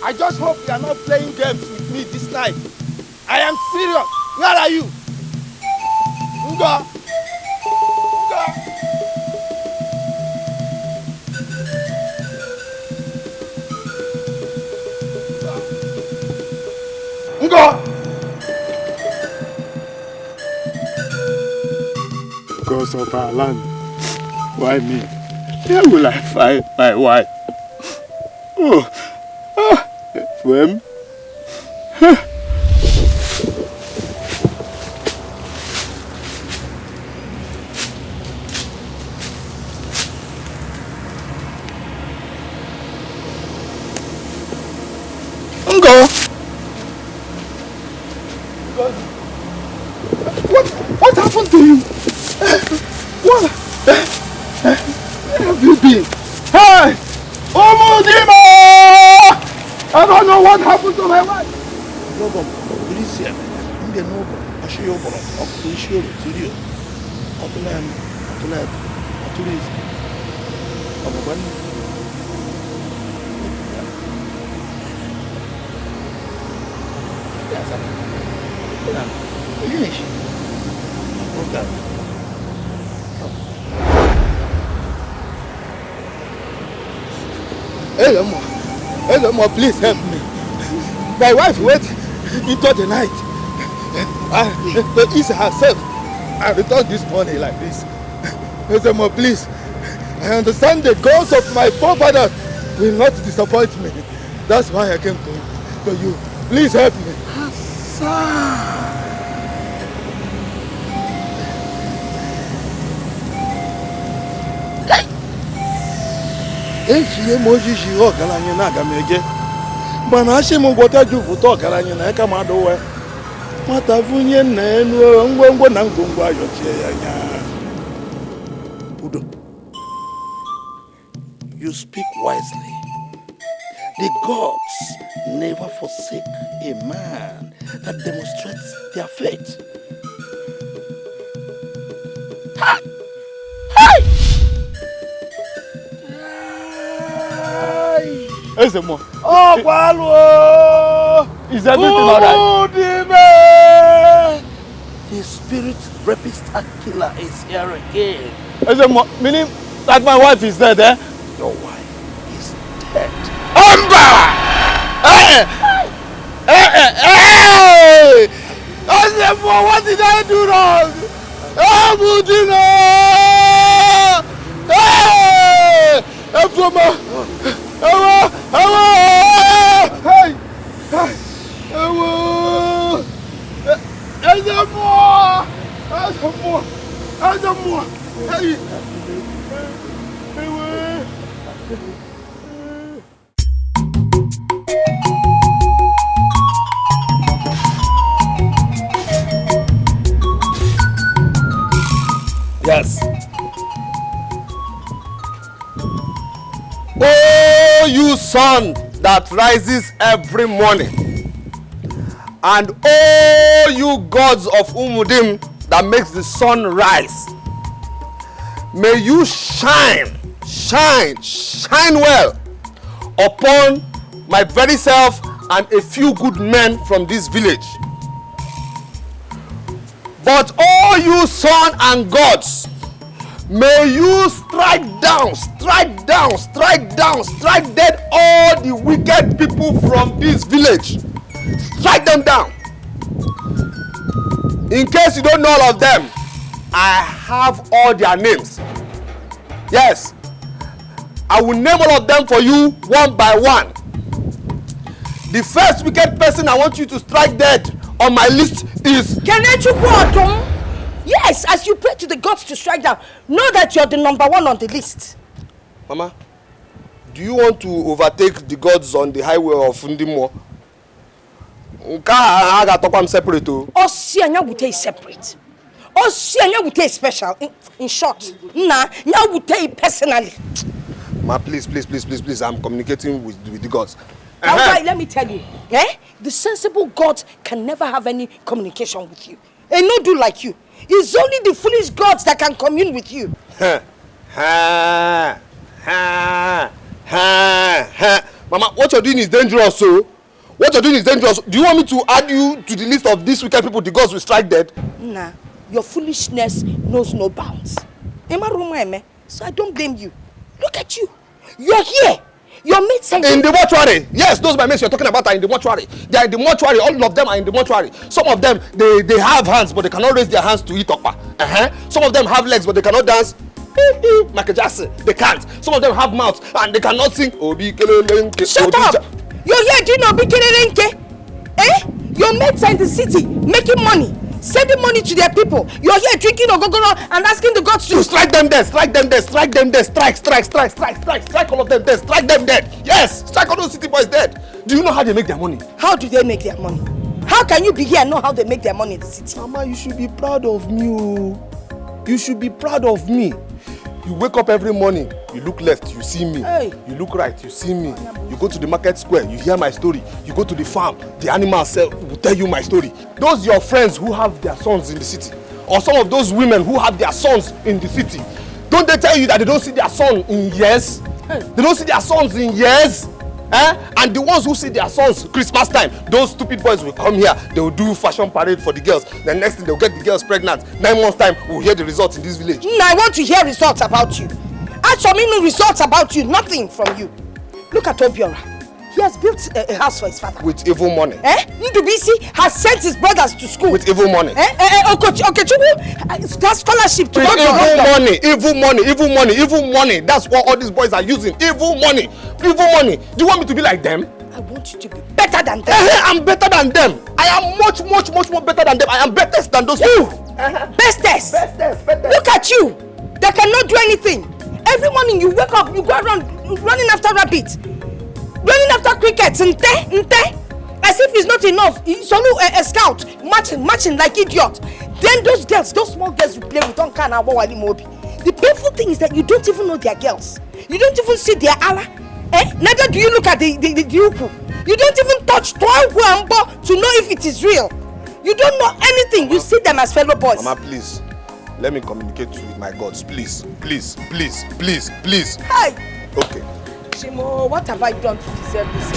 I just hope you are not playing games with me this night. I am serious. Where are you? Nga! Nga! Nga! Because of our land. Why me? Where will I find my wife? Oh! Swim. What happened to you? What? Where have you been? Hey! Omudima! I don't know what happened to my wife. No, but please, I'm the noble. I show you what I'm sure to you. Elmo, please help me. My wife went into the night to ease herself and returned this morning like this. Elmo, please. I understand the goals of my forefathers will not disappoint me. That's why I came to you. Please help me. Eji Mojiji ọgaranya na-aga m eje mana asị m gwọta jupụta ọgaranya na aka ma adọwe nwata vunye nna enu ngwongwo na ngwongwo ayochie ya nya. Udo, you speak wisely. The gods never forsake a man that demonstrates their faith. Ha! Hey! Ezemo. Oh, Walwo! Is everything alright? The spirit rapist and killer is here again. Ezemo, meaning that my wife is dead, eh? Your wife is dead. Amber! Hey! Ezemo, what did I do wrong? Amudino! Hey! Ezemo! Hey! Yes. Oh, you sun that rises every morning, and oh, you gods of Umudim that makes the sun rise, may you shine well upon my very self and a few good men from this village. But all you sun and gods, may you strike dead all the wicked people from this village. Strike them down. In case you don't know all of them, I have all their names. Yes, I will name all of them for you one by one. The first wicked person I want you to strike dead on my list is Kenechukwu. Yes, as you pray to the gods to strike down, know that you're the number one on the list. Mama, do you want to overtake the gods on the highway of Ndimo? I'm separate. Osianya Wute is separate. Osianya Wute is special. In short, Nya Wute personally. Ma, please, I'm communicating with the gods. Alright, let me tell you, the sensible gods can never have any communication with you. And no do like you. It's only the foolish gods that can commune with you. Mama, what you're doing is dangerous, so. What you're doing is dangerous. Do you want me to add you to the list of these wicked people the gods will strike dead? Nah, your foolishness knows no bounds. So I don't blame you. Look at you. You're here. Your mates are in the mortuary. Yes, those my mates you're talking about are in the mortuary. They are in the mortuary. All of them are in the mortuary. Some of them, they have hands, but they cannot raise their hands to eat okpa. Some of them have legs, but they cannot dance. Michael Jackson, they can't. Some of them have mouths, and they cannot sing. Shut up! You're here doing Obikelele. Your mates are in the city, making money, sending money to their people. You're here drinking ogogoro and asking the gods to strike them dead, strike all of them dead, strike them dead. Yes, strike all those city boys dead. Do you know how they make their money? How do they make their money? How can you be here and know how they make their money in the city? Mama, you should be proud of me. You should be proud of me. You wake up every morning, you look left, you see me. Hey. You look right, you see me. You go to the market square, you hear my story. You go to the farm, the animals will tell you my story. Those your friends who have their sons in the city, or some of those women who have their sons in the city, don't they tell you that they don't see their son in years? Hey. They don't see their sons in years? And the ones who see their sons Christmas time, those stupid boys will come here, they will do fashion parade for the girls. The next thing they'll get the girls pregnant. 9 months time, we'll hear the results in this village. I want to hear results about you. Actually, no results about you, nothing from you. Look at Obiora. He has built a house for his father. With evil money. Ndubisi has sent his brothers to school. With evil money. Okechukwu has scholarship to go to evil money. That's what all these boys are using. Evil money. Do you want me to be like them? I want you to be better than them. I'm better than them. I am much more better than them. I am better than those people. Bestest. Look at you. They cannot do anything. Every morning you wake up, you go around running after rabbits, running after crickets, as if it's not enough. It's only a scout marching like idiot. Then those small girls you play with don't can Wali Mobi. The painful thing is that you don't even know their girls. You don't even see their Allah. Neither do you look at the uku. You don't even touch Twahuambo to know if it is real. You don't know anything. You see them as fellow boys. Mama, please. Let me communicate with my gods. Please. Hey! Okay. Shimo, what have I done to deserve this?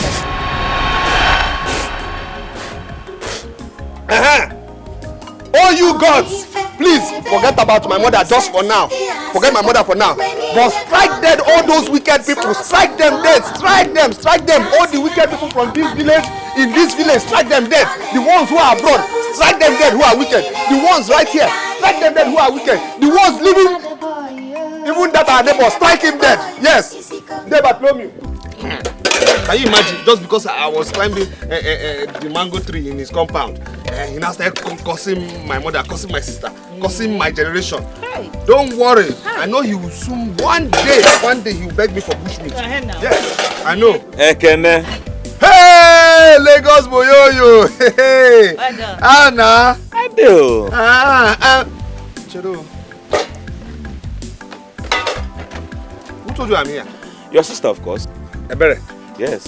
Oh, you gods! Please forget about my mother just for now. Forget my mother for now. But strike dead all those wicked people. Strike them dead. Strike them. All the wicked people from this village, in this village, strike them dead. The ones who are abroad, strike them dead who are wicked. The ones right here, strike them dead who are wicked. The ones living, even that are neighbors, strike him dead. Yes. They Bartholomew. Can you imagine? Just because I was climbing the mango tree in his compound, he now started cursing my mother, cursing my sister, cursing my generation. Hey. Don't worry. Hey. I know he will soon, one day he will beg me for bushmeat. Yes, I know. Ekene. Hey, Lagos Boyoyo. Hey. Anna. I do. Chero. told you I'm here? Your sister, of course. Ebere? Yes.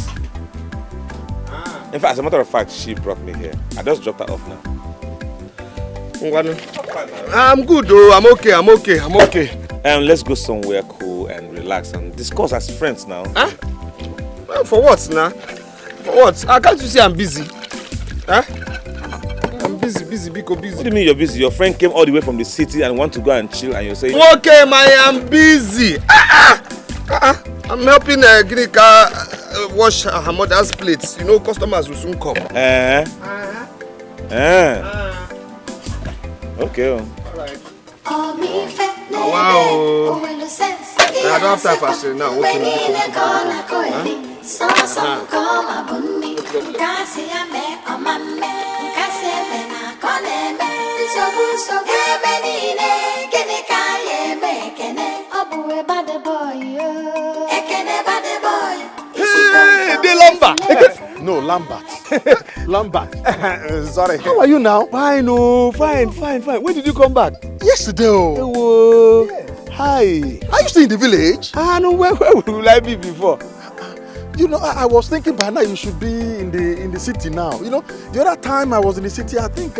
In fact, as a matter of fact, she brought me here. I just dropped her off now. I'm good though. I'm okay. Let's go somewhere cool and relax and discuss as friends now. Huh? Well, for what now? For what? Can't you see I'm busy? Huh? I'm busy. What do you mean you're busy? Your friend came all the way from the city and want to go and chill and you're saying... Okay, I'm busy. I'm helping Ginika wash her mother's plates. You know, customers will soon come. Okay. Alright. Wow. I don't have time for shit now. No, Lambert. Lambert. Sorry. How are you now? Fine, fine. When did you come back? Yesterday. Hello. Yes. Hi. Are you still in the village? No, where will I be before? You know, I was thinking by now you should be in the city now. You know, the other time I was in the city, I think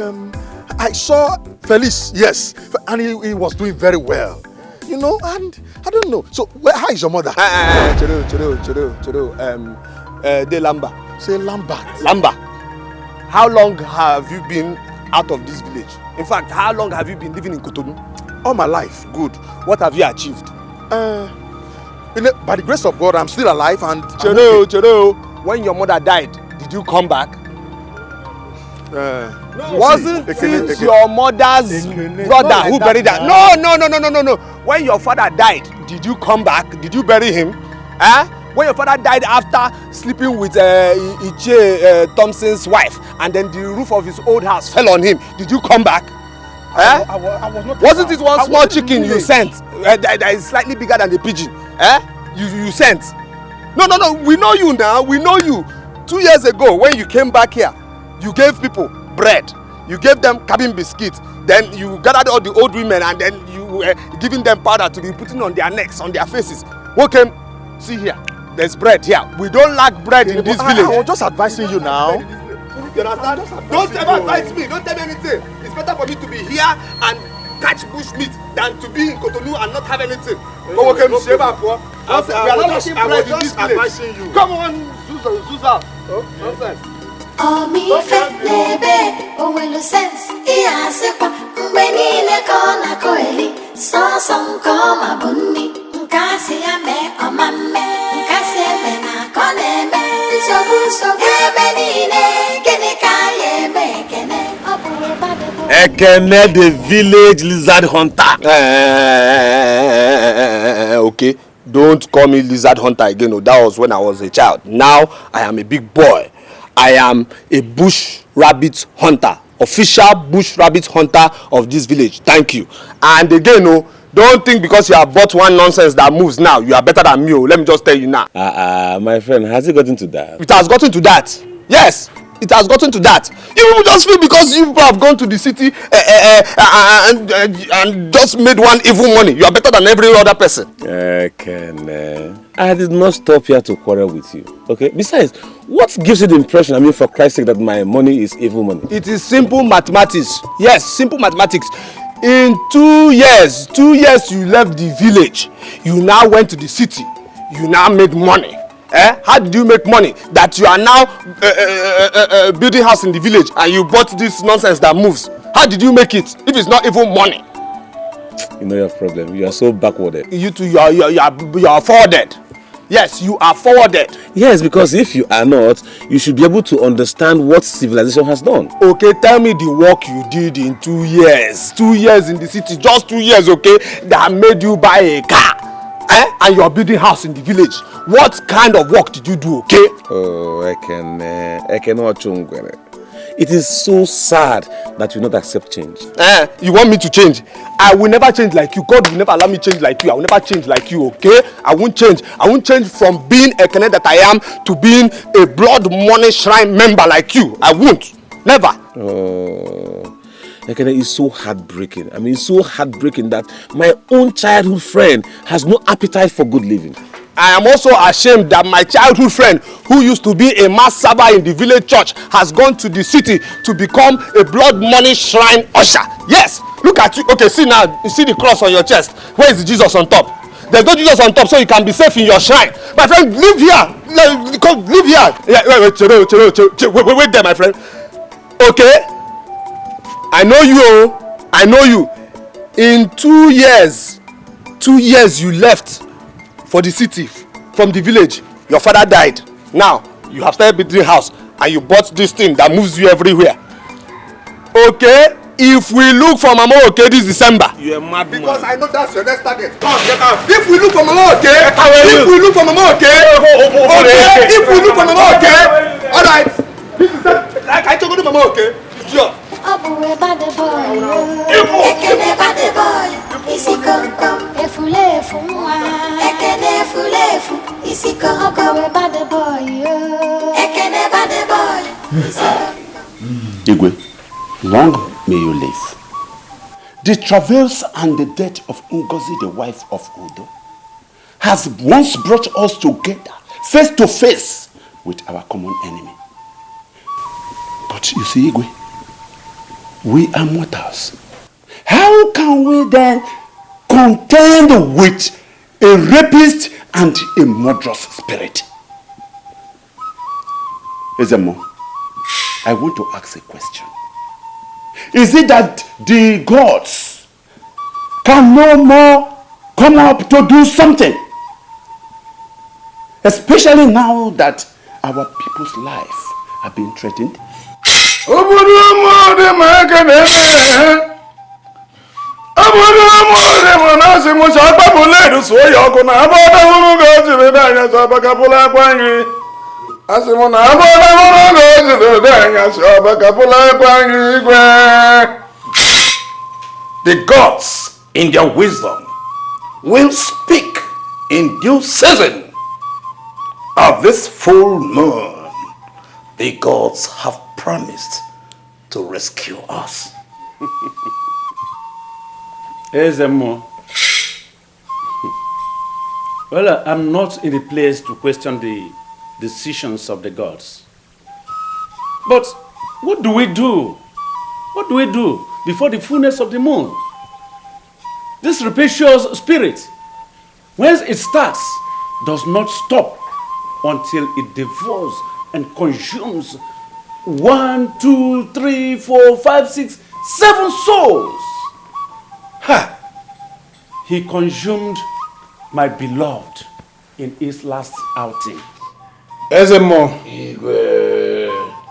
I saw Felice, yes, and he was doing very well. You know, and I don't know. So, how is your mother? De Lamba. Say Lambert. Lamba. How long have you been out of this village? In fact, how long have you been living in Cotonou? All my life. Good. What have you achieved? By the grace of God, I'm still alive and... Chero, when your mother died, did you come back? Wasn't it your mother's brother who buried her? No. When your father died, did you come back? Did you bury him? When your father died after sleeping with Iche Thompson's wife, and then the roof of his old house fell on him, did you come back? I was not. Wasn't it one small chicken you sent that is slightly bigger than the pigeon? You sent? No. We know you now. We know you. 2 years ago, when you came back here, you gave people bread. You gave them cabin biscuits. Then you gathered all the old women, and then you were giving them powder to be putting on their necks, on their faces. Who came? See here. There's bread here. We don't lack bread in this village. I was just advising you now. You understand? Don't ever advise me. Don't tell me anything. It's better for me to be here and catch bush meat than to be in Cotonou and not have anything. We are not looking bread in this village. Come on, Zuza. Nonsense. Ekene the village lizard hunter. Okay, don't call me lizard hunter again. No, that was when I was a child. Now I am a big boy. I am a bush rabbit hunter, official bush rabbit hunter of this village. Thank you. And again, no, don't think because you have bought one nonsense that moves now, you are better than me. Let me just tell you now. My friend, has it gotten to that? It has gotten to that. Yes, it has gotten to that. You just feel because you have gone to the city and just made one evil money, you are better than every other person. I did not stop here to quarrel with you. Okay. Besides, what gives you the impression, for Christ's sake, that my money is evil money? It is simple mathematics. Yes, simple mathematics. In 2 years you left the village. You now went to the city. You now made money. How did you make money? That you are now building house in the village and you bought this nonsense that moves. How did you make it if it's not even money? You know your problem. You are so backwarded. You too, you are forwarded. Yes, you are forwarded. Yes, because if you are not, you should be able to understand what civilization has done. Okay, tell me the work you did in 2 years. 2 years in the city, just 2 years, okay, that made you buy a car. And you are building house in the village. What kind of work did you do, okay? Oh, I cannot change. It is so sad that you not accept change. You want me to change? I will never change like you. God will never allow me to change like you. I will never change like you, okay? I won't change. I won't change from being a Kene that I am to being a blood money shrine member like you. I won't. Never. Oh. Ekene, it's so heartbreaking. I mean, it's so heartbreaking that my own childhood friend has no appetite for good living. I am also ashamed that my childhood friend, who used to be a mass server in the village church, has gone to the city to become a blood money shrine usher. Yes, look at you. Okay, see now, you see the cross on your chest. Where is the Jesus on top? There's no Jesus on top, so you can be safe in your shrine. My friend, live here. Live here. Yeah, wait there, my friend. Okay, I know you. I know you. In 2 years you left for the city from the village. Your father died. Now you have started building house and you bought this thing that moves you everywhere. Okay, if we look for Mama Okay this December, you're a madman. Because I know that's your next target. Come, get out. If we look for Mama Okay, if we look for Mama Okay, okay, if we look for Mama Okay, all right. This is it. I told you Mama Okay. Sure. Igwe, long may you live. The travails and the death of Ngozi, the wife of Udo, has once brought us together, face to face with our common enemy. But you see, Igwe, we are mortals. How can we then contend with a rapist and a murderous spirit? Ezemo, I want to ask a question. Is it that the gods can no more come up to do something? Especially now that our people's life are being threatened? The gods, in their wisdom, will speak in due season. Of this full moon, the gods have promised to rescue us. Ezemo. Well, I'm not in the place to question the decisions of the gods. But what do we do? What do we do before the fullness of the moon? This rapacious spirit, once it starts, does not stop until it devours and consumes 1, 2, 3, 4, 5, 6, 7 souls. Ha! He consumed my beloved in his last outing. Ezemo,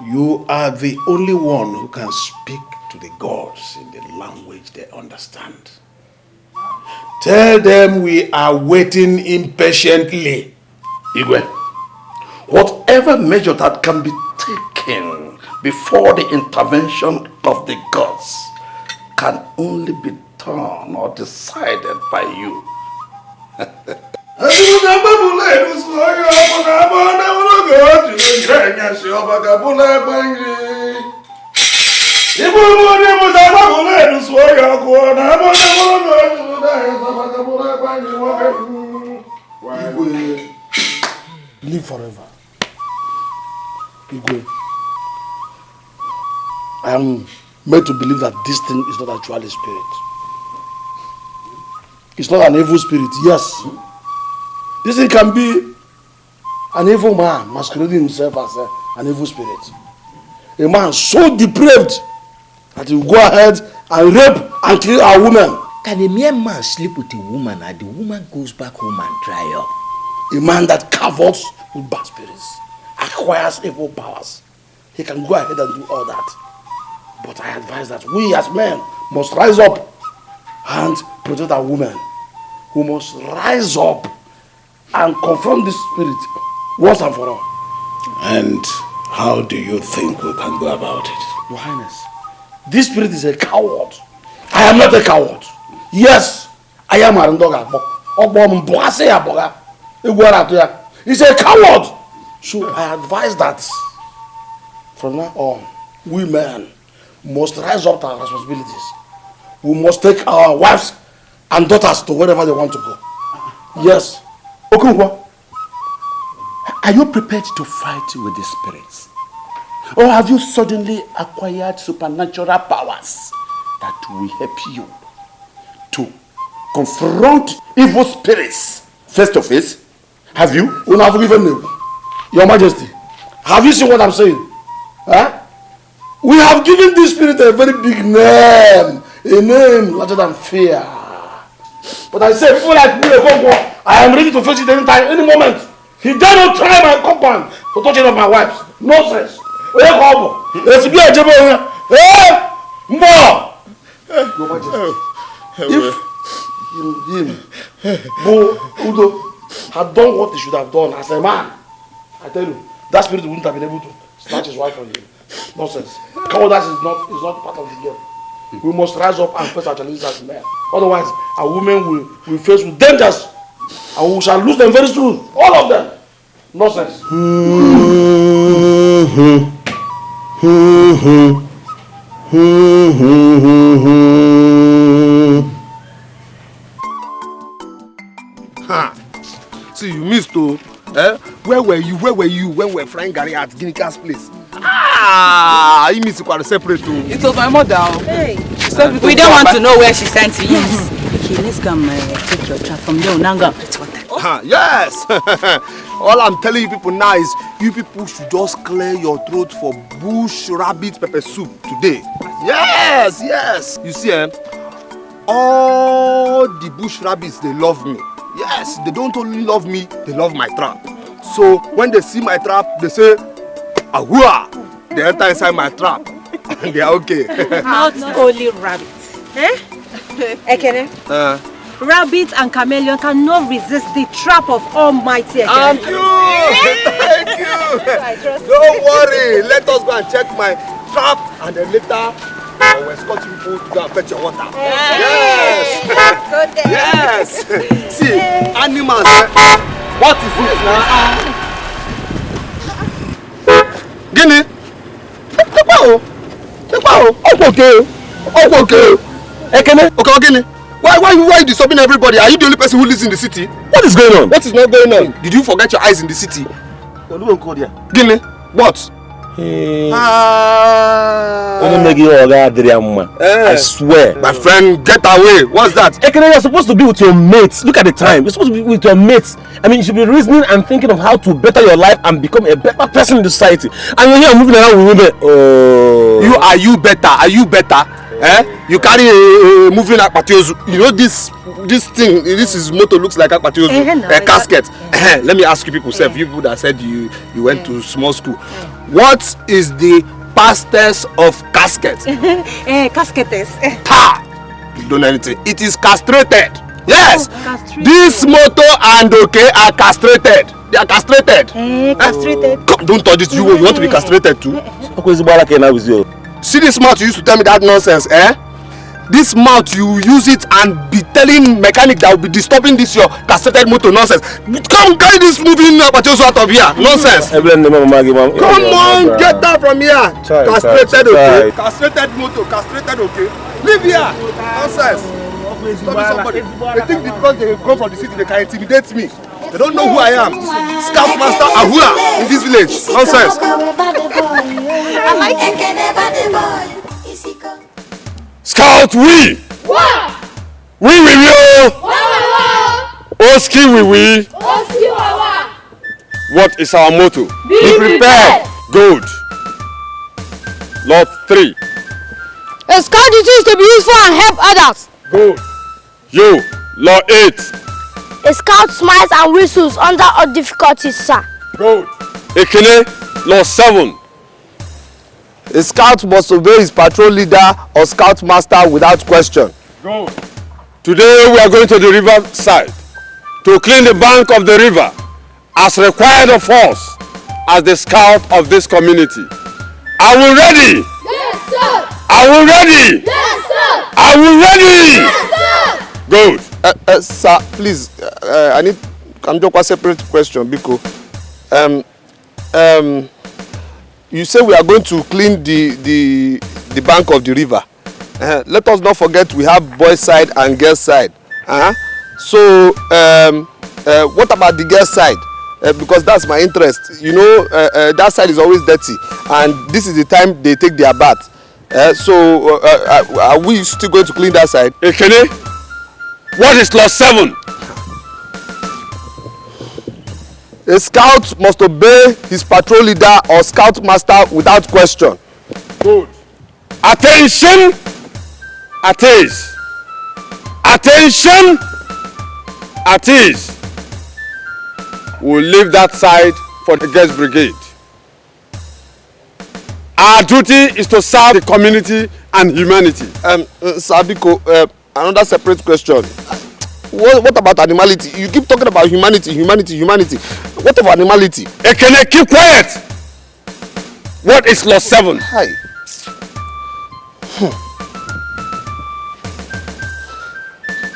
you are the only one who can speak to the gods in the language they understand. Tell them we are waiting impatiently. Igwe, whatever measure that can be taken before the intervention of the gods can only be done or decided by you. Live forever. Igwe, I am made to believe that this thing is not actually a spirit. It's not an evil spirit, yes. This thing can be an evil man masquerading himself as an evil spirit. A man so depraved that he will go ahead and rape and kill a woman. Can a mere man sleep with a woman and the woman goes back home and dry up? A man that covets with bad spirits, acquires evil powers, he can go ahead and do all that. But I advise that we as men must rise up and protect our women. We must rise up and confront this spirit once and for all. And how do you think we can go about it? Your Highness, this spirit is a coward. I am not a coward. Yes, I am a ndoga. He's a coward. So I advise that from now on, we men must rise up to our responsibilities. We must take our wives and daughters to wherever they want to go. Yes. Okonkwo, are you prepared to fight with the spirits? Or have you suddenly acquired supernatural powers that will help you to confront evil spirits face to face? Have you? We have forgiven you, Your Majesty. Have you seen what I'm saying? Huh? We have given this spirit a very big name, a name larger than fear. But I say, people like me, I am ready to face it anytime, any moment. He dare not try my compound to touch any of my wives. Nonsense. Your Majesty, if Udo had done what he should have done as a man, I tell you, that spirit wouldn't have been able to snatch his wife from him. Nonsense. Cowardice is not part of the game. We must rise up and face our challenges as men. Otherwise, our women will face with dangers, and we shall lose them very soon. All of them. Nonsense. See, you missed too. Where were you when we were frying Gary at Ginika's place? You missed quite separate too. It was my mother. Hey. We don't want to know where she sent you. Yes. Okay, let's go and take your trap from there. Now go. Yes. All I'm telling you people now is you people should just clear your throat for bush rabbit pepper soup today. Yes. You see, all the bush rabbits, they love me. Yes, they don't only love me, they love my trap. So when they see my trap, they say, ahua! They enter inside my trap. And they are okay. Not only rabbits. Ekene? Rabbit and chameleon cannot resist the trap of Almighty Ekene. Thank you! Don't worry, let us go and check my trap and then later I will escort you people to go and fetch your water. Yes! Yes! See, animals, what is this now? Guinea? Okay. Ekene? Why are you disturbing everybody? Are you the only person who lives in the city? What is going on? What is not going on? Did you forget your eyes in the city? Guinea? What? I swear. My friend, get away. What's that? Ekene, you're supposed to be with your mates. Look at the time. You're supposed to be with your mates. I mean, you should be reasoning and thinking of how to better your life and become a better person in the society. And you're here moving around with women. Are you better? You carry a moving akpatiozu. You know this thing, this motor looks like akpatiozu, a casket. Let me ask you people, you people that said you went to small school. What is the past tense of casket? Casketes. You don't know anything. It is castrated. Yes. This motor and are castrated. They are castrated. Castrated. Come, don't touch this. You want to be castrated too? See this mouth you used to tell me that nonsense, This mouth you use it and be telling mechanic that will be disturbing this your castrated motor nonsense. Come carry this moving Apachoso out of here. Nonsense. Come on, get down from here. Castrated, okay? Castrated motor, castrated, okay? Leave here. Nonsense. Somebody. They think because they come from the city they can intimidate me. They don't know who I am. Scout Master Ahura in this village. Nonsense. I like it. Scout, we! We. Oski, we. What is our motto? Be prepared. Good. Lot 3. A scout duty is to be useful and help others. Good. You, Lot 8. A scout smiles and whistles under all difficulties, sir. Good. Ekene, Lot 7. A scout must obey his patrol leader or scout master without question. Good. Today we are going to the river side to clean the bank of the river as required of us as the scout of this community. Are we ready? Yes, sir. Are we ready? Yes, sir. Are we ready? Yes, sir. Good. Sir, please, I'm just a separate question because you say we are going to clean the bank of the river. Let us not forget we have boys side and girls side. So what about the girls side? Because that's my interest. You know, that side is always dirty, and this is the time they take their bath. So are we still going to clean that side? Ekene, what is Law 7? A scout must obey his patrol leader or scout master without question. Good. Attention! At ease. Attention! At ease. We'll leave that side for the guest brigade. Our duty is to serve the community and humanity. Sabiko, another separate question. What about animality? You keep talking about humanity. What about animality? Ekene, keep quiet! What is Law 7? Hi.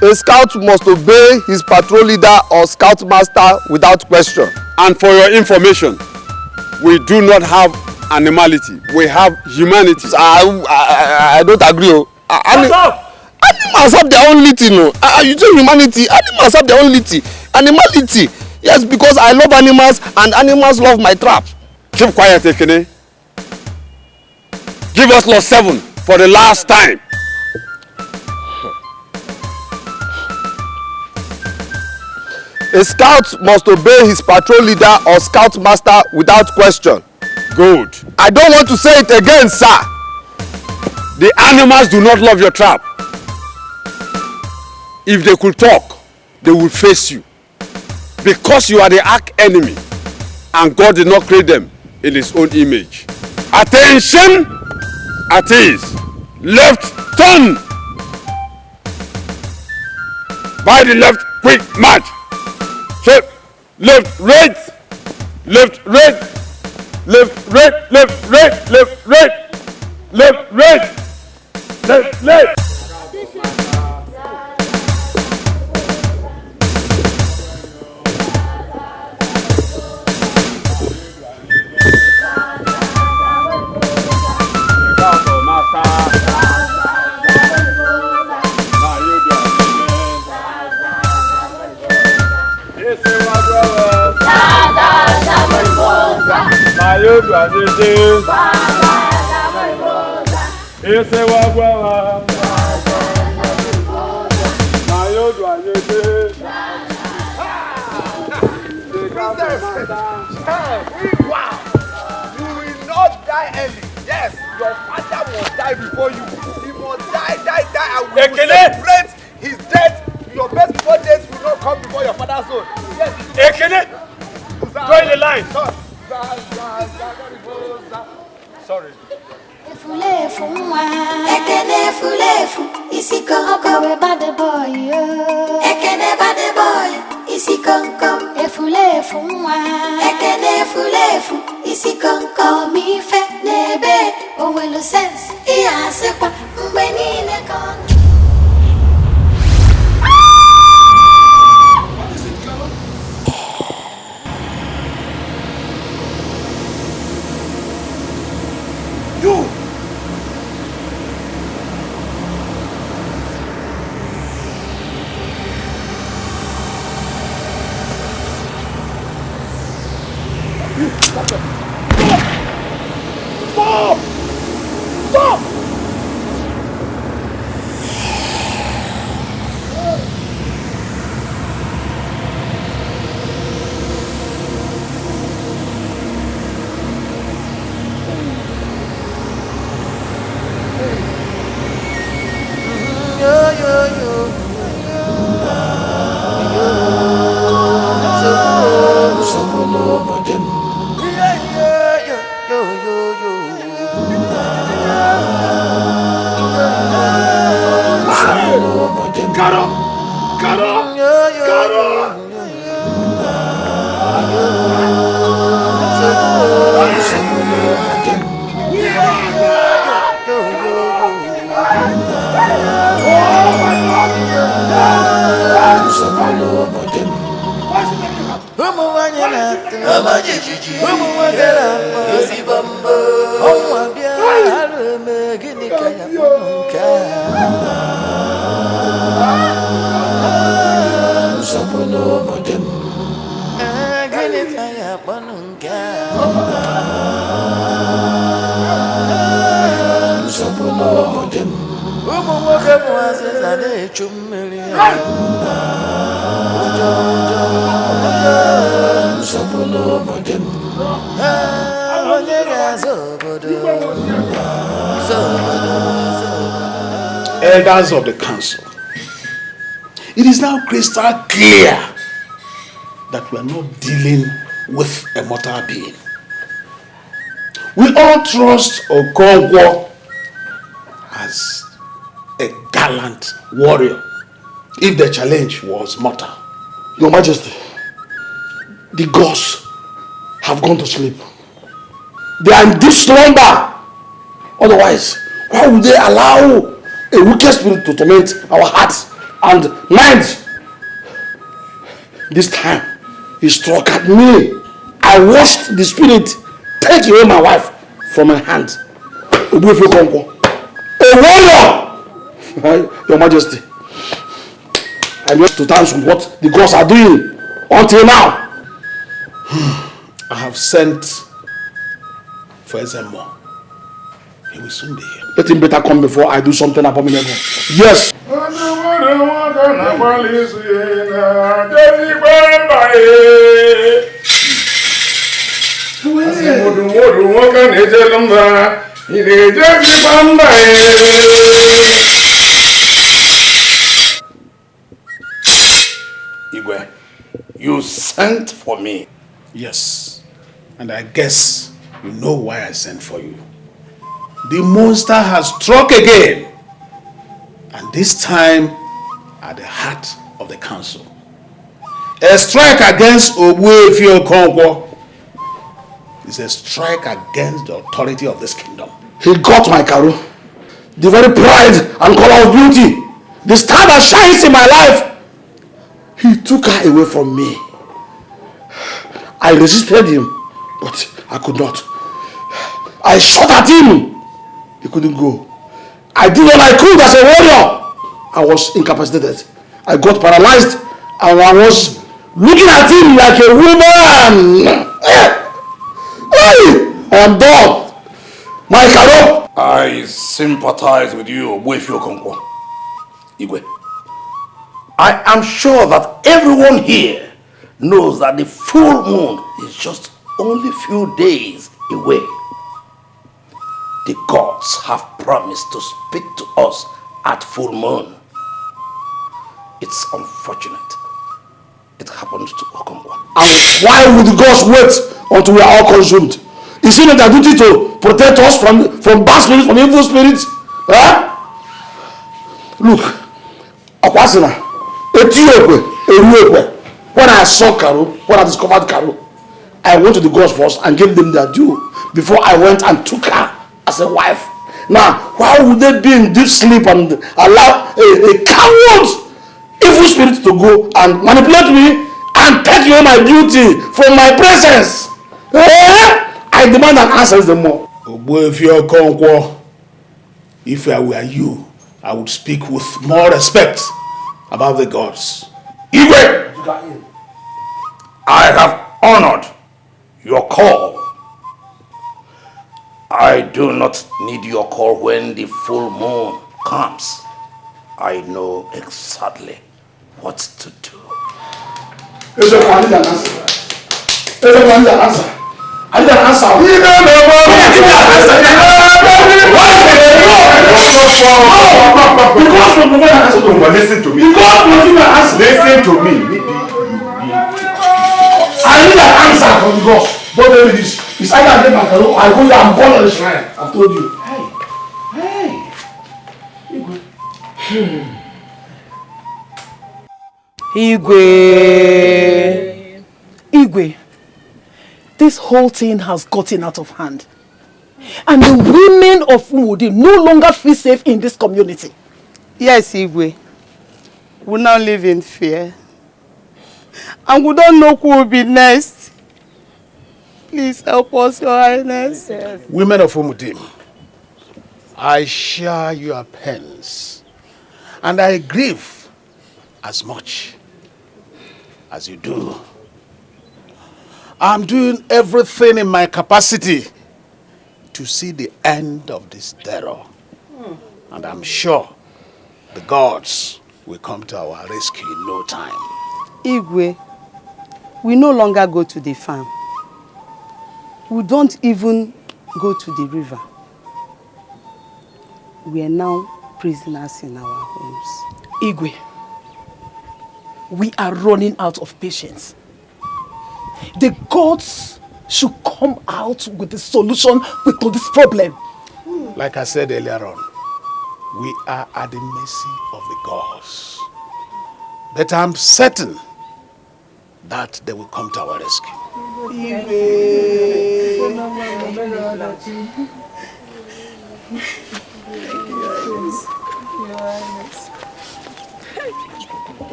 A scout must obey his patrol leader or scout master without question. And for your information, we do not have animality. We have humanity. I don't agree. Animals have their own litty, no. You say humanity. Animals have their own litty. Animality. Yes, because I love animals and animals love my trap. Keep quiet, Ekene. Give us Law 7 for the last time. A scout must obey his patrol leader or scout master without question. Good. I don't want to say it again, sir. The animals do not love your trap. If they could talk, they will face you. Because you are the arch enemy, and God did not create them in his own image. Attention! At ease. Left turn. By the left, quick march. Shape. Left, right. Left, right. Left, right. Left, right. Left, right. Left, right. Left, right. Wow! You will not die early. Yes, your father must die before you. He must die, and we will celebrate his death. Your best before days will not come before your father's own. Yes. Ekene, join the line. Sorry. Ekene fulefu, isi konko. We bad boy, Ekene bad boy, isi konko. Efulefu mwa. Ekene fulefu, isi konko. Mi fe nebe, owelo sense. Iya sekwa, mbeni ne kono. You! Stop! Stop! Elders of the council, it is now crystal clear that we are not dealing with a mortal being. We all trust Okonkwo as a gallant warrior if the challenge was mortal. Your Majesty, the gods have gone to sleep. They are in deep slumber. Otherwise, why would they allow a wicked spirit to torment our hearts and minds? This time, he struck at me. I watched the spirit take away my wife from my hand. A warrior! Your Majesty, I went to terms with what the gods are doing until now. I have sent for Ezemo. He will soon be here. Let him better come before I do something abominable. Yes! Igwe, you sent for me. Yes, and I guess you know why I sent for you. The monster has struck again, and this time at the heart of the council. A strike against Ogbuefi Okonkwo is a strike against the authority of this kingdom. He got my Karu, the very pride and color of beauty, the star that shines in my life. He took her away from me. I resisted him, but I could not. I shot at him. He couldn't go. I did what I could as a warrior. I was incapacitated. I got paralyzed and I was looking at him like a woman. I am done. My Karo. I sympathize with you, Ogbuefi Okonkwo. Igwe, I am sure that everyone here knows that the full moon is just only a few days away. The gods have promised to speak to us at full moon. It's unfortunate it happened to Okonkwo. And why would the gods wait until we are all consumed? Is it not their duty to protect us from bad spirits, from evil spirits? Huh? Look, Akwasina, when I saw Karu, when I discovered Karu, I went to the gods first and gave them their due before I went and took her as a wife. Now, why would they be in deep sleep and allow a coward evil spirit to go and manipulate me and take away my beauty from my presence? I demand an answer the more. Ogbuefi Okonkwo, if I were you, I would speak with more respect about the gods. Igwe, I have honored your call. I do not need your call when the full moon comes. I know exactly what to do. I need an answer. I need an answer. I need an answer. Listen to me. Listen to me. I need an answer from God. Don't tell me this. It's either I get my canoe or I go there and burn on the shrine. I've told you. Igwe, this whole thing has gotten out of hand. And the women of Umudi no longer feel safe in this community. Yes, Igwe. We now live in fear. And we don't know who will be next. Please help us, Your Highness. Yes. Women of Umudim, I share your pains, and I grieve as much as you do. I'm doing everything in my capacity to see the end of this terror. And I'm sure the gods will come to our rescue in no time. Igwe, we no longer go to the farm. We don't even go to the river. We are now prisoners in our homes. Igwe, we are running out of patience. The gods should come out with a solution to this problem. Like I said earlier on, we are at the mercy of the gods. But I'm certain that they will come to our rescue.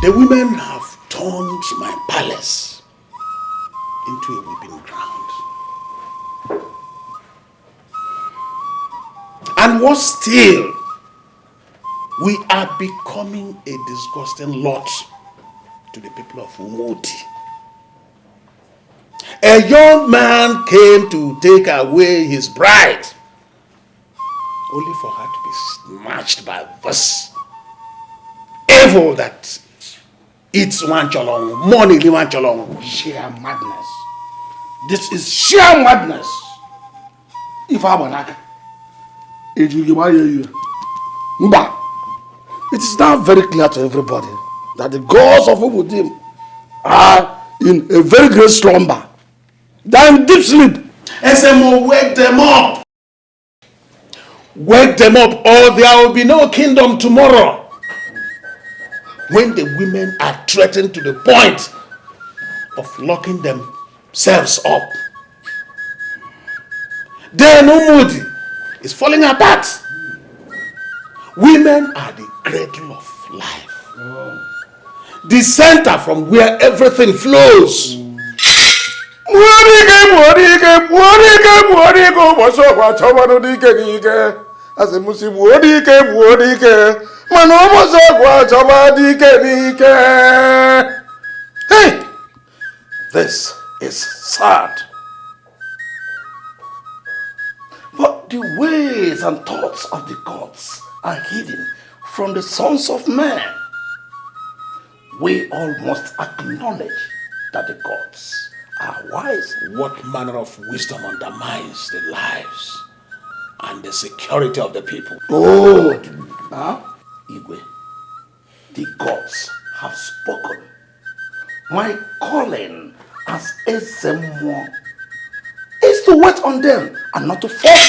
The women have turned my palace into a weeping ground. And worse still, we are becoming a disgusting lot to the people of Umoti. A young man came to take away his bride, only for her to be snatched by this evil that eats one cholong, money one cholong. Sheer madness. This is sheer madness. If I want it is now very clear to everybody that the gods of Umudim are in a very great slumber. They are in deep sleep. SMO, wake them up! Wake them up, or there will be no kingdom tomorrow. When the women are threatened to the point of locking themselves up, then Umudi is falling apart. Women are the cradle of life. The center from where everything flows. Hey, this is sad. But the ways and thoughts of the gods are hidden from the sons of men. We all must acknowledge that the gods are wise. What manner of wisdom undermines the lives and the security of the people? Oh, Igwe, the gods have spoken. My calling as Ezemo is to wait on them and not to force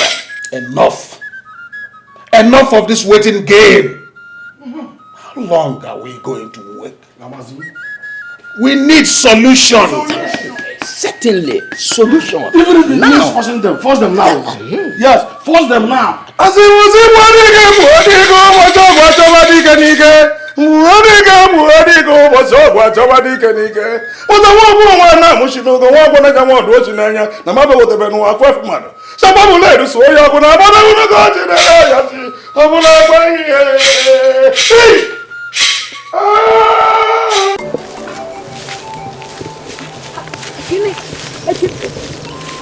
them. Enough. Enough of this waiting game. How long are we going to wait? We need solution. Certainly, solution. Even if it means forcing them, force them now. Yes, force them now. As it was in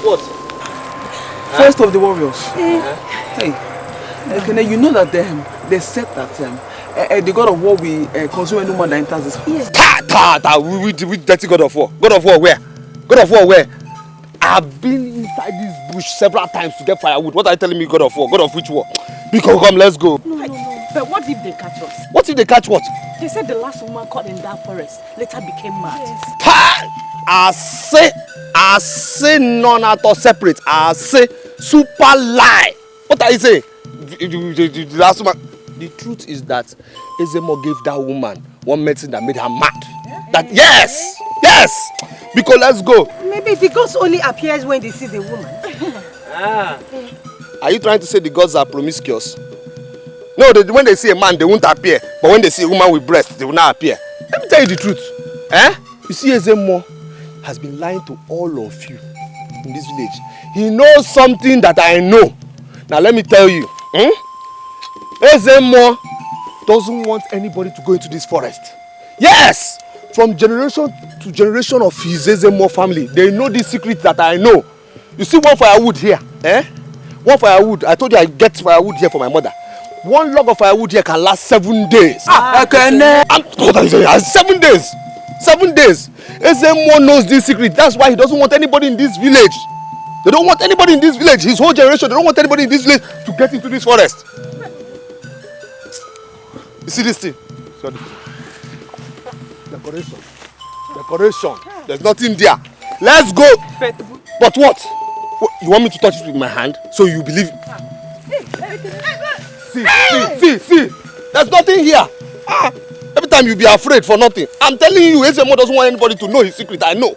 What? First of the warriors. Hey, you know that they said that the god of war will consume any woman that enters this house. We dirty god of war. God of war where? God of war where? I've been inside this bush several times to get firewood. What are you telling me, God of war? God of which war? Because come, let's go. No. But what if they catch us? What if they catch what? They said the last woman caught in that forest later became mad. Yes. I say none at all separate. I say super lie. What are you saying? The last woman. The truth is that Ezemo gave that woman one medicine that made her mad. That yes. Because let's go. Maybe the ghost only appears when they see the woman. Are you trying to say the gods are promiscuous? No, when they see a man, they won't appear. But when they see a woman with breasts, they will not appear. Let me tell you the truth. Eh? You see, Ezemo has been lying to all of you in this village. He knows something that I know. Now let me tell you. Ezemo doesn't want anybody to go into this forest. Yes! From generation to generation of his Ezemo family, they know this secret that I know. You see one firewood here, eh? One firewood. I told you I get firewood here for my mother. One log of firewood here can last 7 days. What are you saying? 7 days. 7 days. Ezemo knows this secret. That's why he doesn't want anybody in this village. They don't want anybody in this village. His whole generation, they don't want anybody in this village to get into this forest. You see this thing? Sorry. Decoration. Decoration. There's nothing there. Let's go. But what? You want me to touch it with my hand so you believe? See. There's nothing here. Every time you be afraid for nothing. I'm telling you, Ezemo doesn't want anybody to know his secret. I know.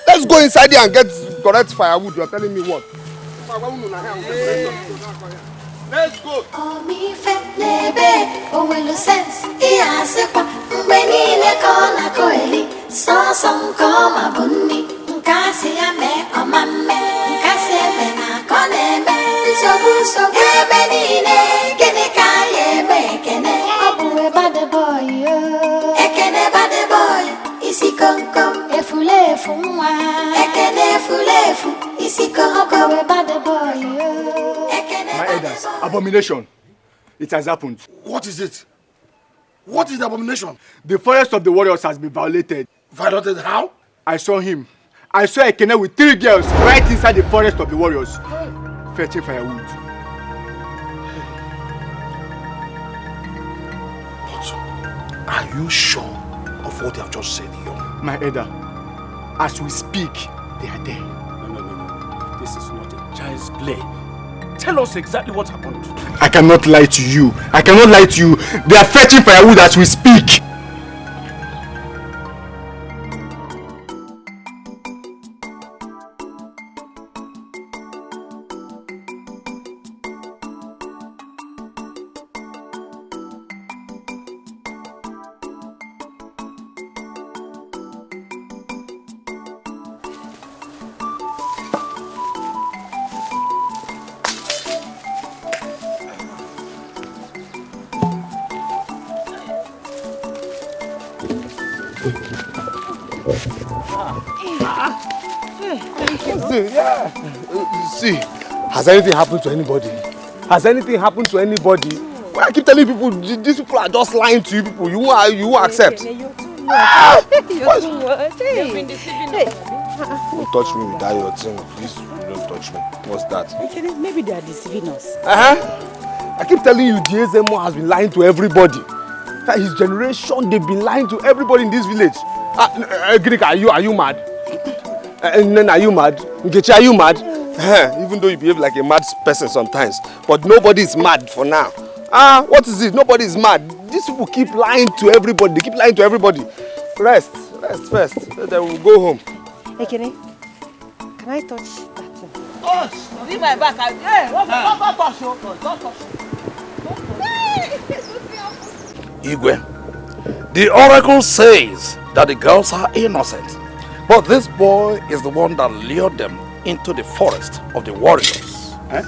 Let's go inside here and get correct firewood. You're telling me what? Let's go. My elders, abomination. It has happened. What is it? What is the abomination? The forest of the warriors has been violated. Violated how? I saw him. I saw Ekene with 3 girls right inside the forest of the warriors, fetching firewood. But are you sure of what you have just said here? My elder, as we speak, they are there. No. This is not a child's play. Tell us exactly what happened. I cannot lie to you. I cannot lie to you. They are fetching firewood as we speak. See, has anything happened to anybody? Has anything happened to anybody? When I keep telling people, these people are just lying to you people. You won't accept. You're too much. You're too much. You've been deceiving us. Don't touch me with that your thing. Please, don't touch me. What's that? Maybe they are deceiving us. I keep telling you, the Ezemo has been lying to everybody. His generation, they've been lying to everybody in this village. Greek, are you mad? And then are you mad? Nkechi, are you mad? Even though you behave like a mad person sometimes, but nobody is mad for now. What is it? Nobody is mad. These people keep lying to everybody. They keep lying to everybody. Rest first. Then we'll go home. Hey, can I touch that thing? Touch! Leave my back. Hey, don't touch. Igwe, the oracle says that the girls are innocent, but this boy is the one that lured them into the forest of the warriors. I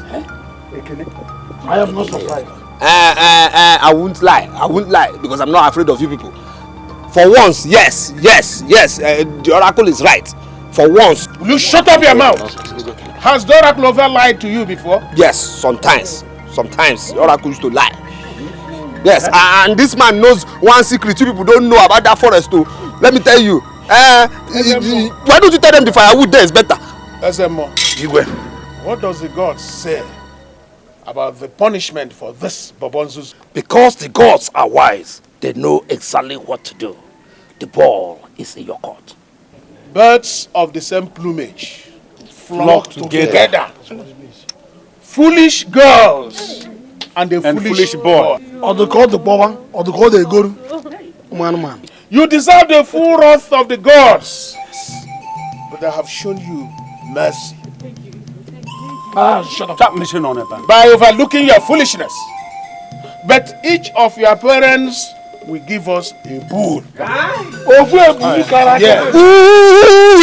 am not surprised. I won't lie, because I'm not afraid of you people. For once, yes, the oracle is right. For once. Will you shut up your mouth? Has the oracle ever lied to you before? Yes, sometimes the oracle used to lie. Yes, and this man knows one secret you people don't know about that forest too. Let me tell you. Why don't you tell them the firewood there is better? Ezemo, what does the gods say about the punishment for this Bobonzus? Because the gods are wise, they know exactly what to do. The ball is in your court. Birds of the same plumage flock together. Foolish girls and a foolish boy. Or they call the boy, or they call the guru. Man. You deserve the full wrath of the gods. But I have shown you mercy. Shut up. By overlooking your foolishness. But each of your parents will give us a bull. Yeah. Who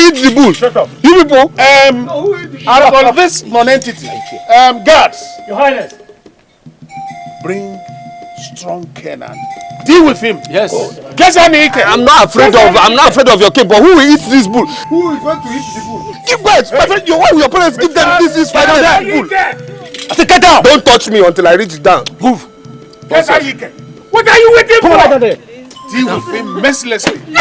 eats the bull? Shut up. You people. Out of this non-entity, guards. Your Highness. Bring strong Kenan. Deal with him. Yes. I'm not afraid of your king, but who will eat this bull? Who is going to eat the bull? You guys, my friend, your parents give them this final bull. I said, get down. Don't touch me until I reach down. Move. What are you waiting for? Deal with him mercilessly. I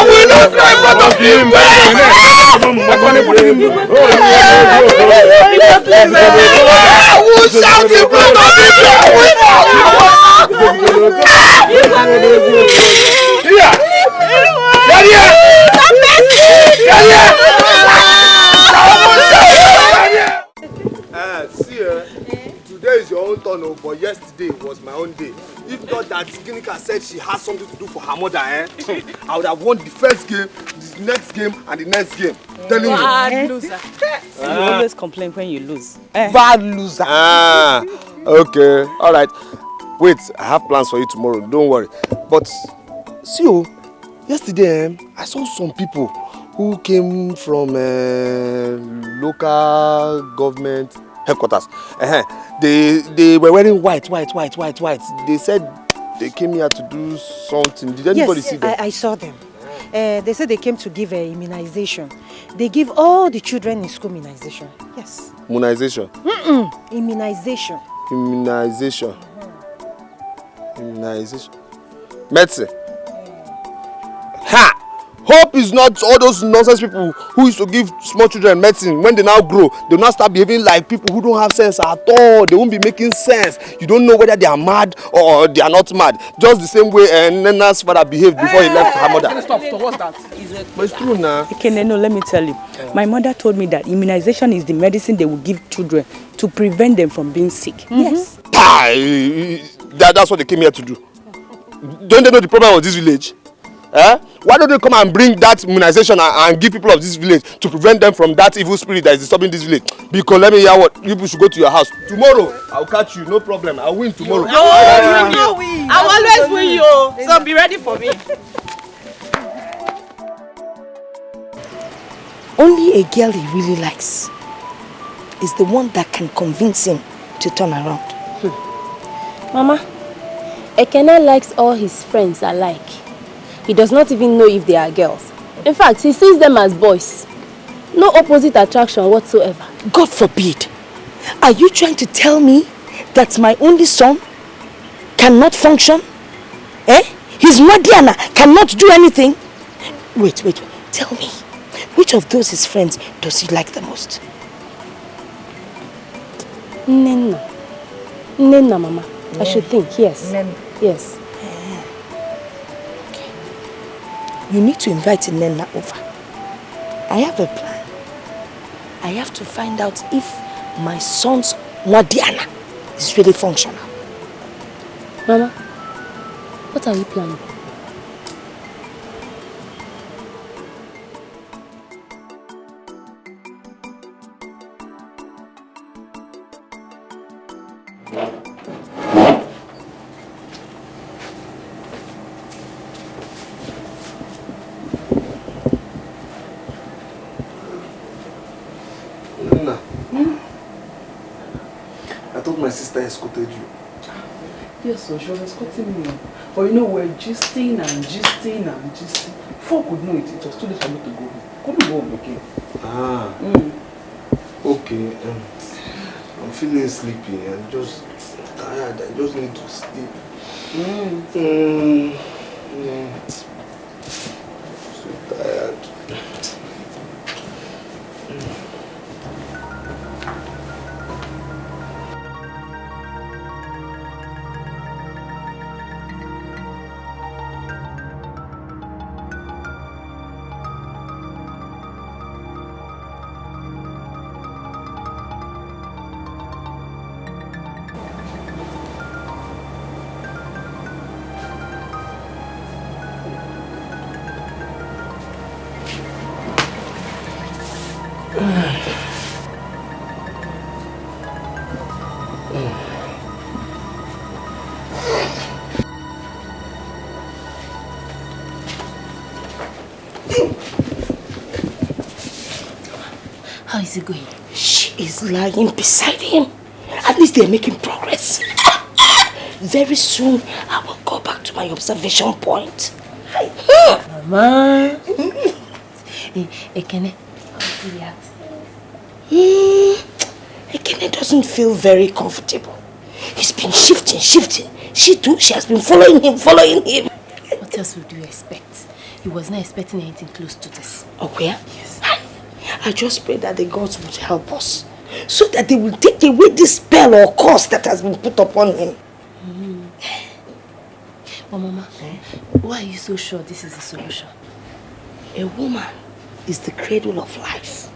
will not try in front of him. I will shout in front of Today is your own turn, but yesterday was my own day. If not that Ginika said she has something to do for her mother, I would have won the first game, the next game, and the next game. Telling you. Bad loser. You always complain when you lose. Bad loser. Okay. All right. Wait, I have plans for you tomorrow. Don't worry. But see, yesterday I saw some people who came from local government headquarters. They were wearing white. They said they came here to do something. Did anybody see them? I saw them. They said they came to give immunization. They give all the children in school immunization. Yes. Immunization? Immunization. Immunization. Medicine. Ha! Hope is not all those nonsense people who used to give small children medicine. When they now grow, they'll now start behaving like people who don't have sense at all. They won't be making sense. You don't know whether they are mad or they are not mad. Just the same way Nena's father behaved before he left her mother. Stop. What's that? But it's true now. Okay, no, let me tell you. My mother told me that immunization is the medicine they will give children to prevent them from being sick. Yes. That's what they came here to do. Don't they know the problem of this village? Why don't they come and bring that immunization and give people of this village to prevent them from that evil spirit that is disturbing this village? Because let me hear what people should go to your house tomorrow. I'll catch you, no problem. I'll win tomorrow. I'll always win you, so be ready for me. Only a girl he really likes is the one that can convince him to turn around. Mama, Ekene likes all his friends alike. He does not even know if they are girls. In fact, he sees them as boys. No opposite attraction whatsoever. God forbid. Are you trying to tell me that my only son cannot function? His Madiana cannot do anything? Wait. Tell me, which of those his friends does he like the most? Nena, Mama. I should think, yes. Yes. You need to invite Nena over. I have a plan. I have to find out if my son's Wadiana is really functional. Mama, what are you planning? My sister escorted you. Yes, so she was escorting me. But you know, we're gisting. Before I could know it was too late for me to go home. Couldn't go home, okay? Okay. I'm feeling sleepy. I'm just tired. I just need to sleep. So tired. How is it going? She is lying beside him. At least they're making progress. Very soon, I will go back to my observation point. Mama. Ekene, how is he reacting? Ekene doesn't feel very comfortable. He's been shifting. She too, she has been following him. What else would you expect? He was not expecting anything close to this. Okay? Yes. I just pray that the gods would help us, so that they will take away this spell or curse that has been put upon him. But Mama, why are you so sure this is the solution? A woman is the cradle of life.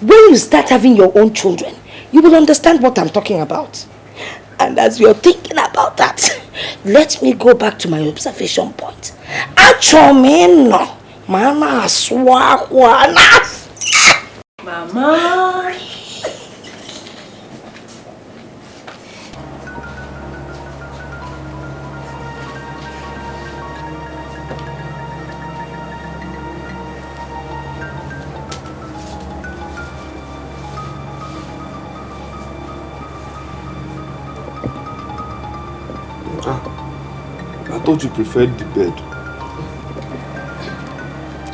When you start having your own children, you will understand what I'm talking about. And as you're thinking about that, let me go back to my observation point. Achomeno, Mama Swakwana. Mama. I thought you preferred the bed.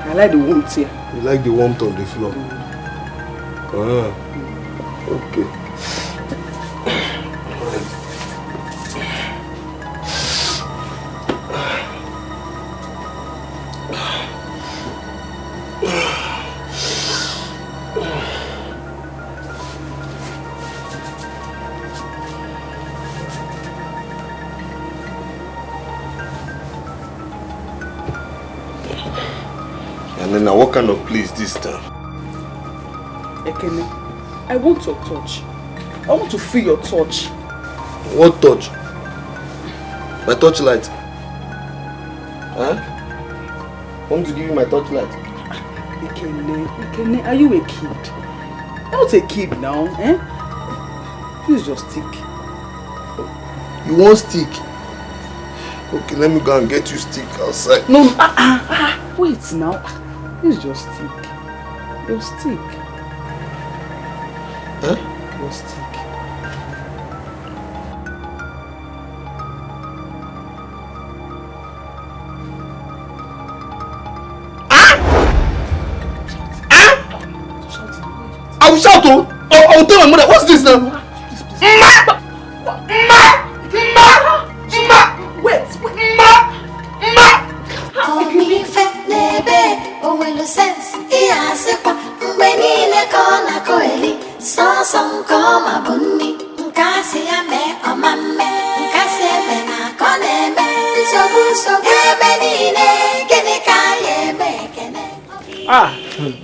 I like the warmth here. You like the warmth on the floor? Okay. And then now what kind of place this time? Ekene, I want your touch. I want to feel your touch. What touch? My torchlight? Huh? I want to give you my torchlight. Ekene, are you a kid? I'm not a kid now, eh? Please just stick. You want stick? Okay, let me go and get you stick outside. No, wait now. Please just stick. Your stick. Huh? Your stick. I will shout to. I will tell my mother. What's this now? Wait.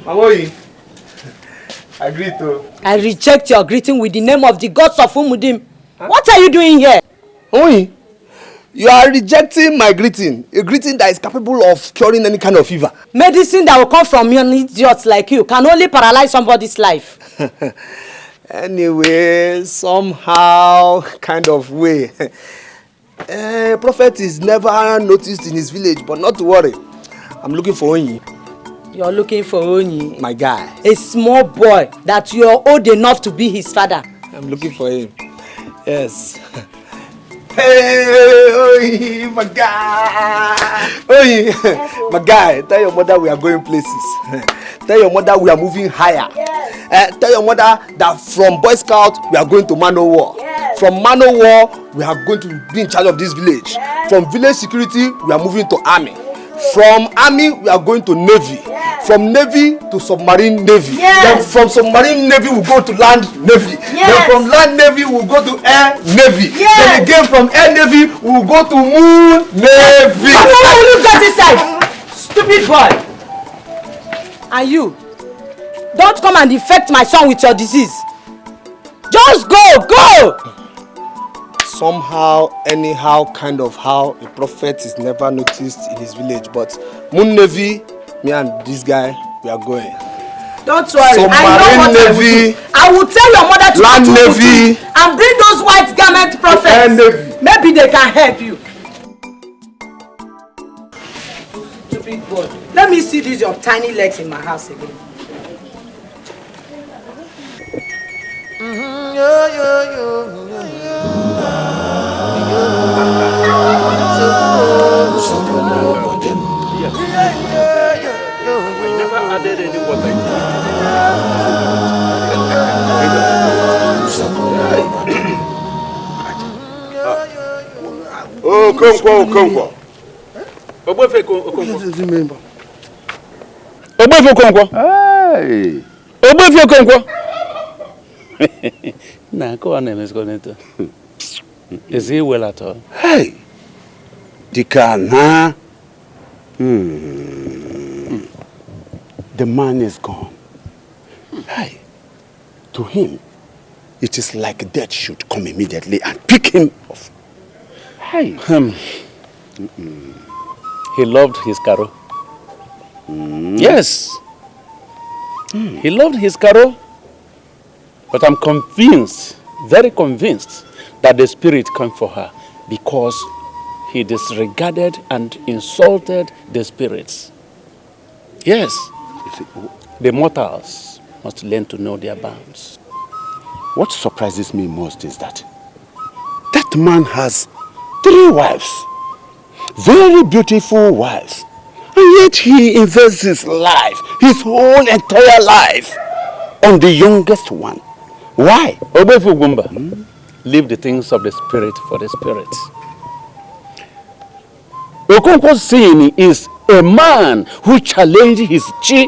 Mamoyi. I greet you. I reject your greeting with the name of the gods of Umudim. What are you doing here? Mamoyi, you are rejecting my greeting. A greeting that is capable of curing any kind of fever. Medicine that will come from an idiot like you can only paralyze somebody's life. Anyway, somehow, kind of way. Prophet is never noticed in his village, but not to worry. I'm looking for Onyi. You're looking for Onyi? My guy. A small boy that you're old enough to be his father. I'm looking for him. Yes. Hey, Onyi, my guy. Onyi, my guy, tell your mother we are going places. Tell your mother we are moving higher. Yes. Tell your mother that from Boy Scout we are going to Manowar. Yes. From Manowar we are going to be in charge of this village. Yes. From village security we are moving to army. From army we are going to navy. Yes. From navy to submarine navy. Yes. Then from submarine navy we go to land navy. Yes. Then from land navy we go to air navy. Yes. Then again from air navy we will go to moon navy. Why will you get inside? Stupid boy. And you, don't come and infect my son with your disease. Just go! Somehow, anyhow, kind of how, a prophet is never noticed in his village. But Moon Navy, me and this guy, we are going. Don't worry, Submarine Navy, I will tell your mother to Land Navy, and bring those white garment prophets. Maybe they can help you. big boy. Let me see these your tiny legs in my house again. I never added any water. Oh, Okonkwo. Obofe Okonkwo. Obofe Okonkwo. Hey. Obofe Okonkwo. Nah, go on, Ms. Goneta. Is he well at all? Hey. Dikeh, The man is gone. Hey. To him, it is like death should come immediately and pick him off. Hey. He loved his Carol. Yes. He loved his Carol. But I'm convinced, very convinced, that the spirit came for her because he disregarded and insulted the spirits. Yes. The mortals must learn to know their bounds. What surprises me most is that man has 3 wives, very beautiful wives, and yet he invests his life, his whole entire life, on the youngest one. Why? Obefu Gumba, leave the things of the spirit for the spirit. Okonkwo Sini is a man who challenged his chi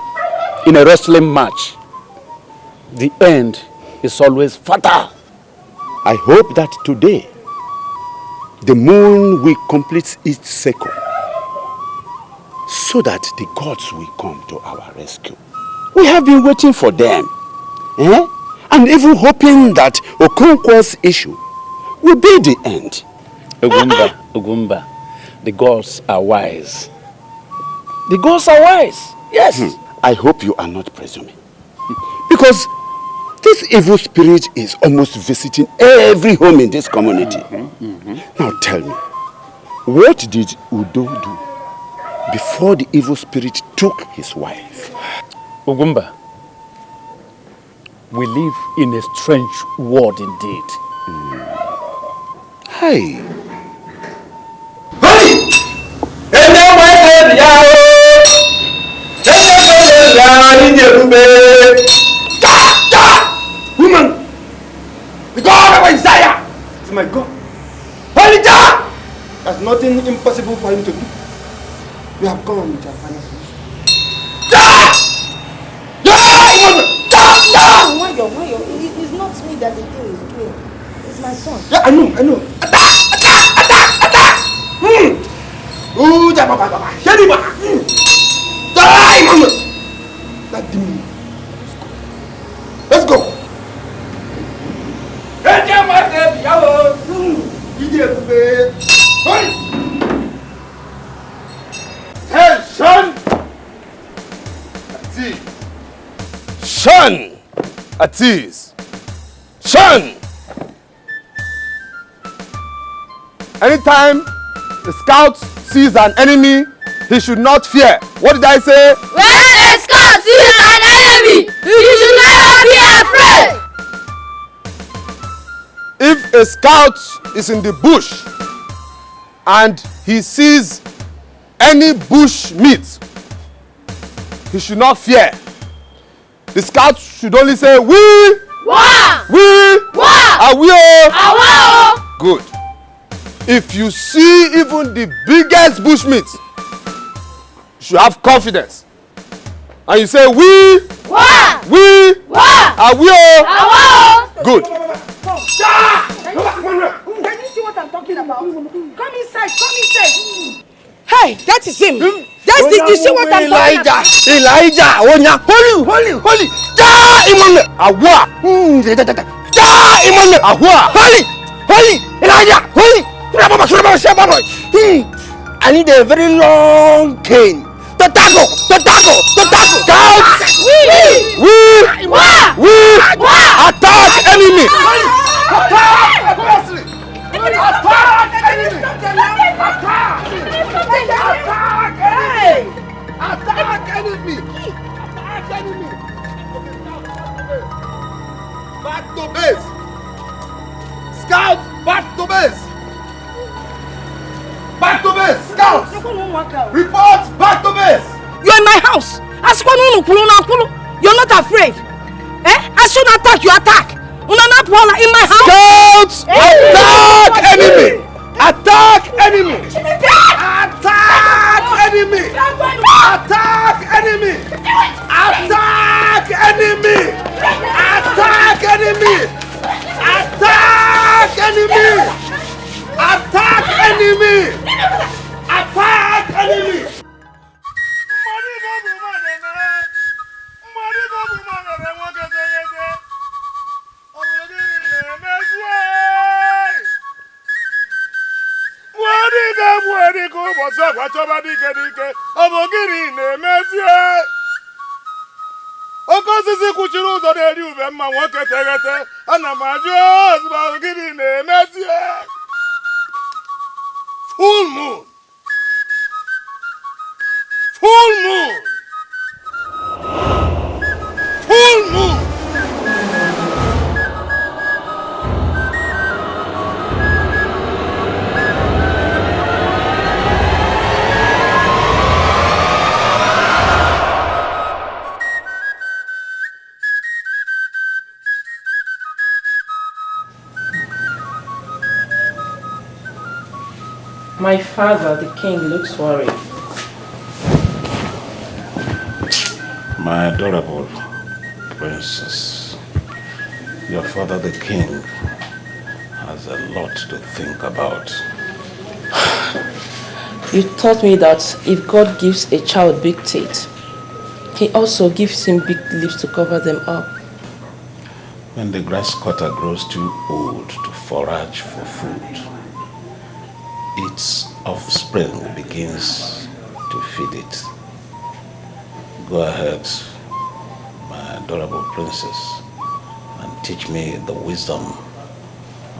in a wrestling match. The end is always fatal. I hope that today the moon will complete its cycle so that the gods will come to our rescue. We have been waiting for them, and even hoping that Okonkwo's issue will be the end. Ogumba, the gods are wise. The gods are wise, yes. I hope you are not presuming. Because this evil spirit is almost visiting every home in this community. Now tell me, what did Udo do before the evil spirit took his wife? Ogumba, we live in a strange world indeed. Hey! Woman! The God of Isaiah is my God. Holy God! There's nothing impossible for him to do. We have come with our final solution. It's not me that the thing is doing. It's my son. Yeah, I know. Attack! Ooh, Baba. Sheriba! Die, Mama! That demon. Let's go. Hey, son! Shun! At ease. Shun! Anytime the scout sees an enemy, he should not fear. What did I say? When a scout sees an enemy, you should never be afraid. If a scout is in the bush and he sees any bush meat, he should not fear. The scout should only say, we, Wa, we, Wa, Awio. Awa. Good. If you see even the biggest bush meat, you should have confidence. And you say, we, Wa, we, Wa, Awio. Awa. Good. Can you see what I'm talking about? Come inside. Hey, that is him. That's the, you see what I'm talking about? Elijah, Onya, holy. Ja, Imam, Awa. Ja, Imam, Awa. Holy, Elijah, holy. I need a very long cane. The taco. Scouts. We, attack enemy. Report back to base. You're in my house. You're not afraid. Eh? I should attack, you attack. In my house. Scouts! Attack enemy! Attack enemy! Attack enemy! Attack enemy! Attack enemy! Attack enemy! Attack enemy! Attack enemy! Attack enemy! Full moon! Full moon! Full moon! My father, the king, looks worried. My adorable princess, your father, the king, has a lot to think about. You taught me that if God gives a child big teeth, he also gives him big lips to cover them up. When the grass cutter grows too old to forage for food, its offspring begins to feed it. Go ahead, my adorable princess, and teach me the wisdom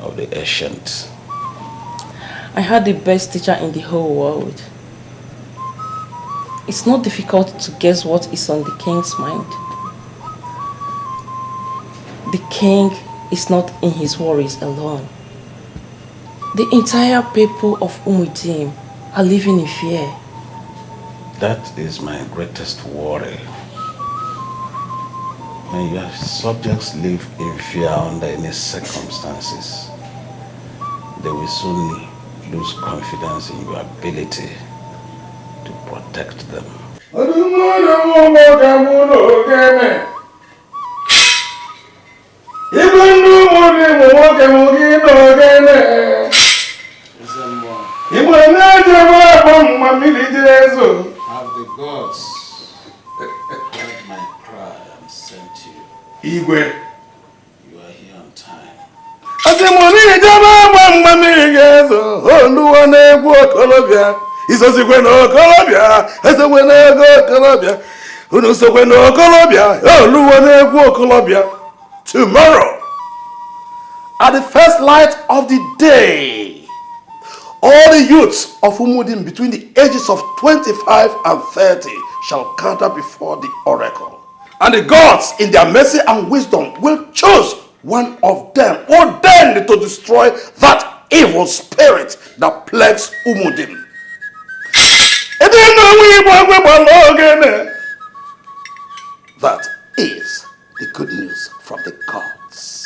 of the ancient. I had the best teacher in the whole world. It's not difficult to guess what is on the king's mind. The king is not in his worries alone. The entire people of Umudim are living in fear. That is my greatest worry. When your subjects live in fear under any circumstances, they will soon lose confidence in your ability to protect them. Have the gods heard my cry and sent you. Igwe. You are here on time. Tomorrow, at the first light of the day, all the youths of Umudim between the ages of 25 and 30 shall gather before the oracle. And the gods, in their mercy and wisdom, will choose one of them ordained to destroy that evil spirit that plagues Umudim. That is the good news from the gods.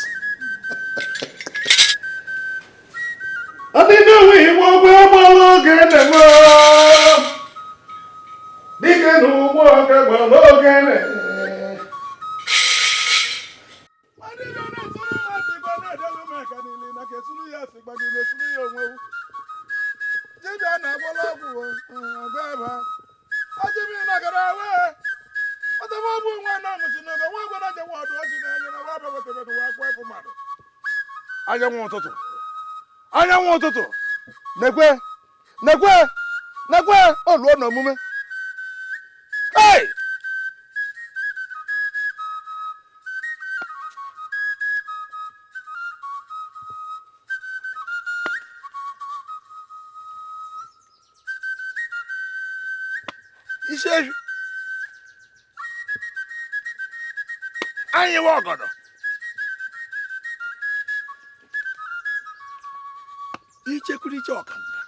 Anyanwụ ụtụtụ nekwe oluo n'omume. Hey! Iṣẹ́ anyị nwe ọgọdọ. Ichekwuriche ọkanda.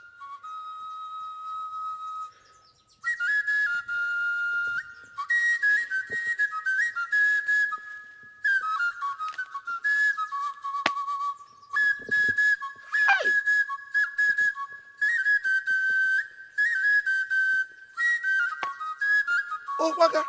Oh, Waka.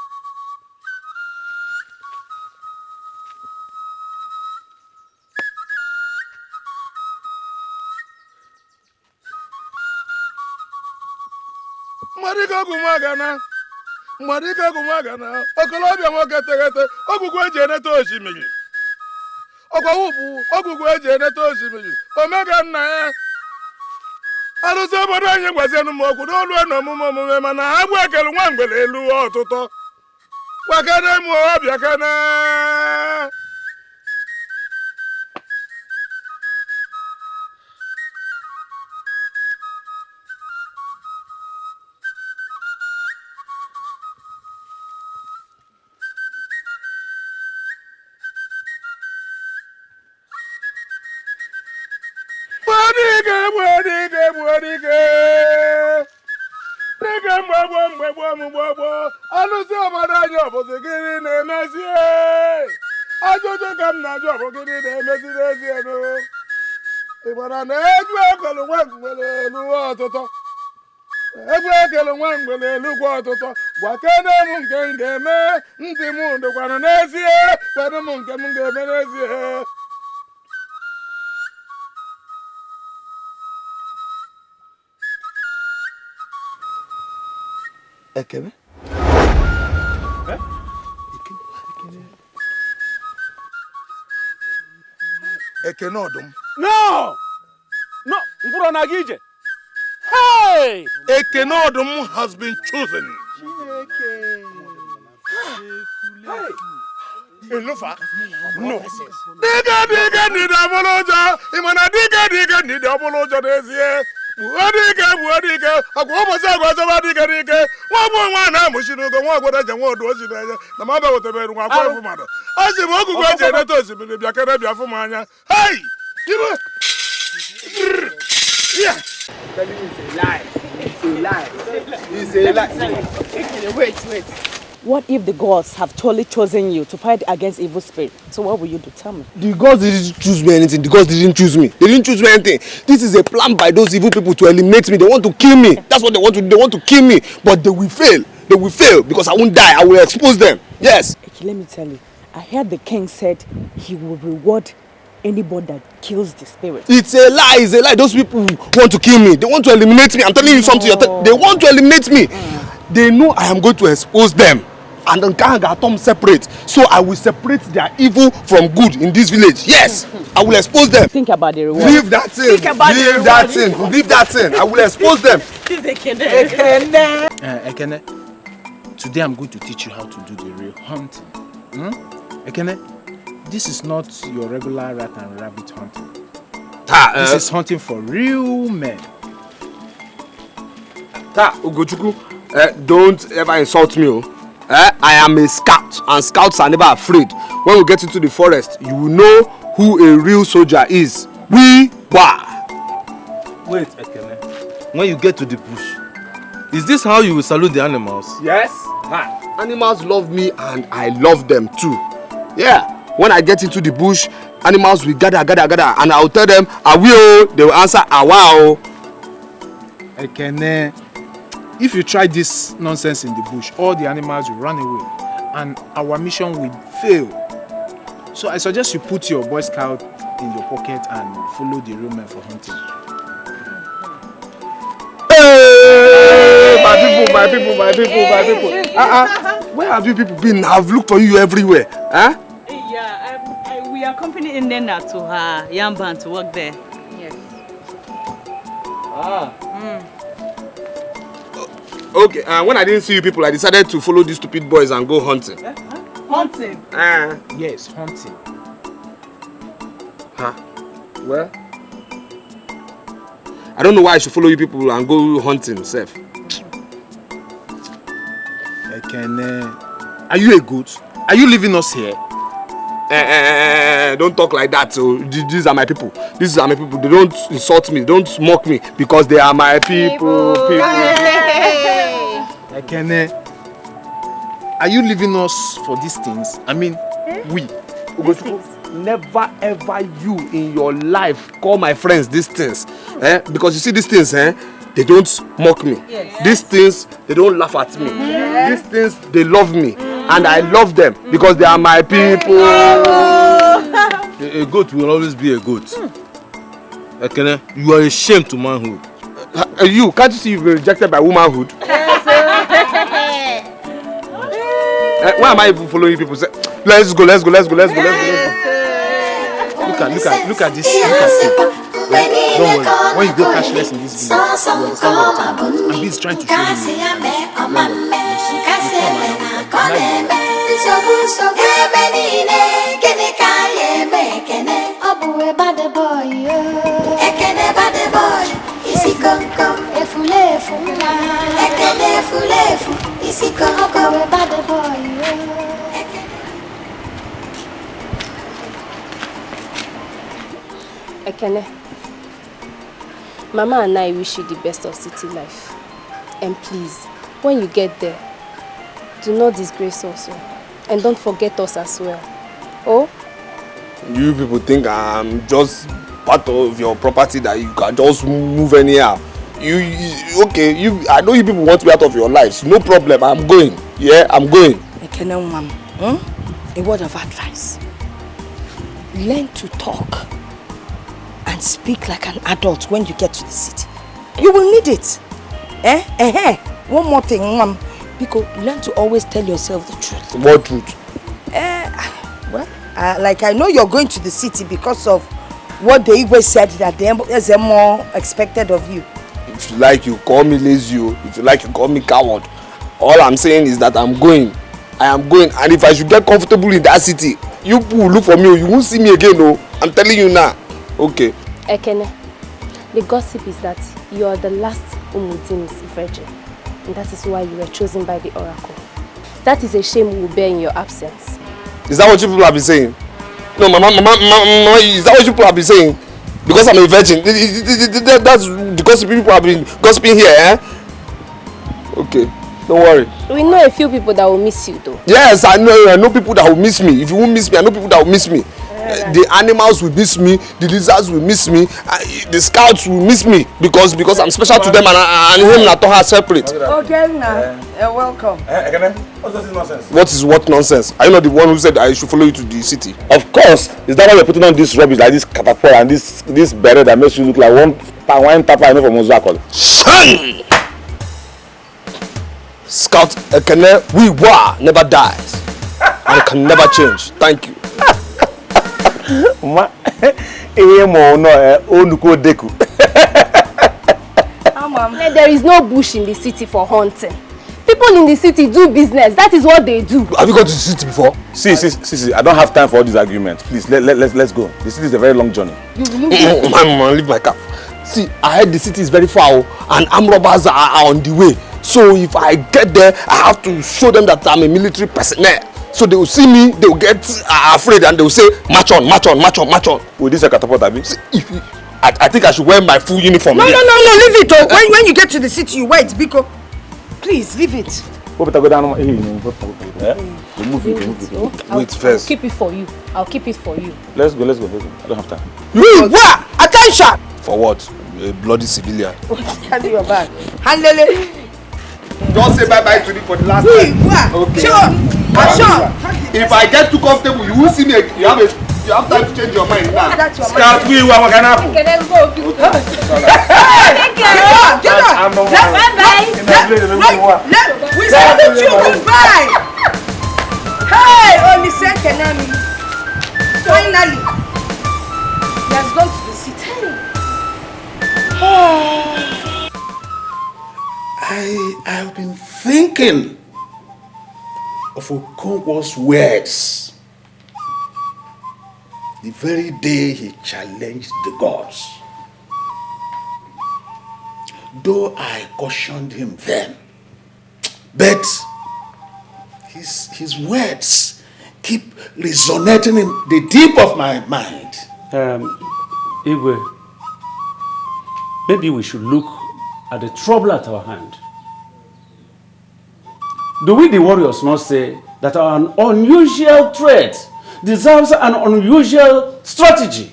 Marika Gumagana, Okolobia Mokete, Ogugwe Neto Shimili. Okawu, Ogugwe Neto Shimili. Omega na. Aluzabara Yangwazenu Moku, no Mumu, Mana, I work at one with Elu or Toto. Wakana Moabiakana. Ekene? Ekene Odum. No! No! Nguro Nagije. Hey! Ekene Odum has been chosen. Hey! Enough? No. Diga need apology. Imana diga need apology this year. Buadiga, Aguaza, Diga, one Mushino, what I want to watch it. The mother was a very one mother. As the Mogu generators in the Biacabia for Mania. Hey! Yeah! It's a lie. It's a lie. It's a lie. Wait. What if the gods have totally chosen you to fight against evil spirits? So what will you do? Tell me. The gods didn't choose me anything. The gods didn't choose me. They didn't choose me anything. This is a plan by those evil people to eliminate me. They want to kill me. That's what they want to do. They want to kill me. But they will fail. They will fail because I won't die. I will expose them. Yes. Okay, let me tell you. I heard the king said he will reward anybody that kills the spirit. It's a lie. It's a lie. Those people want to kill me. They want to eliminate me. I'm telling you something. They want to eliminate me. They know I am going to expose them. And then Tom separate. So I will separate their evil from good in this village. Yes, I will expose them. Think about the reward. Leave that thing. Leave that thing. Leave that thing. I will expose them. Ekene, today I'm going to teach you how to do the real hunting. Ekene, this is not your regular rat and rabbit hunting. This is hunting for real men. Ugochukwu, don't ever insult me. I am a scout, and scouts are never afraid. When we get into the forest, you will know who a real soldier is. We were. Wait, Ekene. When you get to the bush, is this how you will salute the animals? Yes. Animals love me, and I love them too. Yeah. When I get into the bush, animals will gather, and I will tell them, I will. They will answer, Awa. Ekene. If you try this nonsense in the bush, all the animals will run away and our mission will fail. So I suggest you put your Boy Scout in your pocket and follow the real men for hunting. Hey! My people. Where have you people been? I've looked for you everywhere. Huh? Yeah, we accompany Nena to her Yamban to work there. Yes. Okay, when I didn't see you people, I decided to follow these stupid boys and go hunting. Hunting? Yes, hunting. Well, I don't know why I should follow you people and go hunting, Seth. Are you a goat? Are you leaving us here? Don't talk like that. So these are my people. These are my people. They don't insult me. Don't mock me because they are my people. Ekene, are you leaving us for these things? I mean, we. Never ever you in your life call my friends these things. Because you see these things, they don't mock me. Yes. These things, they don't laugh at me. These things, they love me. And I love them because they are my people. A goat will always be a goat. Ekene, you are a shame to manhood. You, can't you see you've been rejected by womanhood? Yes, Why am I even following people? Say, let's go. Look at this. Look at this. Don't worry. When you go cashless in this village, you understand what and he's trying to show you. Ekene, Mama and I wish you the best of city life. And please, when you get there, do not disgrace us. And don't forget us as well. Oh? You people think I'm just part of your property that you can just move anyhow. Okay, I know you people want me out of your lives. No problem, I'm going. Yeah, I'm going. Ekene, Mom, a word of advice. Learn to talk and speak like an adult when you get to the city. You will need it. One more thing, Mom. Because learn to always tell yourself the truth. What truth? Like I know you're going to the city because of what the Igwe said that there's more expected of you. If you like, you call me lazy. If you like, you call me coward. All I'm saying is that I'm going. I am going. And if I should get comfortable in that city, you will look for me. You won't see me again. No, I'm telling you now. Okay. Ekene, the gossip is that you are the last Umudim's virgin. And that is why you were chosen by the oracle. That is a shame we will bear in your absence. Is that what you people have been saying? No, Mama, is that what you people have been saying? Because I'm a virgin. That's the gossip people have been gossiping here, eh? Okay, don't worry. We know a few people that will miss you though. Yes, I know people that will miss me. If you won't miss me, I know people that will miss me. The animals will miss me, the lizards will miss me, the scouts will miss me because I'm special to them and him and Toha are separate. Okay, now, welcome. What's this nonsense? What is what nonsense? Are you not the one who said I should follow you to the city? Of course. Is that why you're putting on this rubbish like this catapult and this beret that makes you look like one tapa I know from Ozakol? Shun! Scout Ekene, we were never dies and can never change. Thank you. There is no bush in the city for hunting. People in the city do business. That is what they do. Have you gone to the city before? See, I don't have time for all these arguments. Please, let's go. The city is a very long journey. Leave my cap. See, I heard the city is very far and armed robbers are on the way. So if I get there, I have to show them that I'm a military personnel. So they will see me, they will get afraid and they will say, march on. Will this a catapult, Abi? I think I should wear my full uniform. No, leave it. Oh. When you get to the city, you wait, Biko. Please, leave it. Wait I'll first. keep it for you. Let's go. I don't have time. What? Attention! For what? A bloody civilian. Carry your bag. Handle it. Don't say bye-bye to me for the last time. Okay. Sure. If I get too comfortable, you will see me. You have time to change your mind now. Scout, we are going to Okay, let's go. Get on. Bye-bye. We said that you goodbye. Hey, only second enemy. Finally, he has gone to the city. I've been thinking of Okonkwo's words the very day he challenged the gods. Though I cautioned him then, but his words keep resonating in the deep of my mind. Igwe, maybe we should look at the trouble at our hand. Do we, the warriors, not say that an unusual threat deserves an unusual strategy?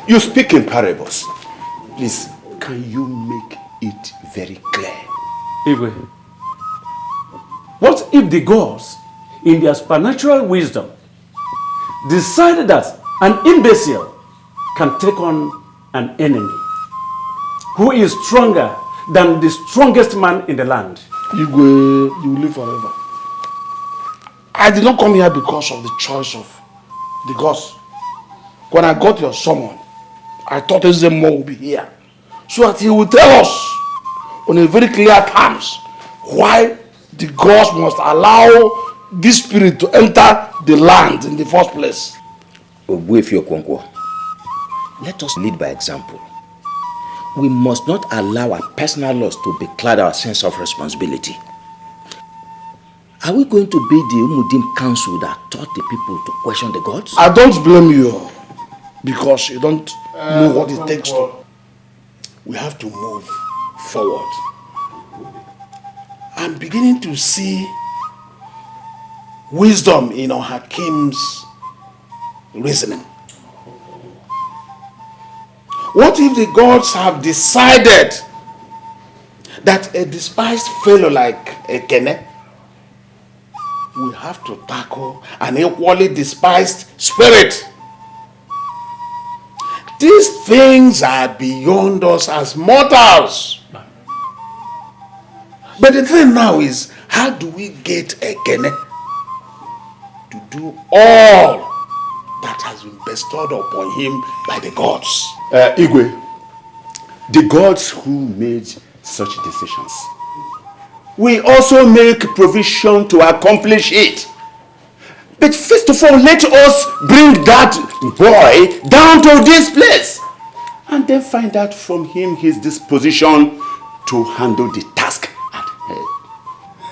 You speak in parables. Please, can you make it very clear? Igwe, what if the gods, in their supernatural wisdom, decided that an imbecile can take on an enemy who is stronger than the strongest man in the land? Igwe, you will live forever. I did not come here because of the choice of the gods. When I got your summon, I thought Ezemo would be here, so that he will tell us on a very clear terms why the gods must allow this spirit to enter the land in the first place. Let us lead by example. We must not allow our personal loss to becloud our sense of responsibility. Are we going to be the Umudim council that taught the people to question the gods? I don't blame you because you don't know what it takes to. We have to move forward. I'm beginning to see wisdom in our Hakim's reasoning. What if the gods have decided that a despised fellow like Ekene will have to tackle an equally despised spirit? These things are beyond us as mortals. But the thing now is, how do we get Ekene to do all that has been bestowed upon him by the gods? Igwe, the gods who made such decisions will also make provision to accomplish it. But first of all, let us bring that boy down to this place and then find out from him his disposition to handle the task at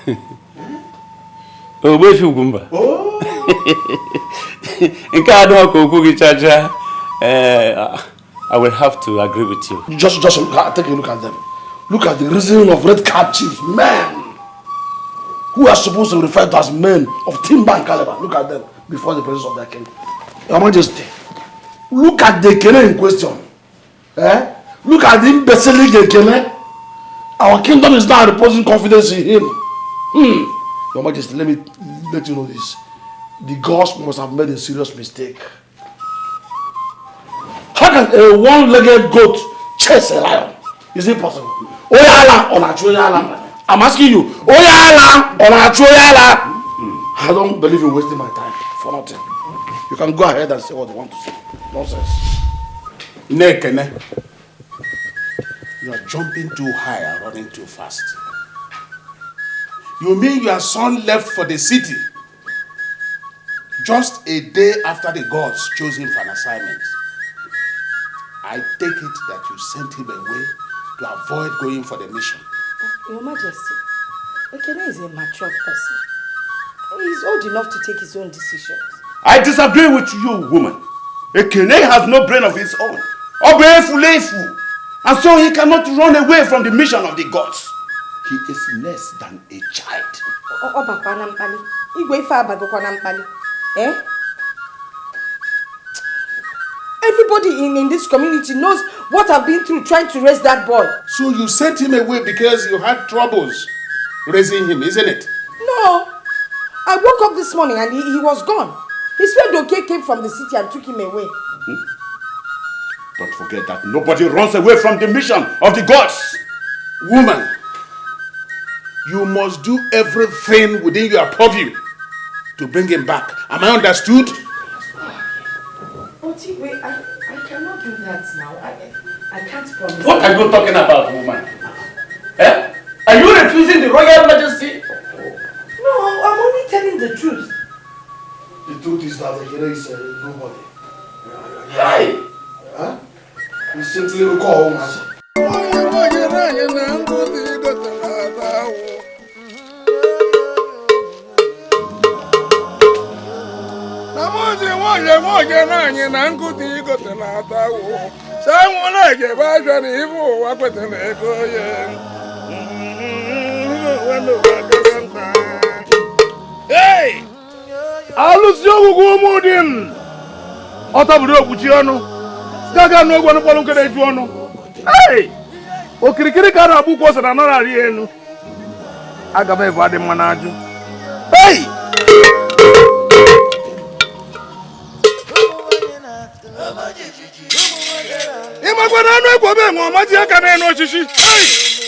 hand. I will have to agree with you. Just take a look at them. Look at the reasoning of red captives, men who are supposed to refer to as men of timber and caliber. Look at them before the presence of their king. Your Majesty, look at the Kene in question. Look at the imbecile Kene. Our kingdom is now reposing confidence in him. Your Majesty, let me let you know this. The gods must have made a serious mistake. How can a one-legged goat chase a lion? Is it possible? Oyala or Nachoyala? I'm asking you. Oyala or Nachoyala? I don't believe in wasting my time for nothing. You can go ahead and say what you want to say. Nonsense. Nekene, you are jumping too high and running too fast. You mean your son left for the city just a day after the gods chose him for an assignment? I take it that you sent him away to avoid going for the mission. Your Majesty, Ekene is a mature person. He's old enough to take his own decisions. I disagree with you, woman. Ekene has no brain of his own. And so he cannot run away from the mission of the gods. He is less than a child. Everybody in this community knows what I've been through trying to raise that boy. So you sent him away because you had troubles raising him, isn't it? No. I woke up this morning and he was gone. His friend Dikeh came from the city and took him away. Don't forget that nobody runs away from the mission of the gods. Woman, you must do everything within your purview to bring him back. Am I understood? Wait, I cannot do that now. I can't promise. What are you talking about, woman? Are you refusing the royal majesty? No, I'm only telling the truth. The truth is that Ekene is nobody. Hey! You simply recall home as Hey! Alusi ogugu mudim. Otaburu okuchi onu. Gaga no gwan polu kede ju onu. Hey! Okirikiri ka na-abụ kwọsa na nọrọ arị elu. Aga m evu adị mma n'ajụ. Hey! Ịmakwana anụ ekwobe nwe ọmaji aka n'elu osisi.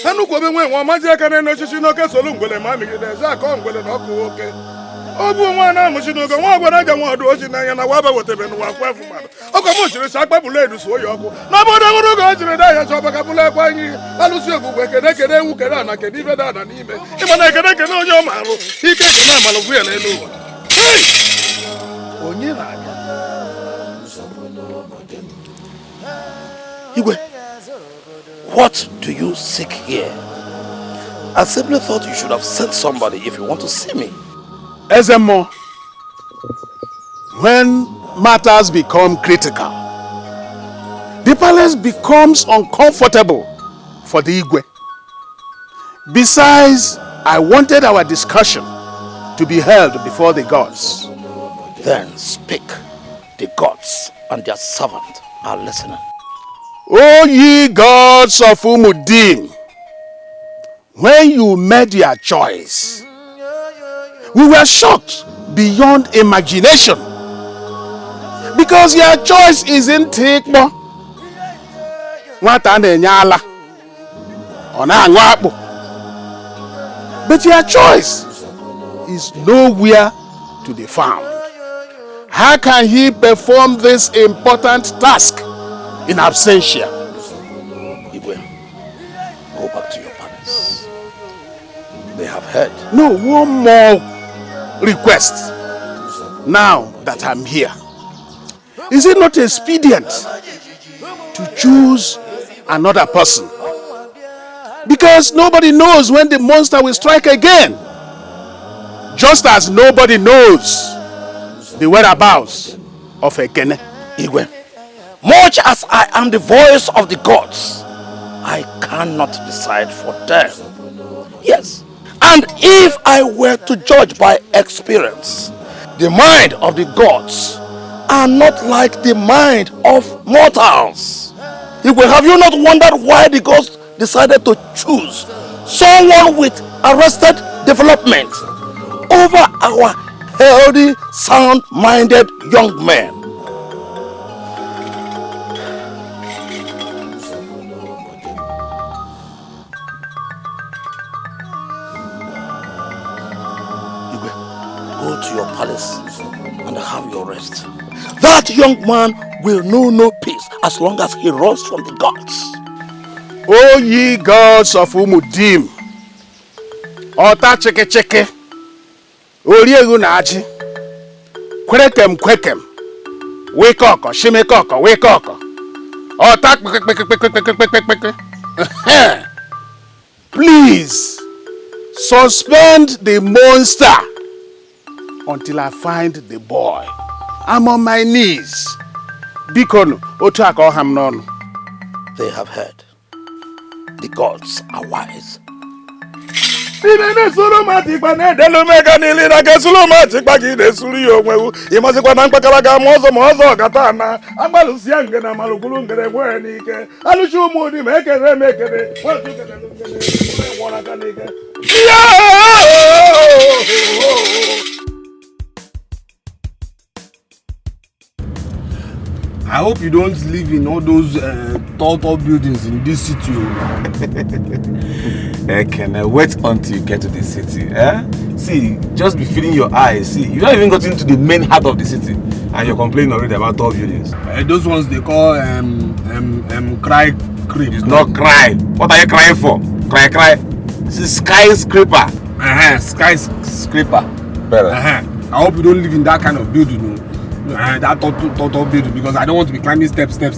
Anụ kwobe nwe ọmaji aka n'elu osisi n'oke solu ngwele ma amịgide eze akọ ngwele na ọkụ nwoke. Ọ bụ nwa na-amụchi n'oge nwa ọgbara ga nwa ọdụ oji n'anya na waba wetebe n'ụwa kwa efu mmadụ. Ọkọ m chiri sa akpapụla edu so ya ọkụ. N'obodo nwere oge o jiri da ya chọba ka bụla ekwe anyị alụsị ogbugbe kede kede ewu kede ana kede ibe dada n'ime. Ịma na ekede kede onye ọ marụ ike na amalụgwu ya n'elu ụwa. Onye na-abịa? Igwe, what do you seek here? I simply thought you should have sent somebody if you want to see me. Ezemo, when matters become critical, the palace becomes uncomfortable for the Igwe. Besides, I wanted our discussion to be held before the gods. Then speak. The gods and their servant are listening. O ye gods of Umudim, when you made your choice, we were shocked beyond imagination because your choice isn't Tikmo. But your choice is nowhere to be found. How can he perform this important task in absentia? Igwe, go back to your palace. They have heard. No, one more request. Now that I'm here, is it not expedient to choose another person? Because nobody knows when the monster will strike again. Just as nobody knows the whereabouts of Ekene. Igwe, much as I am the voice of the gods, I cannot decide for them. Yes, and if I were to judge by experience, the mind of the gods are not like the mind of mortals. Igwe, have you not wondered why the gods decided to choose someone with arrested development over our healthy, sound-minded young men? Igwe, go to your palace and have your rest. That young man will know no peace as long as he runs from the gods. O ye gods of Umudim, Ota cheke cheke, Oriegu na aji, Kwekem kwekem, Wekoko, Shimekoko, Wekoko, Ota please suspend the monster until I find the boy. I'm on my knees. Bikono, Otako Hamnon. They have heard. The gods are wise. I hope you don't live in all those tall buildings in this city. Can I wait until you get to the city? See, just be feeding your eyes. See, you haven't even gotten into the main heart of the city, and you're complaining already about tall buildings. Those ones they call cry creep. It's not cry. What are you crying for? Cry. This is skyscraper. Skyscraper. Better. I hope you don't live in that kind of building. That tall building, because I don't want to be climbing step before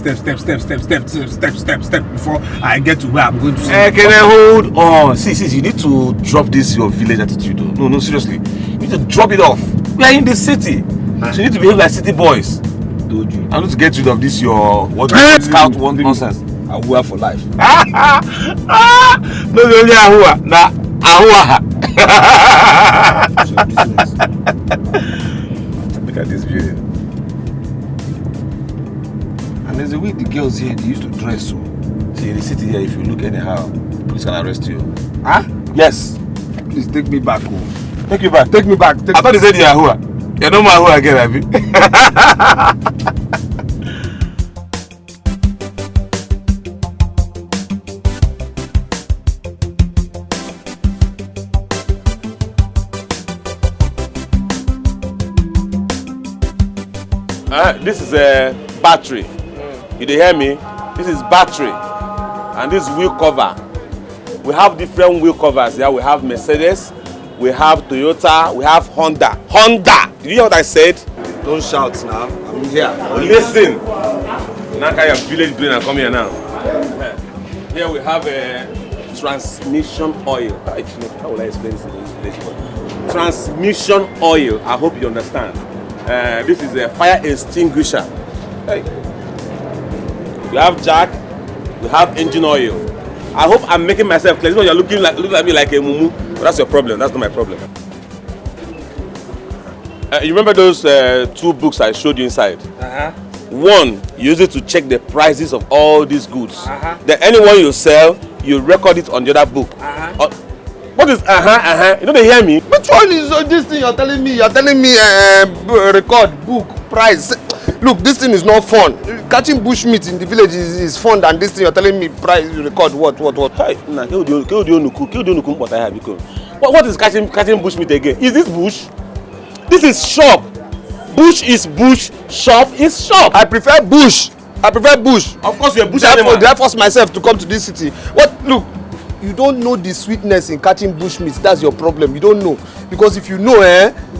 I get to where I'm going to. Can I hold on? See, you need to drop this your village attitude. No, seriously, you need to drop it off. We are in the city, so you need to behave like city boys. I need to get rid of this your scout one nonsense. Ahua for life. No, only ahua. Na ahua. Look at this building. And there's a way the girls here, they used to dress so. See, in the city here, if you look anyhow, police can arrest you. Huh? Yes. Please take me back. Oh. Take you back. Take me back. I thought you said Yahoo. You know my Yahoo again, have you? This is a battery. You hear me? This is battery. And this wheel cover. We have different wheel covers here. We have Mercedes, we have Toyota, we have Honda. Honda! Did you hear what I said? Don't shout now. I'm here. Listen. Now can your village brain and come here now. Here we have a transmission oil. How will I explain this in English? Transmission oil. I hope you understand. This is a fire extinguisher. Hey. We have jack. We have engine oil. I hope I'm making myself clear. You're looking at me like a mumu. But that's your problem. That's not my problem. You remember those 2 books I showed you inside? One, you use it to check the prices of all these goods. Then anyone you sell, you record it on the other book. What is You don't hear me? Which one is this thing you're telling me? You're telling me record, book, price. Look, this thing is not fun. Catching bushmeat in the village is fun than this thing you're telling me price, record, what? Hey, nah, what is catching bushmeat again? Is this bush? This is shop. Bush is bush, shop is shop. I prefer bush. Of course you're a bush animal. Did I force myself to come to this city? What? Look, you don't know the sweetness in catching bushmeat. That's your problem. You don't know. Because if you know,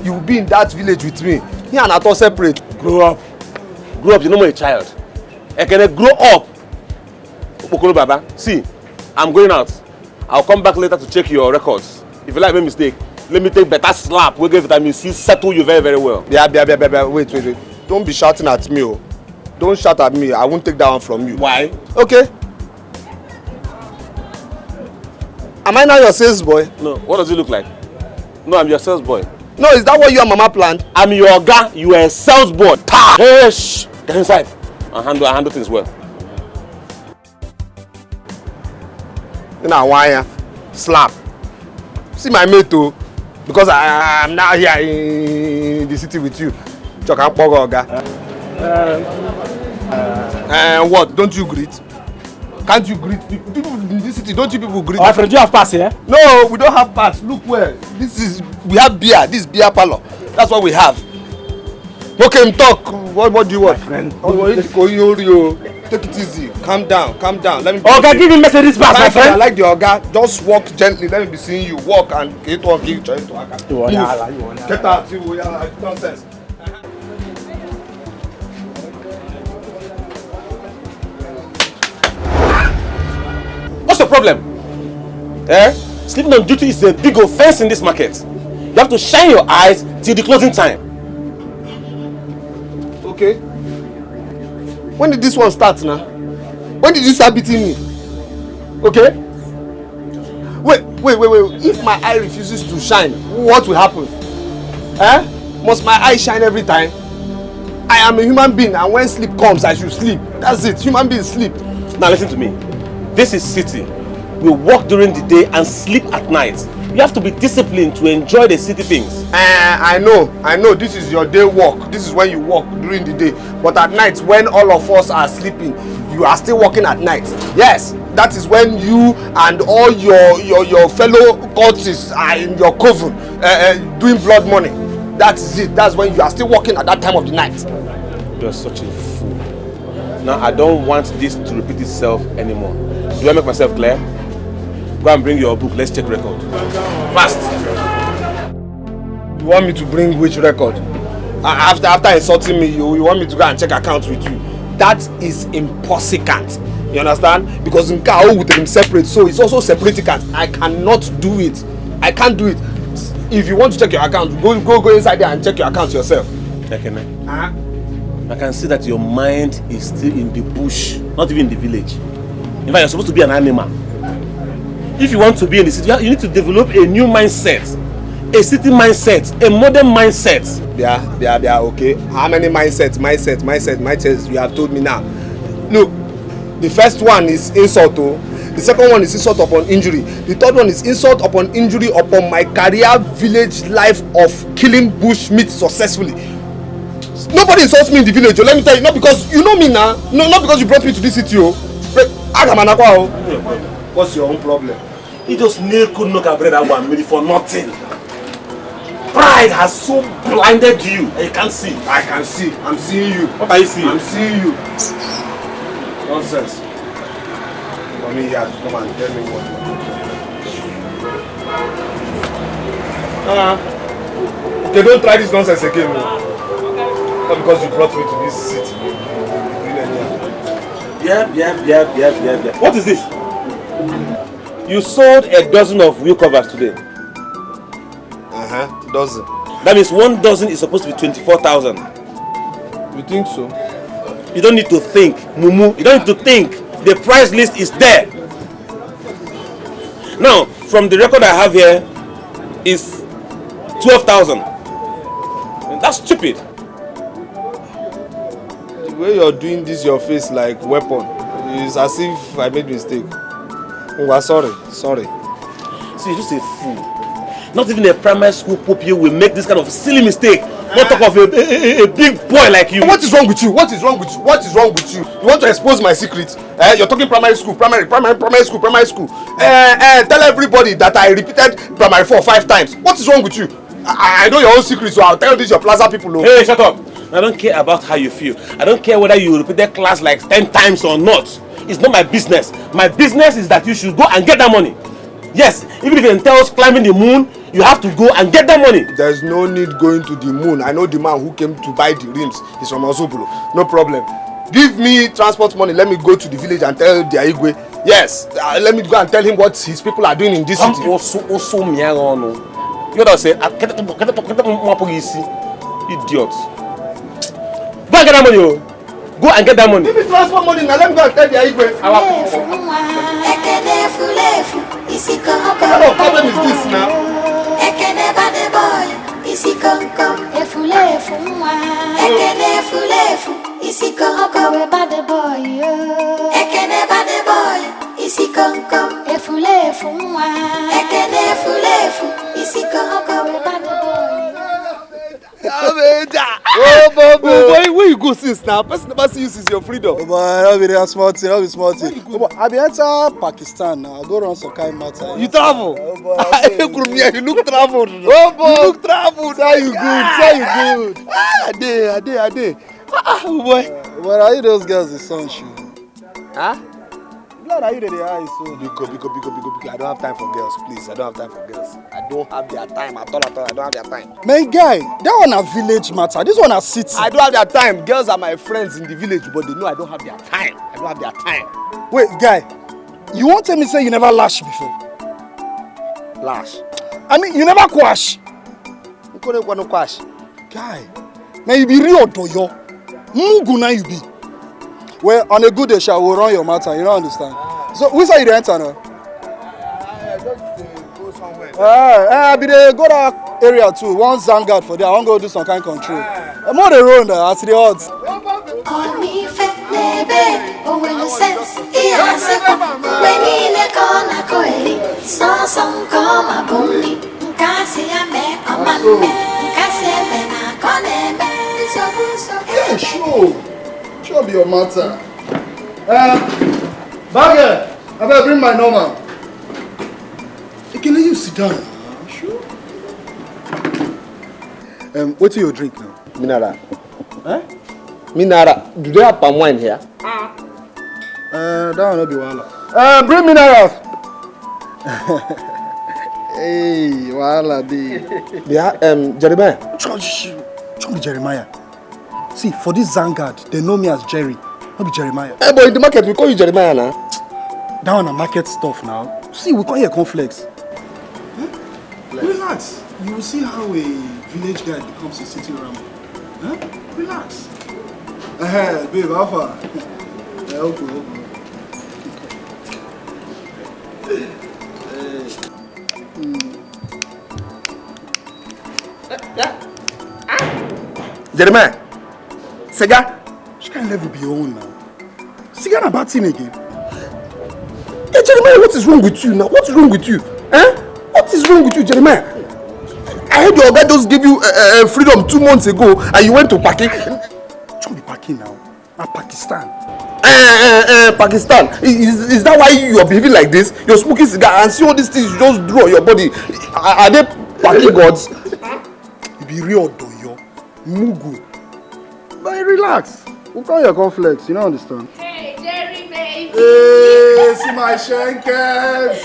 you will be in that village with me. Here and Ato separate. Grow up. You're no more a child. I can grow up. Okolo Baba, see, I'm going out. I'll come back later to check your records. If you like my mistake, let me take better slap. We'll give vitamin C, settle you very, very well. Yeah. Wait. Don't be shouting at me. Oh. Don't shout at me. I won't take that one from you. Why? Okay. Am I now your sales boy? No. What does it look like? No, I'm your sales boy. No, is that what you and Mama planned? I'm your guy. You are a sales boy. Hey, shh. Get inside. I handle things well. Now why slap? See my mate too, because I'm now here in the city with you. What? Don't you greet? Can't you greet people? People in this city, don't you people greet? My friend, do you have pass here? No, we don't have pass. Look where. We have beer. This is beer parlor. That's what we have. Okay, talk. What do you want? My friend. Take it easy. Calm down. Let me. Okay, give me Mercedes pass, my friend. I like the Oga. Just walk gently. Let me be seeing you. Walk and get on. Get out. Nonsense. What's the problem? Sleeping on duty is a big offense in this market. You have to shine your eyes till the closing time. Okay. When did this one start now? When did you start beating me? Okay. Wait. If my eye refuses to shine, what will happen? Must my eye shine every time? I am a human being, and when sleep comes, I should sleep. That's it. Human beings sleep. Now listen to me. This is city. We work during the day and sleep at night. You have to be disciplined to enjoy the city things. I know. This is your day work. This is when you work during the day. But at night, when all of us are sleeping, you are still working at night. Yes, that is when you and all your fellow cultists are in your coven doing blood money. That is it. That's when you are still working at that time of the night. You are such a fool. Now I don't want this to repeat itself anymore. Do I make myself clear? Go and bring your book. Let's check record. Fast. You want me to bring which record? After insulting me, you want me to go and check accounts with you? That is impossible. You understand? Because in Kao with him separate, so it's also separating. I cannot do it. I can't do it. If you want to check your account, go inside there and check your account yourself. Okay, I can see that your mind is still in the bush, not even in the village. In fact, you're supposed to be an animal. If you want to be in the city, you need to develop a new mindset. A city mindset, a modern mindset. Yeah, okay. How many mindsets you have told me now? Look, The first one is insult, the second one is insult upon injury, the third one is insult upon injury upon my career village life of killing bush meat successfully. Nobody insults me in the village, let me tell you, not because you know me now, no, not because you brought me to this city. What's your own problem? He just couldn't knock a bread out one minute for nothing. Pride has so blinded you and you can't see. I can see. I'm seeing you. What are you seeing? I'm seeing you. Nonsense. Mommy here to come and tell me what okay, don't try this nonsense again. Not because you brought me to this city. Yeah. What is this? You sold a dozen of wheel covers today. Dozen. That means 1 dozen is supposed to be 24,000. You think so? You don't need to think, Mumu. You don't need to think. The price list is there. Now, from the record I have here, is 12,000. That's stupid. The way you're doing this, your face like weapon, is as if I made mistake. Oh, sorry. See, you're just a fool. Not even a primary school pupil will make this kind of silly mistake. Not talk of a big boy like you. What is wrong with you? What is wrong with you? You want to expose my secret? You're talking primary school. Tell everybody that I repeated primary 4 or 5 times. What is wrong with you? I know your own secret, so I'll tell this your plaza people. Hey, shut up. I don't care about how you feel. I don't care whether you repeated class like 10 times or not. It's not my business. My business is that you should go and get that money. Yes, even if it entails climbing the moon, you have to go and get that money. There's no need going to the moon. I know the man who came to buy the rims. He's from Osobolo. No problem. Give me transport money. Let me go to the village and tell the Igwe. Yes, let me go and tell him what his people are doing in this city. You don't say, idiot. Go and get that money. Go and get that money. Give me transport money now. Let me go and tell the Igwe. What kind of problem is this now? Oh, boy, where you go since now? Person never see you since your freedom. Oh, boy, I'll be there small thing. Oh, boy, I be enter Pakistan now. I go around some kind of matter. You travel? Oh, boy, you look traveled. Oh, boy. You look traveled. Say you good. I did. Oh, boy. But are you those girls the sun shoe? Huh? Blood, are you the eyes? So? Biko. I don't have time for girls, please. I don't have time for girls. I don't have their time at all. I don't have their time. Man, guy, that one a village matter. This one a city. I don't have their time. Girls are my friends in the village, but they know I don't have their time. Wait, guy, you won't tell me say you never lash before? Lash? I mean, you never quash? You couldn't quash. Guy, man, you be real doyo. Muguna you be. Well, on a good day, shall we run your matter, you don't understand. So, which side you enter now? I be there, go that area too. One Zangard for there. I want to go do some kind of control. I'm on the road now, as the odds. Yeah, sure be your matter. Bagger, I better bring my number. Can you sit down? Sure. What do you drink now? Mineral. Huh? Mineral. Do they have palm wine here? That one will be wahala. Bring minerals. Hey, wahala be. Yeah, Jeremiah. Chong Jeremiah. See, for this Zangard, they know me as Jerry. Not be Jeremiah. Hey, but in the market, we call you Jeremiah now. That one a market stuff now. See, we call you a cornflakes. Huh? Relax. You will see how a village guy becomes a city rammer. Huh? Relax. Babe, how far? Okay. Jeremiah. Sega. Which kind of level be your own now? Cigar a bad thing again. Hey, Jeremiah, what is wrong with you now? What is wrong with you? Eh? What is wrong with you, Jeremiah? I heard your guy just gave you freedom 2 months ago and you went to Paki. Don't be Paki now. Pakistan. Pakistan. Is that why you are behaving like this? You're smoking cigar and see all these things you just draw on your body. Are they Paki gods? You be real doyo. Mugu. But relax. Who call your conflicts? You don't understand. Hey, Jerry, baby. Hey, see my shankers.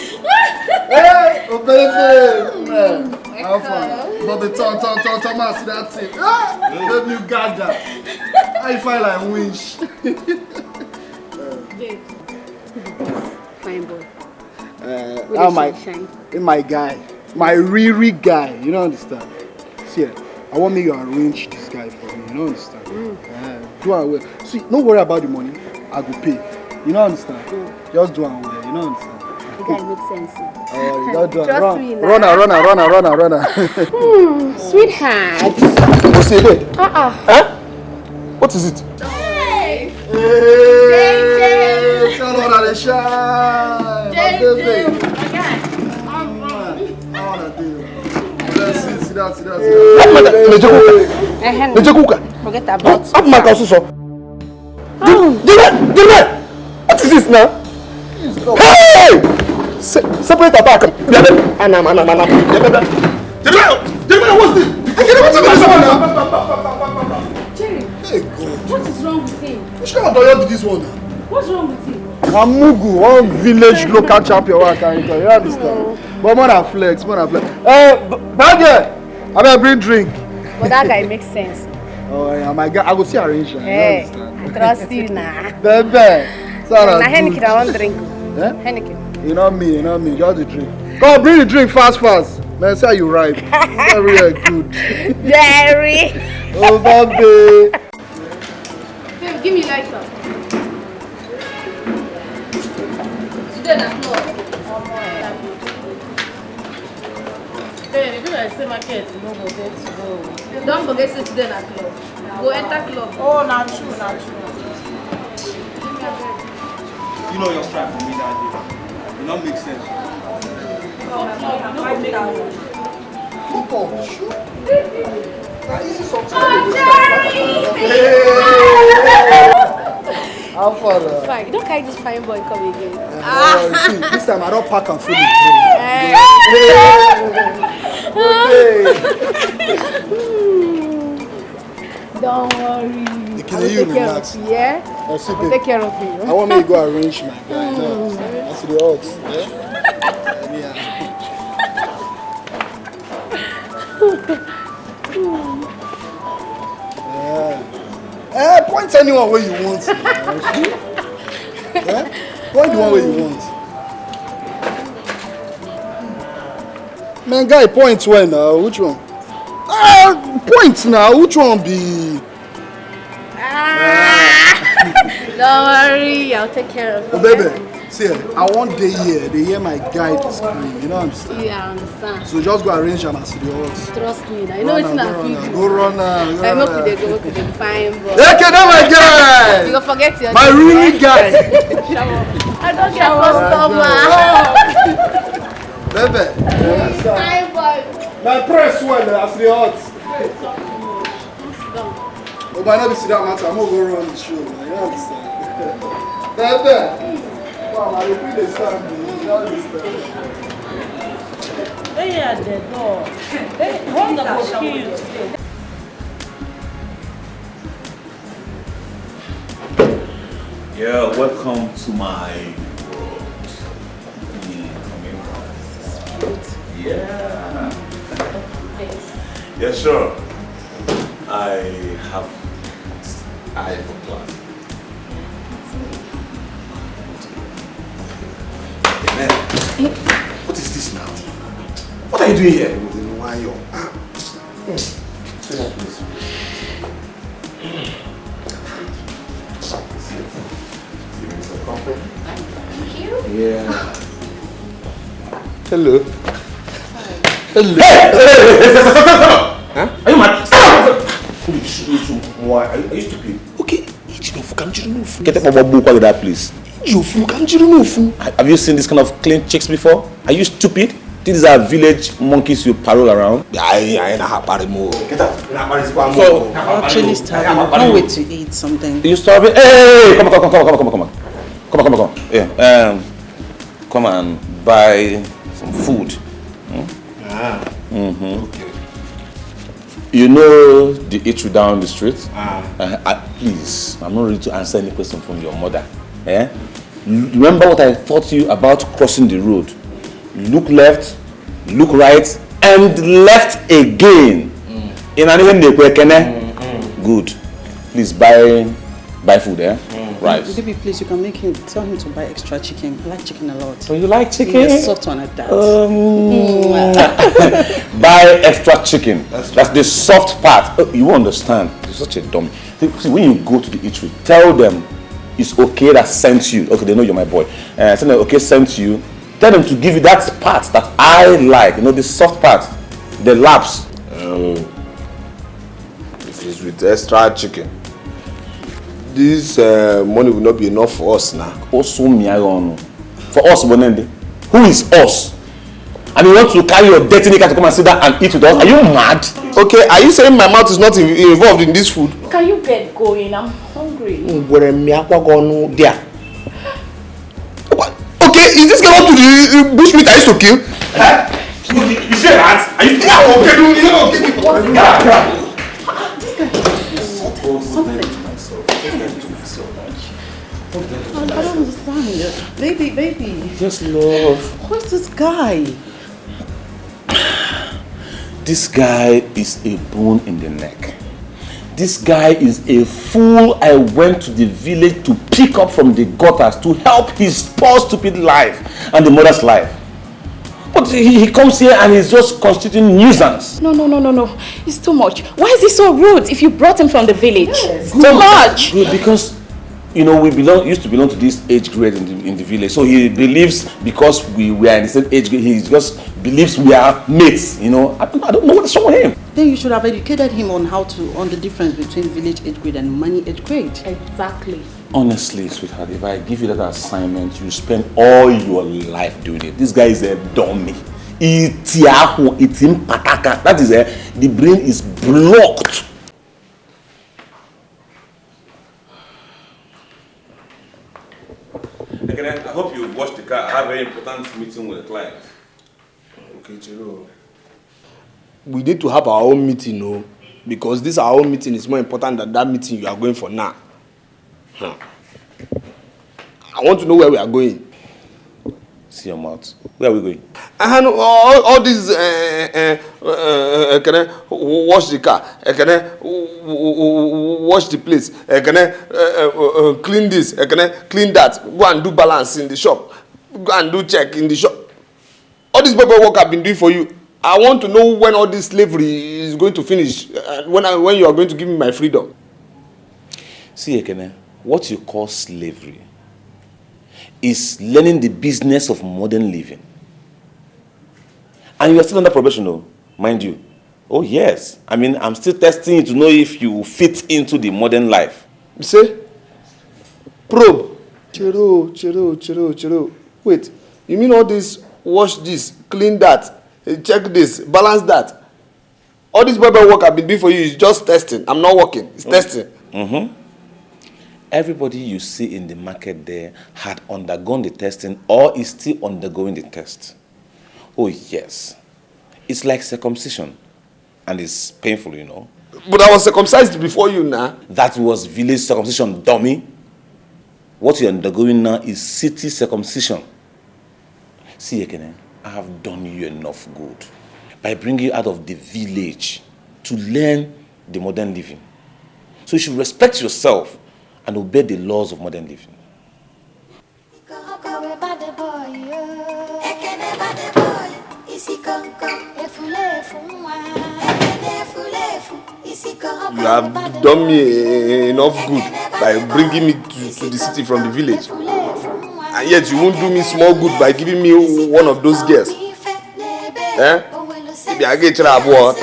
Hey, oh baby. Man, how fun. But the Thomas, that's it. Baby, you got that. I feel like wish. Babe. Fine boy. My guy. My really guy. You don't understand. See, I want me to arrange this guy for me. You don't understand. Do it well. See, don't worry about the money. I will pay. You don't understand. Just do it well. You don't understand. The guy makes sense. Oh, you don't do it. Trust me now. Runner. Sweetheart. What's it? Huh? What is it? Hey! Hey! Shout out to the shine! My baby! Sit down. Forget about I'm my cousin. What is this now? Hey! Separate attack. Anna. What's this? Jerry, Hey God. what is wrong with him? Which kind of doyo be this one? What's wrong with him? Amugu, one village local champion. I can't tell you understand. But more than flex. Bad girl, I better bring drink. But that guy makes sense. Oh yeah, my guy, I go see arrangement. Hey, I trust you now. Baby, Now Henneken, I want drink. Eh? Henneken. You know me, just the drink. Come on, bring the drink fast. Man, say how you ripe. Very good. Jerry. Oh, baby. Babe, give me lighter. Today na club. Babe, you know say market, you no go get to go. Don't forget say today na club. Go enter club. Oh, na true. You know your strike for me that day. It don't make sense. How far? Fine, you don't carry this fine boy come again. See, this time I don't pack and fill Don't worry. Can you relax? Yeah? I'll take care of you. I want me to go arrange my guy. That's the odds. Point anyone where you want. Point the one where you want. Man, guy, point where now? Which one? Point now. Which one be? Don't worry, I'll take care of you. Oh, baby, see, I want the year my guy to scream. You know what I'm saying? Yeah, I understand. So just go arrange them as the odds. Trust me now. You know it's not food. Go run now. I'm not with the go fine, boy. Okay, now my guy. You gonna forget your my really guy. I don't get customer. Baby. Fine, boy. My press well as the odds. Oh, but not be sit down, matter. I'm gonna go run the show. You understand? Baby. Wow, I repeat the stand. You understand? Hey, at the door. Hey, hold up for kill today. Yeah, welcome to my world. Yeah. Yeah, sure. I have eye for class. What is this now? What are you doing here? Why you? Yeah. Hello. Hello. Hey! Huh? Are you mad? Why? Are you stupid? Okay, Get up with that, please. Have you seen this kind of clean chicks before? Are you stupid? These are village monkeys you parole around. Get up. So, actually starving. I can't wait to eat something. You starving? Hey, come on. Yeah, come and buy some food. Okay. You know the eatery down the street? Please, I'm not ready to answer any question from your mother. Remember what I taught you about crossing the road. Look left, look right, and left again. Good. Please buy food, Right. Baby, please, you can tell him to buy extra chicken. I like chicken a lot. So you like chicken? Yes, soft one at that. Buy extra chicken. That's the soft part. Oh, you won't understand. You're such a dummy. See, when you go to the eatery, tell them it's okay that sent you. Okay, they know you're my boy. Tell them okay sent you. Tell them to give you that part that I like. The soft part, the laps. If it's with extra chicken, this money will not be enough for us now. Also, for us, Bonende. Who is us? And you want to carry your dirty nigga to come and sit down and eat with us? Are you mad? Okay, are you saying my mouth is not involved in this food? Can you get going? I'm hungry. Okay, is this girl up to the bushmeat I used to kill? You say that? Are you I don't understand. Baby. Just love. Who's this guy? This guy is a bone in the neck. This guy is a fool I went to the village to pick up from the gutters to help his poor stupid life and the mother's life. But he comes here and he's just constituting nuisance. No. It's too much. Why is he so rude if you brought him from the village? Yes. Too much. Good, because we used to belong to this age grade in the village. So he believes because we are in the same age grade, he just believes we are mates, I don't know what's wrong with him. Then you should have educated him on the difference between village age grade and money age grade. Exactly. Honestly, sweetheart, if I give you that assignment, you spend all your life doing it. This guy is a dummy. That is the brain is blocked. Again, I hope you watched the car. I have a very important meeting with a client. Okay, Chiro. We need to have our own meeting, because this our own meeting is more important than that meeting you are going for now. I want to know where we are going. See your mouth. Where are we going? All these wash the car, wash the place, clean this, clean that, go and do balance in the shop, go and do check in the shop. All this paperwork I've been doing for you. I want to know when all this slavery is going to finish, when you are going to give me my freedom. See, Ekene, what you call slavery is learning the business of modern living. And you are still under probation, mind you. Oh, yes. I'm still testing you to know if you fit into the modern life. You say? Probe. Chiro. Wait, you mean all this, wash this, clean that, check this, balance that? All this work I've been doing for you is just testing. I'm not working. It's testing. Mm-hmm. Everybody you see in the market there had undergone the testing or is still undergoing the test. Oh, yes. It's like circumcision. And it's painful, But I was circumcised before you now. That was village circumcision, dummy. What you're undergoing now is city circumcision. See, Ekene, I have done you enough good by bringing you out of the village to learn the modern living. So you should respect yourself and obey the laws of modern living. You have done me enough good by bringing me to the city from the village. And yet you won't do me small good by giving me one of those girls. If I get trouble,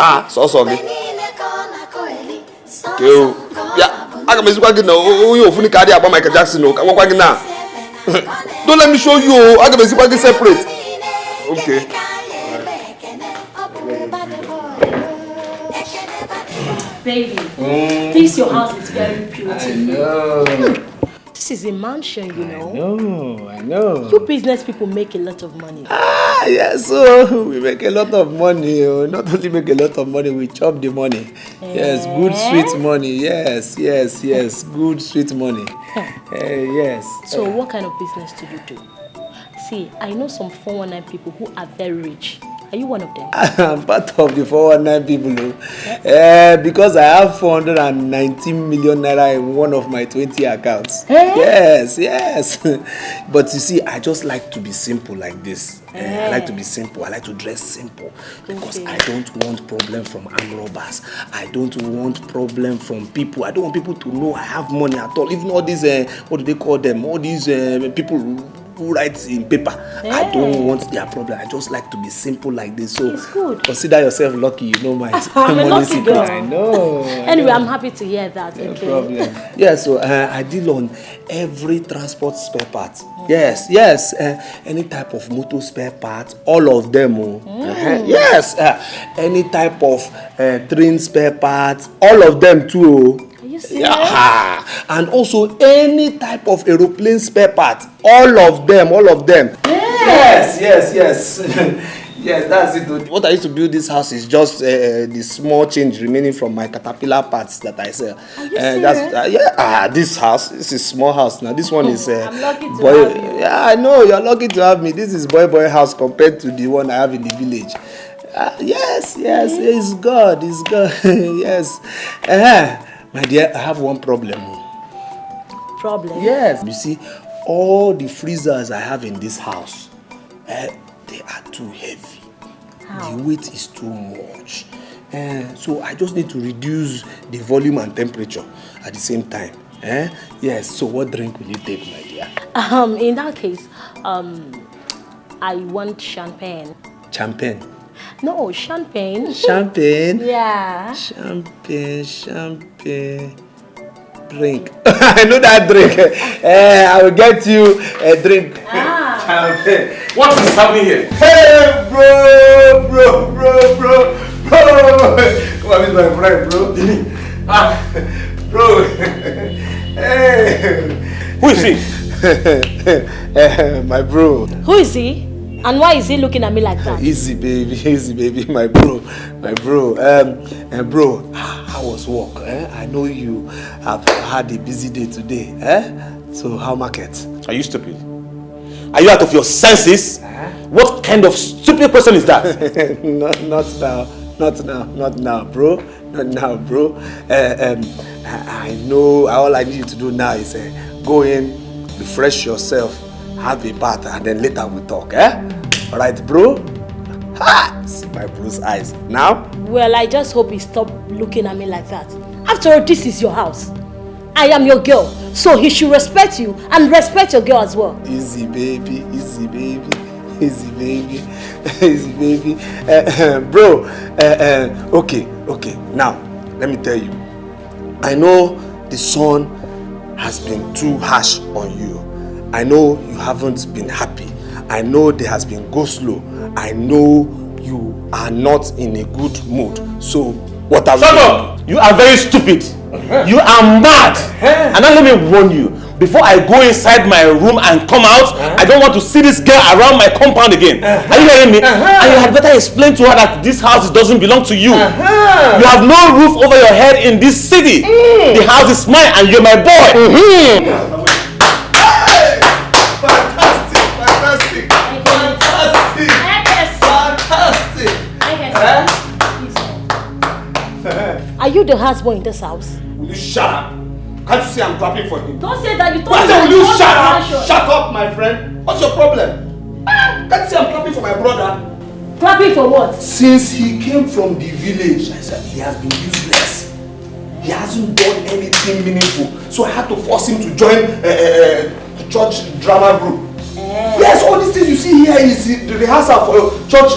yeah. I can make you funny carry about Michael Jackson. Don't let me show you. I can make you separate. Okay. Baby, this your house is very beautiful. I know. This is a mansion, you know. I know. You business people make a lot of money. Ah, yes, so we make a lot of money. Not only make a lot of money, we chop the money. Yes, good sweet money. Yes, good sweet money. Yes. So what kind of business do you do? See, I know some 419 people who are very rich. Are you one of them? I'm part of the 419 people, because I have 419 million naira in one of my 20 accounts. Yes. But you see, I just like to be simple like this. I like to be simple. I like to dress simple because I don't want problem from armed robbers. I don't want problem from people. I don't want people to know I have money at all. Even all these, what do they call them? All these people who write in paper. I don't want their problem. I just like to be simple like this. So it's good. Consider yourself lucky. You know my I'm a lucky secret. girl. I know. Anyway, I'm happy to hear that. No Okay. problem. Yeah, so I deal on every transport spare part. Yes. Any type of motor spare part, all of them. Yes. Any type of train spare parts, all of them too. Are you serious? Yeah. And also any type of aeroplane spare part, all of them. Yes. Yes, that's it. What I used to build this house is just the small change remaining from my caterpillar parts that I sell. This house, this is small house now. This one is I'm lucky to boy. have you. Yeah, I know you're lucky to have me. This is boy house compared to the one I have in the village. Yes, it's God. Yes. My dear, I have one problem. Problem? Yes. You see, all the freezers I have in this house, they are too heavy. How? The weight is too much. So I just need to reduce the volume and temperature at the same time. Yes, so what drink will you take, my dear? In that case, I want champagne. Champagne? No, champagne. Champagne? Yeah. Champagne. Drink. I know that drink. I will get you a drink. Champagne. What is happening here? Hey, bro. Come on, meet my friend, bro. Bro. Hey. Who is he? My bro. Who is he? And why is he looking at me like that? Easy, baby. My bro. Bro, how was work? I know you have had a busy day today. So how market? Are you stupid? Are you out of your senses? What kind of stupid question is that? Not now, bro. I know all I need you to do now is go in, refresh yourself, have a bath, and then later we talk, Alright, bro? See my bro's eyes. Now? Well, I just hope you stop looking at me like that. After all, this is your house. I am your girl, so he should respect you and respect your girl as well. Easy, baby. Bro, okay. Now, let me tell you. I know the sun has been too harsh on you. I know you haven't been happy. I know there has been go slow. I know you are not in a good mood. So, what have you done? Shut up! You are very stupid. You are mad. And now let me warn you. Before I go inside my room and come out, I don't want to see this girl around my compound again. Are you hearing me? And you had better explain to her that this house doesn't belong to you. You have no roof over your head in this city. The house is mine and you're my boy. Are you the husband in this house? Will you shut up? Can't you see I'm clapping for him? Don't say that. You told I me. said, will you shut up? Shut up, my friend. What's your problem? Can't you see I'm clapping for my brother? Clapping for what? Since he came from the village, I said he has been useless. He hasn't done anything meaningful. So I had to force him to join a church drama group. Yes, all these things you see here is the rehearsal for a church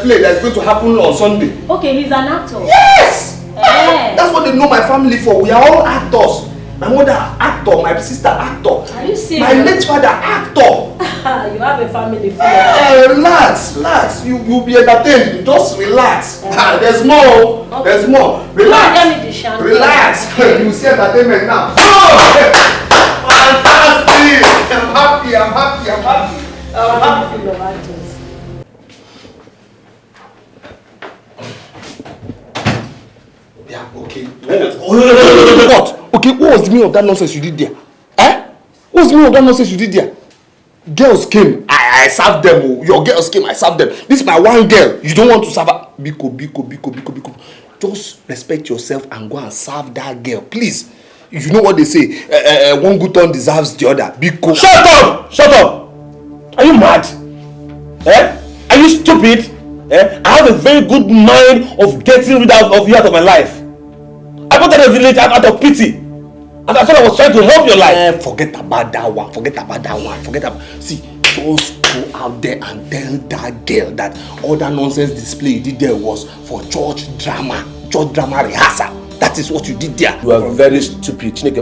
play that's going to happen on Sunday. Okay, he's an actor. Yes! That's what they know my family for. We are all actors. My mother, actor. My sister, actor. Are you serious? My late father, actor. You have a family full. Relax. You'll be entertained. Just relax. There's more. Okay. There's more. Relax. Relax. You see entertainment now. Oh! Fantastic. I'm happy. I'm happy for your actors. Yeah, okay. What? Okay, what was the meaning of that nonsense you did there? What was the meaning of that nonsense you did there? Girls came, I served them. Your girls came, I served them. This is my one girl. You don't want to serve her. Biko. Just respect yourself and go and serve that girl, please. You know what they say? One good turn deserves the other. Biko. Shut up! Are you mad? Are you stupid? I have a very good mind of getting rid of you out of my life. I got out of the village out of pity. I thought I was trying to help your life. Forget about that one. See, just go out there and tell that girl that all that nonsense display you did there was for church drama rehearsal. That is what you did there. You are very stupid. You said,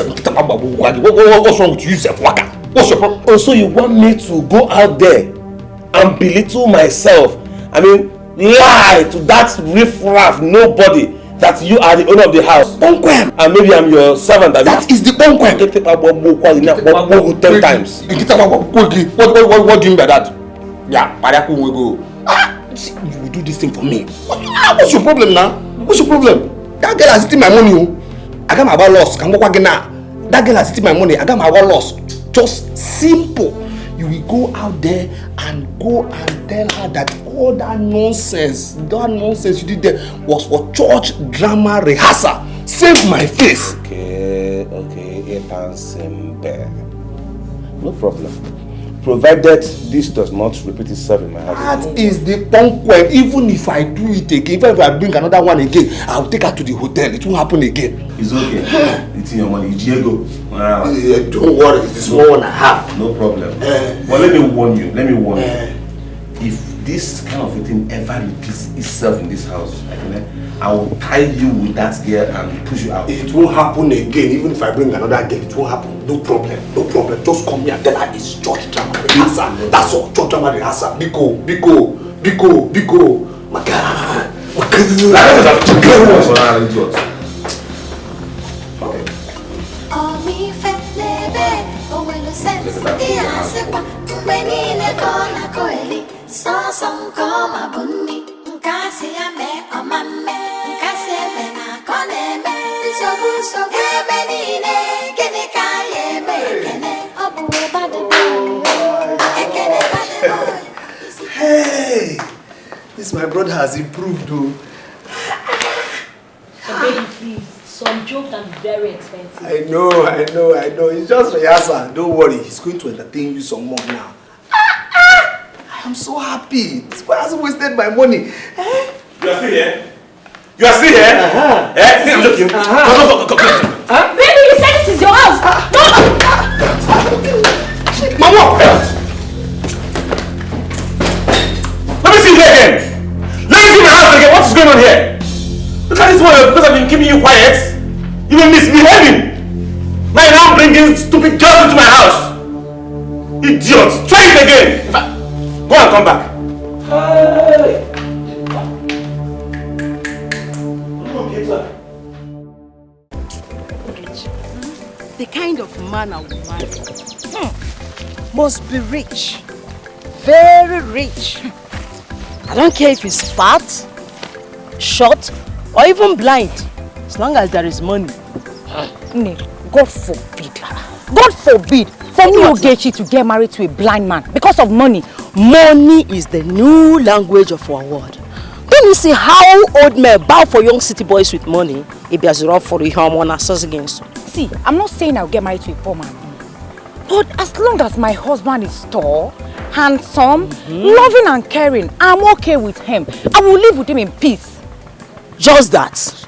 what's wrong with you? You said, waka. What's your problem? Oh, so you want me to go out there and belittle myself? I mean, lie to that riffraff nobody that you are the owner of the house. Bonkwem. And maybe I'm your servant. That is the bonkwem. 10 times. What do you mean by that? Yeah, Padaku will go. You will do this thing for me. What's your problem now? What's your problem? That girl has eaten my money. I got my loss. That girl has eaten my money. I got my loss. Just simple. You will go out there and tell her that all that nonsense you did there was for church drama rehearsal. Save my face. Okay, no problem. Provided this does not repeat itself in my house. That is the point. Even if I do it again, even if I bring another one again, I'll take her to the hotel. It won't happen again. It's okay. It's in your money. Diego. Wow. Don't worry. It's the small one I have. No problem. But let me warn you. If this kind of a thing ever repeats itself in this house, I will tie you with that girl and push you out. It won't happen again. Even if I bring another girl, it won't happen. No problem. Just come here and tell her it's church drama rehearsal. That's all. Church drama rehearsal. Biko. My God. Hey, this my brother has improved though. Baby, please. Some jokes are very expensive. I know. It's just rehearsal. Don't worry. He's going to entertain you some more now. I am so happy. This boy hasn't wasted my money. You are still here? I'm joking. Come. Baby, you said this is your house. Mama! Let me see you again. Let me see my house again. What is going on here? Look at this one. Because I've been keeping you quiet. You've been misbehaving. Now you're now bringing stupid girls into my house. Idiots. Try it again. In fact, go and come back. Hey. The kind of man I will marry must be rich, very rich. I don't care if he's fat, short, or even blind, as long as there is money. God forbid. God forbid for me, Ogechi, to get married to a blind man because of money. Money is the new language of our world. Don't you see how old men bow for young city boys with money? See, I'm not saying I'll get married to a poor man. But as long as my husband is tall, handsome, loving and caring, I'm okay with him. I will live with him in peace. Just that.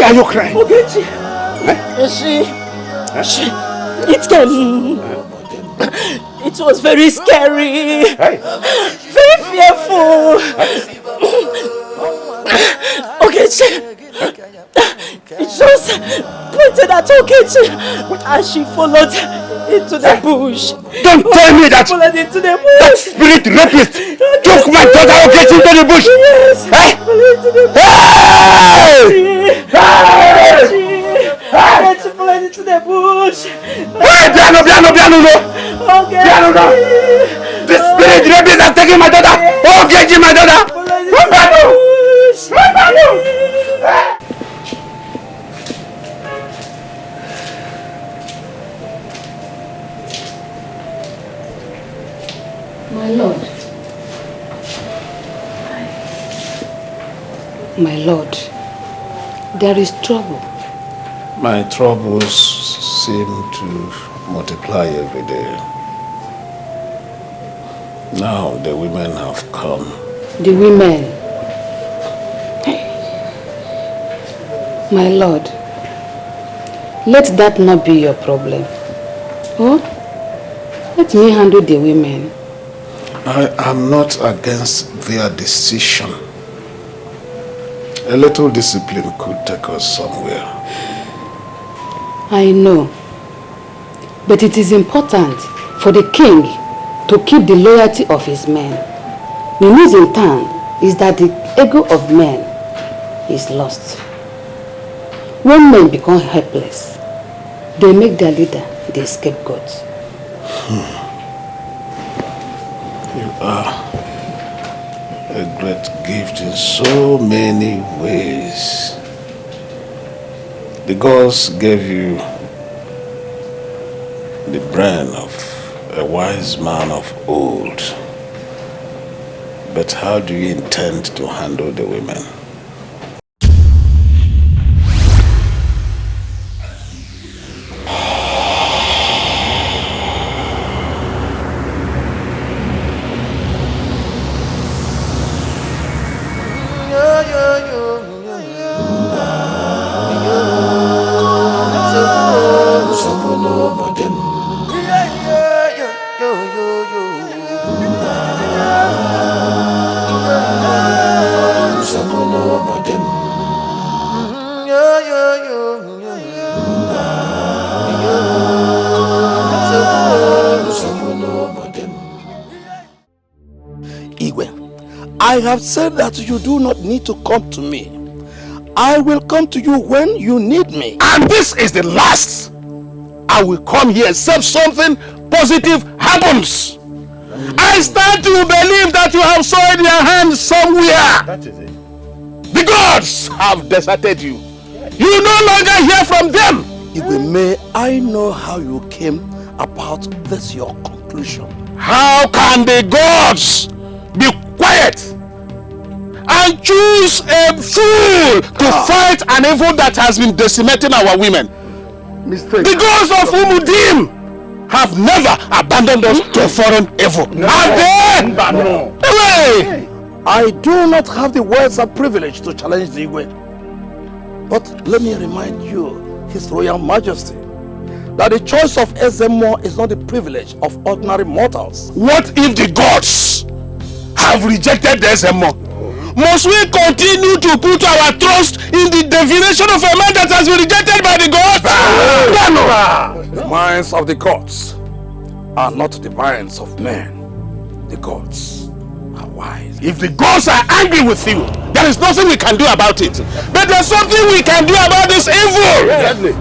are you crying? Ogechi. It was very scary. Very fearful. Ogechi. It just pointed at Ogechi as she followed into the bush. Don't tell me that! Followed into the bush. That spirit rapist took my daughter Ogechi into the bush! Yes! Followed into the bush. Ogechi followed into the bush. Piano! The spirit rapist has taken my daughter! Ogechi, my daughter! My lord, there is trouble. My troubles seem to multiply every day. Now the women have come. The women? My lord, let that not be your problem. Oh? Let me handle the women. I am not against their decision. A little discipline could take us somewhere. I know. But it is important for the king to keep the loyalty of his men. The news in town is that the ego of men is lost. When men become helpless, they make their leader the scapegoat. You are a great gift in so many ways. The gods gave you the brain of a wise man of old. But how do you intend to handle the women? I have said that you do not need to come to me. I will come to you when you need me. And this is the last I will come here except something positive happens. I start to believe that you have soiled your hands somewhere. That is it. The gods have deserted you. You no longer hear from them. May I know how you came about this your conclusion? How can the gods be quiet and choose a fool to fight an evil that has been decimating our women? Mistake. The gods of Umudim have never abandoned us to a foreign evil. Have they? No. Away! I do not have the words and privilege to challenge the Igwe. But let me remind you, His Royal Majesty, that the choice of Ezemo is not the privilege of ordinary mortals. What if the gods have rejected the Ezemo? Must we continue to put our trust in the divination of a man that has been rejected by the gods? The minds of the gods are not the minds of men. The gods are wise. If the gods are angry with you, there is nothing we can do about it. But there's something we can do about this evil. Exactly.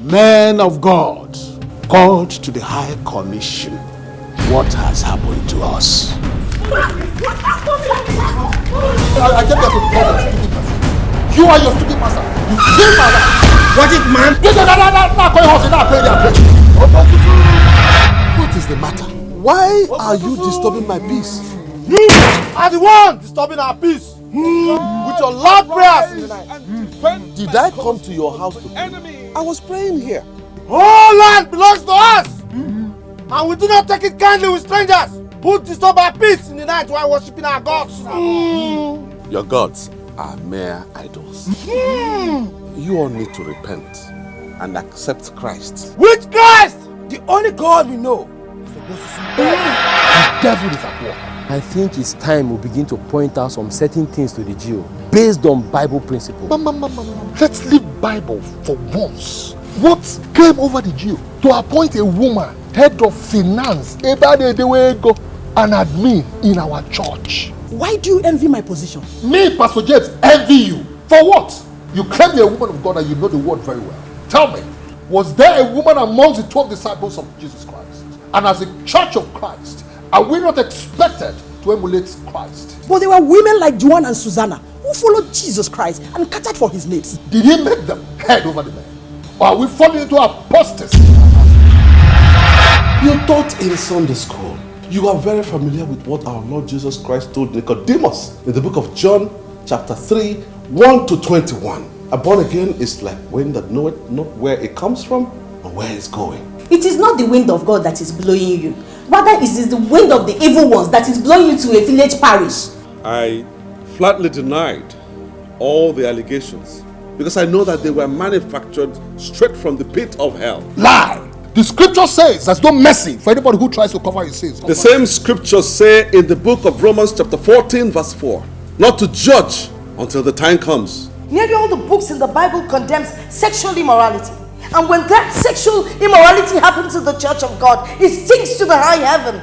Men of God, called to the High Commission, what has happened to us? I came here to call you stupid person. You are your stupid master. You killed my wife. What is man? What is the matter? Why are you disturbing my peace? You are the one disturbing our peace with your loud prayers in the night. Did I come to your house to pray? I was praying here. All land belongs to us, and we do not take it kindly with strangers who disturb our peace in the night while worshiping our gods. Your gods are mere idols. You all need to repent and accept Christ. Which Christ? The only God we know. The devil is at work. I think it's time we begin to point out some certain things to the Jew based on Bible principles. Let's leave Bible for once. What came over the Jew to appoint a woman, head of finance, Ebere Okaro, an admin in our church? Why do you envy my position? Me, Pastor James, envy you. For what? You claim you're a woman of God and you know the word very well. Tell me, was there a woman amongst the 12 disciples of Jesus Christ? And as a church of Christ, are we not expected to emulate Christ? But there were women like Joan and Susanna who followed Jesus Christ and catered for his needs. Did he make them head over the men? Or are we falling into apostasy? You taught in Sunday school. You are very familiar with what our Lord Jesus Christ told Nicodemus in the book of John chapter 3, 1 to 21. A born again is like wind that knoweth not where it comes from or where it's going. It is not the wind of God that is blowing you. Rather, it is the wind of the evil ones that is blowing you to a village parish. I flatly denied all the allegations because I know that they were manufactured straight from the pit of hell. Lie! The scripture says there's no mercy for anybody who tries to cover his sins. The same scriptures say in the book of Romans chapter 14 verse 4, not to judge until the time comes. Nearly all the books in the Bible condemns sexual immorality. And when that sexual immorality happens to the church of God, it stinks to the high heaven.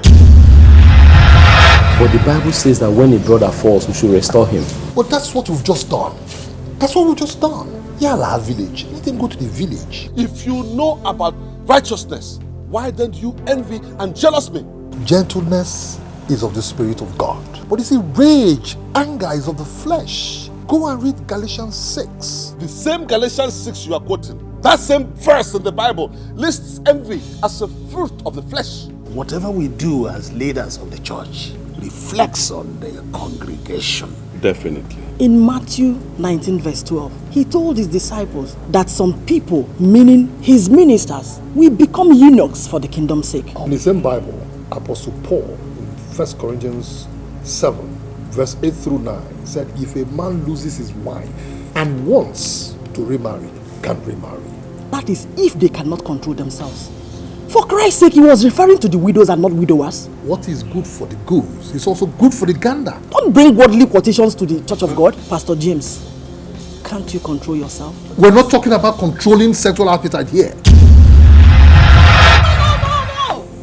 But the Bible says that when a brother falls, we should restore him. But that's what we've just done. That's what we've just done. Yala village. Let him go to the village. If you know about righteousness, why don't you envy and jealous me? Gentleness is of the Spirit of God. But you see, rage, anger is of the flesh. Go and read Galatians 6. The same Galatians 6 you are quoting, that same verse in the Bible lists envy as a fruit of the flesh. Whatever we do as leaders of the church reflects on the congregation. Definitely. In Matthew 19 verse 12, he told his disciples that some people, meaning his ministers, will become eunuchs for the kingdom's sake. In the same Bible, Apostle Paul in 1 Corinthians 7 verse 8 through 9 said, if a man loses his wife and wants to remarry, can remarry. That is if they cannot control themselves. For Christ's sake, he was referring to the widows and not widowers. What is good for the goose is also good for the gander. Don't bring worldly quotations to the Church of God. Pastor James, can't you control yourself? We're not talking about controlling sexual appetite here. No!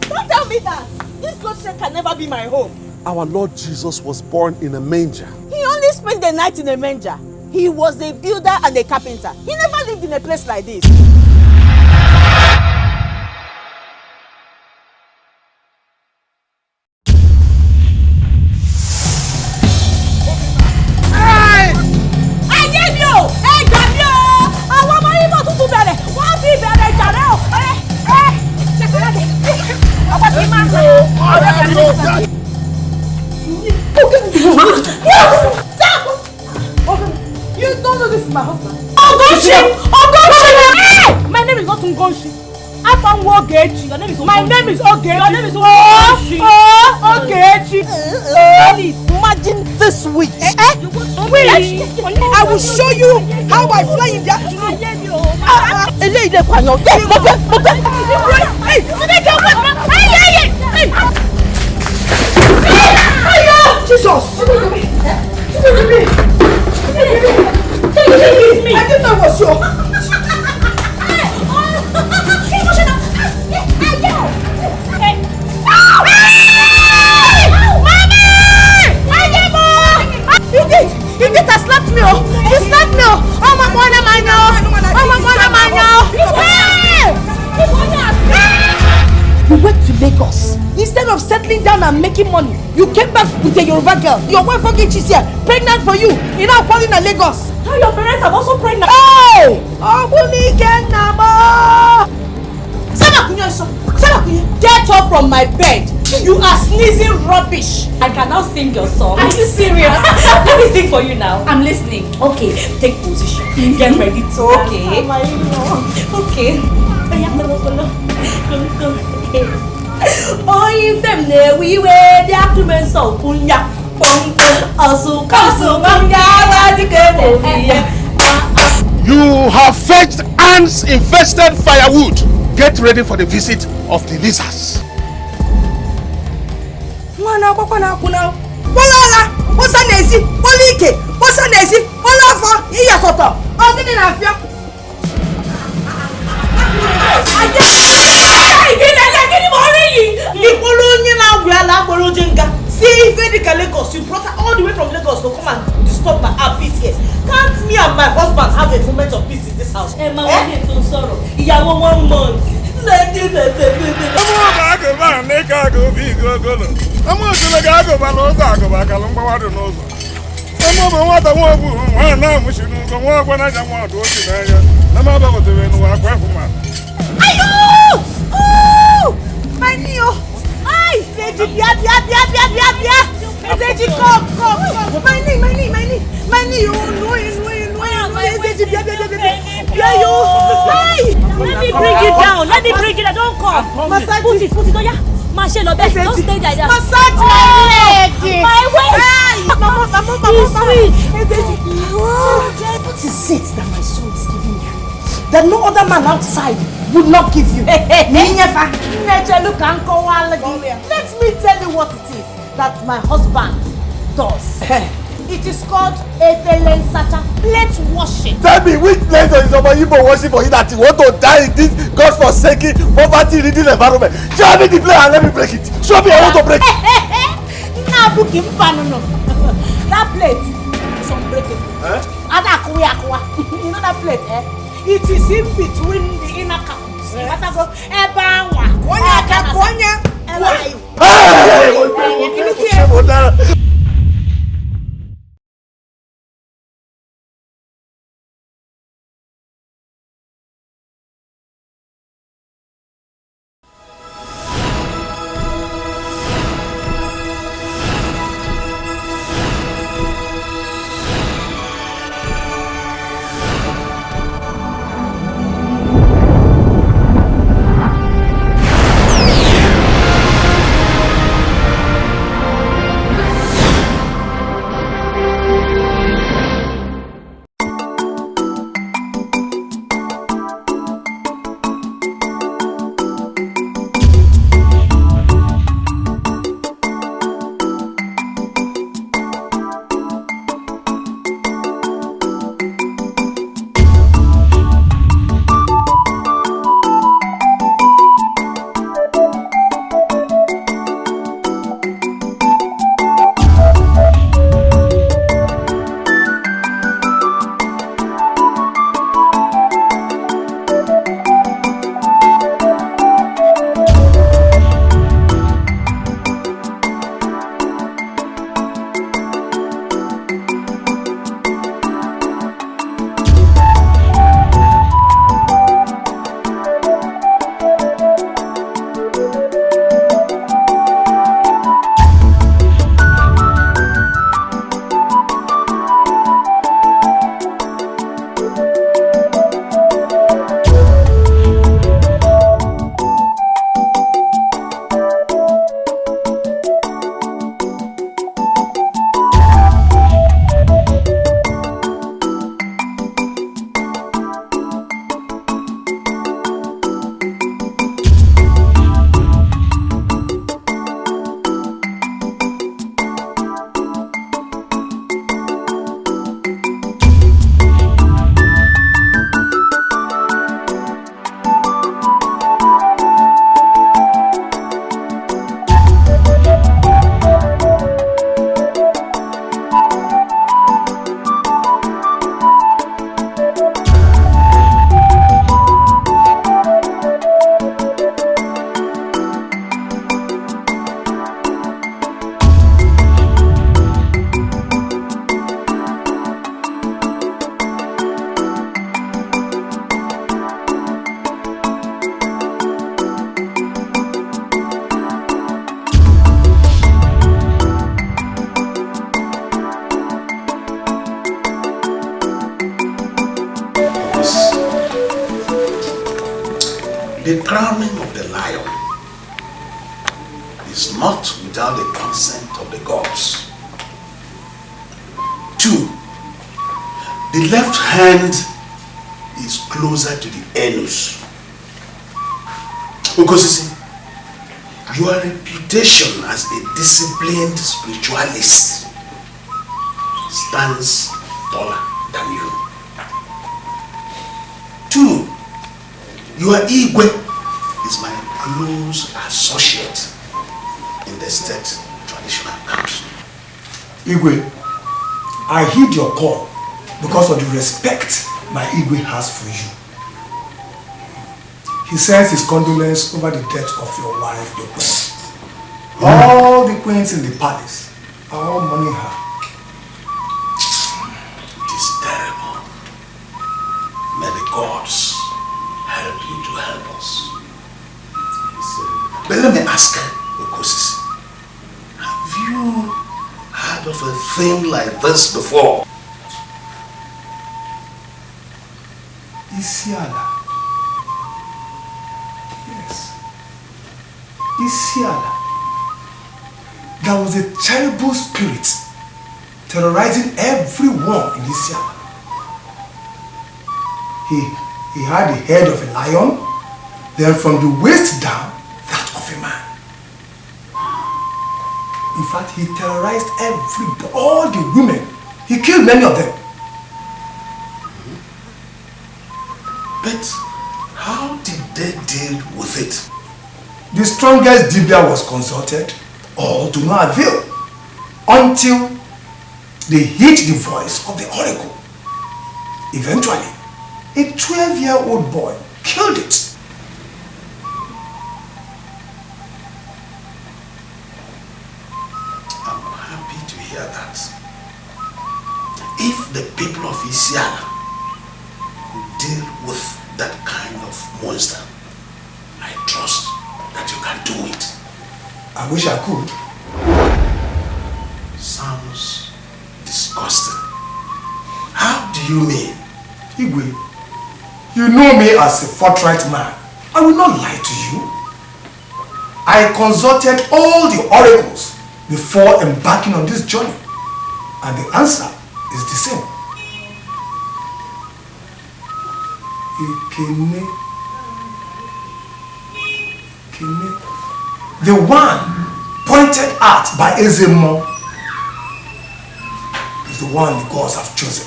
Don't tell me that! This bloodshed can never be my home. Our Lord Jesus was born in a manger. He only spent the night in a manger. He was a builder and a carpenter. He never lived in a place like this. You don't know this is my husband. My name is not Ungonshi. My name is Ogechi. Your name is Ogechi. Imagine this week. I will show you how I fly in the afternoon. Jesus! I didn't know it was you. He did slapped me. He slapped me. Oh my God, am I now? Oh my God, am I now? Lagos. Instead of settling down and making money, you came back with a Yoruba girl. Your wife again, she's here, pregnant for you. You're now calling her Lagos. Now your parents are also pregnant. Hey! Get up from my bed. You are sneezing rubbish. I can now sing your song. Are you serious? Let me sing for you now. I'm listening. Okay, take position. Get ready to okay. Okay. Oh, if them there we wear the accurate so punya. You have fetched ants infested firewood. Get ready for the visit of the lizards. See, if Lagos, you brought her all the way from Lagos to come and disturb my peace here. Can't me and my husband have a moment of peace in this house? Emma, we need to sorrow. You have 1 month. My Neo! Ay! Bia! Come! My knee! Let me bring it down. Let me bring it down. Don't come. Put it. Oh yeah. Don't stay like that. Massage my leg. My waist. Mama. What is it that my soul is giving you? That no other man outside would not give you. Let me tell you what it is that my husband does. It is called Ethelen Sacha plate washing. Tell me which place is over Igbo washing for you that you want to die in this God-forsaken, poverty-ridden environment. Show me the plate and let me break it. Show me, I want to break it. That plate is unbreakable. You know that plate, eh? It is in between the inner caps. The crowning of the lion is not without the consent of the gods. 2, the left hand is closer to the anus. Because your reputation as a disciplined spiritualist stands taller than you. 2, your Igwe is my close associate in the state traditional council. Igwe, I heed your call because of the respect my Igwe has for you. He sends his condolence over the death of your wife, the queen. All the queens in the palace are all mourning her. It is terrible. May the gods help you to help us. But let me ask, Okosis, have you heard of a thing like this before? Isiala. Yes. Isiala. There was a terrible spirit terrorizing everyone in Isiala. He had the head of a lion, then from the waist down, that of a man. In fact, he terrorized all the women. He killed many of them. But how did they deal with it? The strongest Dibia was consulted, all to no avail, until they hit the voice of the oracle. Eventually, a 12-year-old boy killed it. I'm happy to hear that. If the people of Isiala could deal with that kind of monster, I trust that you can do it. I wish I could. Sounds disgusting. How do you mean? Igwe, you know me as a forthright man. I will not lie to you. I consulted all the oracles before embarking on this journey, and the answer is the same. Ikene. The one pointed at by Ezemo is the one the gods have chosen.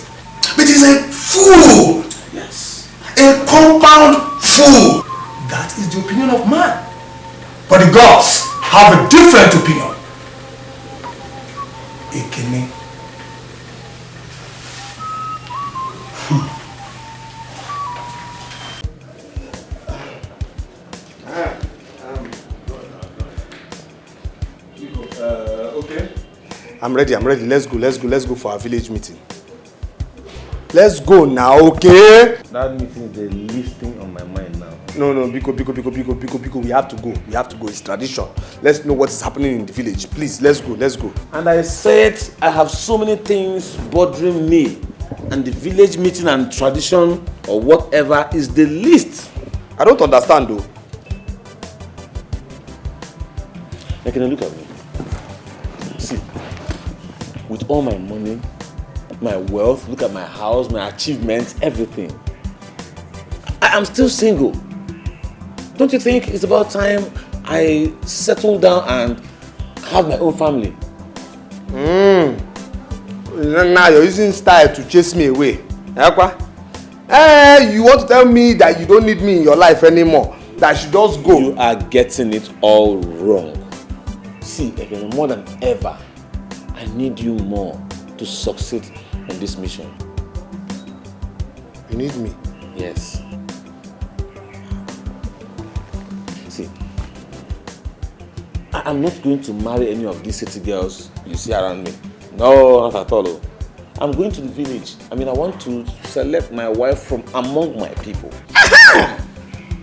But he's a fool! Yes. A compound fool! That is the opinion of man. But the gods have a different opinion. Ikene. Okay. I'm ready. Let's go for our village meeting. Let's go now, okay? That meeting is the least thing on my mind now. No, Biko, we have to go. It's tradition. Let's know what is happening in the village. Please, let's go. And I said I have so many things bothering me, and the village meeting and tradition or whatever is the least. I don't understand though. Now can you look at me? See, with all my money, my wealth, look at my house, my achievements, everything, I am still single. Don't you think it's about time I settle down and have my own family? Now you're using style to chase me away. You want to tell me that you don't need me in your life anymore? That I should just go? You are getting it all wrong. See, again, more than ever, I need you more to succeed in this mission. You need me? Yes. See, I am not going to marry any of these city girls you see around me. No, not at all. I'm going to the village. I want to select my wife from among my people.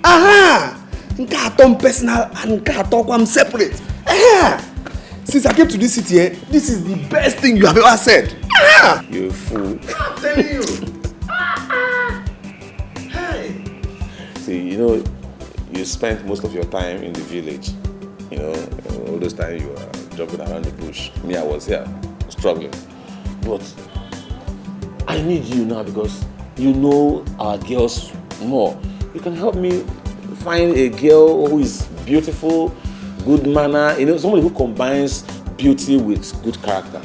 Aha! Personal and I'm separate. Since I came to this city, this is the best thing you have ever said. You fool. I'm telling you. See, you spent most of your time in the village. You know, all those times you were jumping around the bush. Me, I was here, struggling. But I need you now because you know our girls more. You can help me find a girl who is beautiful, good manner, you know, somebody who combines beauty with good character.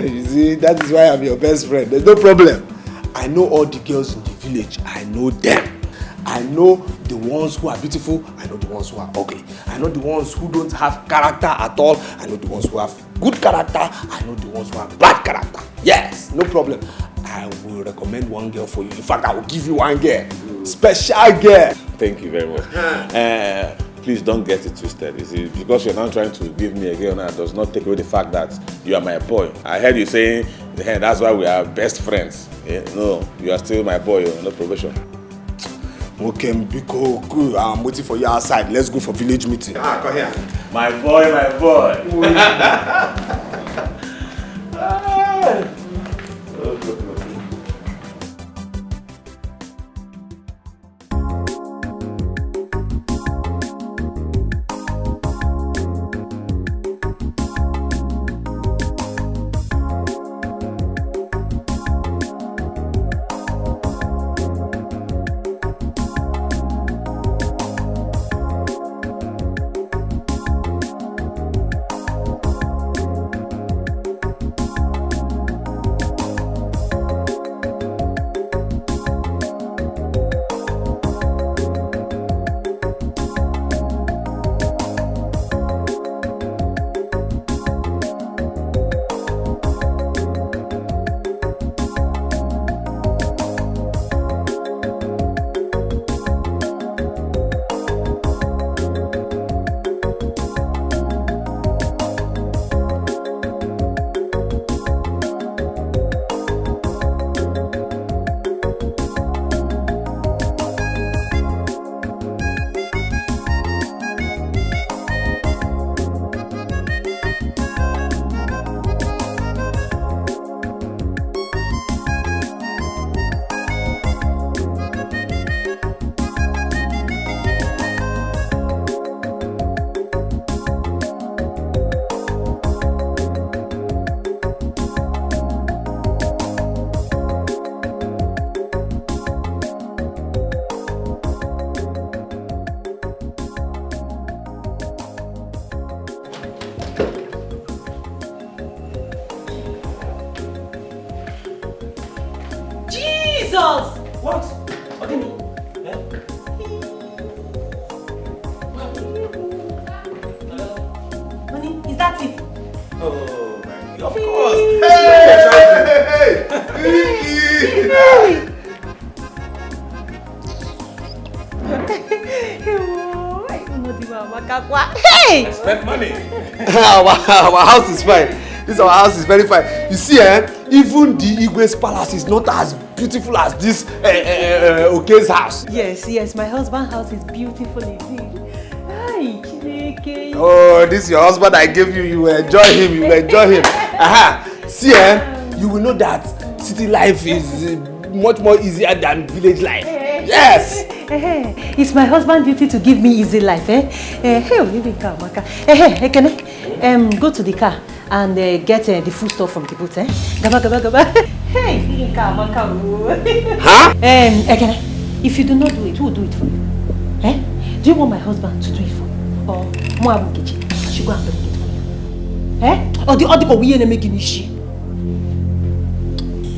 You see, that is why I'm your best friend. There's no problem. I know all the girls in the village. I know them. I know the ones who are beautiful. I know the ones who are ugly. I know the ones who don't have character at all. I know the ones who have good character. I know the ones who have bad character. Yes, no problem. I will recommend one girl for you. In fact, I will give you one girl. Special girl. Thank you very much. Please don't get it twisted. You see, because you're not trying to give me a girl now does not take away the fact that you are my boy. I heard you saying, hey, that's why we are best friends. Yeah, no, you are still my boy, no probation. Okay, Mbiko, good. I'm waiting for you outside. Let's go for village meeting. Come here. My boy, my boy. Hey! Spend money. Our house is fine. Our house is very fine. You see, even the Igwe's palace is not as beautiful as this Oke's house. Yes, my husband's house is beautiful indeed. Hi, Chineke. Oh, this is your husband I gave you. You will enjoy him. You will enjoy him. See, you will know that city life is much more easier than village life. Yes. It's my husband's duty to give me easy life. Can I go to the car and get the food stuff from the boot? Gaba, gaba, gaba. Hey, huh? If you do not do it, who will do it for you? Do you want my husband to do it for you? Or Moabu Kichi? I should go and bring it for you. Or the other go we make an issue.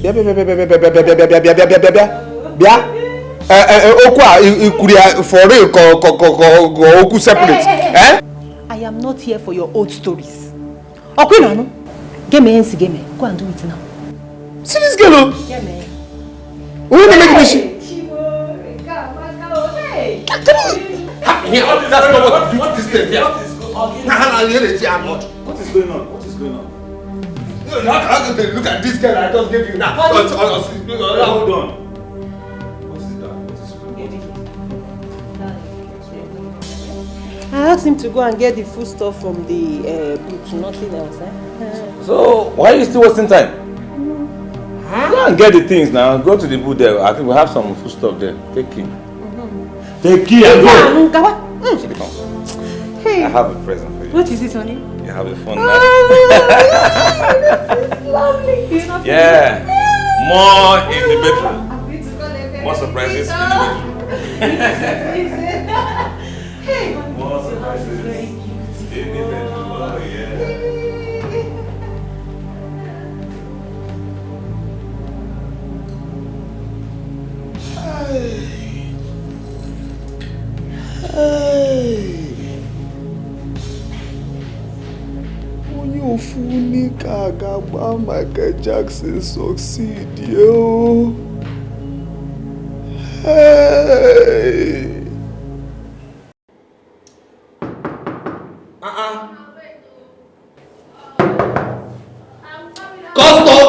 For real, Oku separate. I am not here for your old stories. Okay, no. Get me. Go and do it now. See this girl? Get me. Who will make me? That's not what you want to say. What is going on? Look at this girl I just gave you now. Hold on. I asked him to go and get the food stuff from the booth, nothing else. So, why are you still wasting time? Go and get the things now. Go to the booth there. I think we have some food stuff there. Take it. Take key and go. Hey. I have a present for you. What is it, honey? You have a fun Oh, lovely. Yeah. More in the bedroom. More surprises in the bedroom. More surprises in the bedroom. Oh, yeah. Onye ofu n'ike a ga-agba Michael Jackson succeed, yo. Hey. Custom.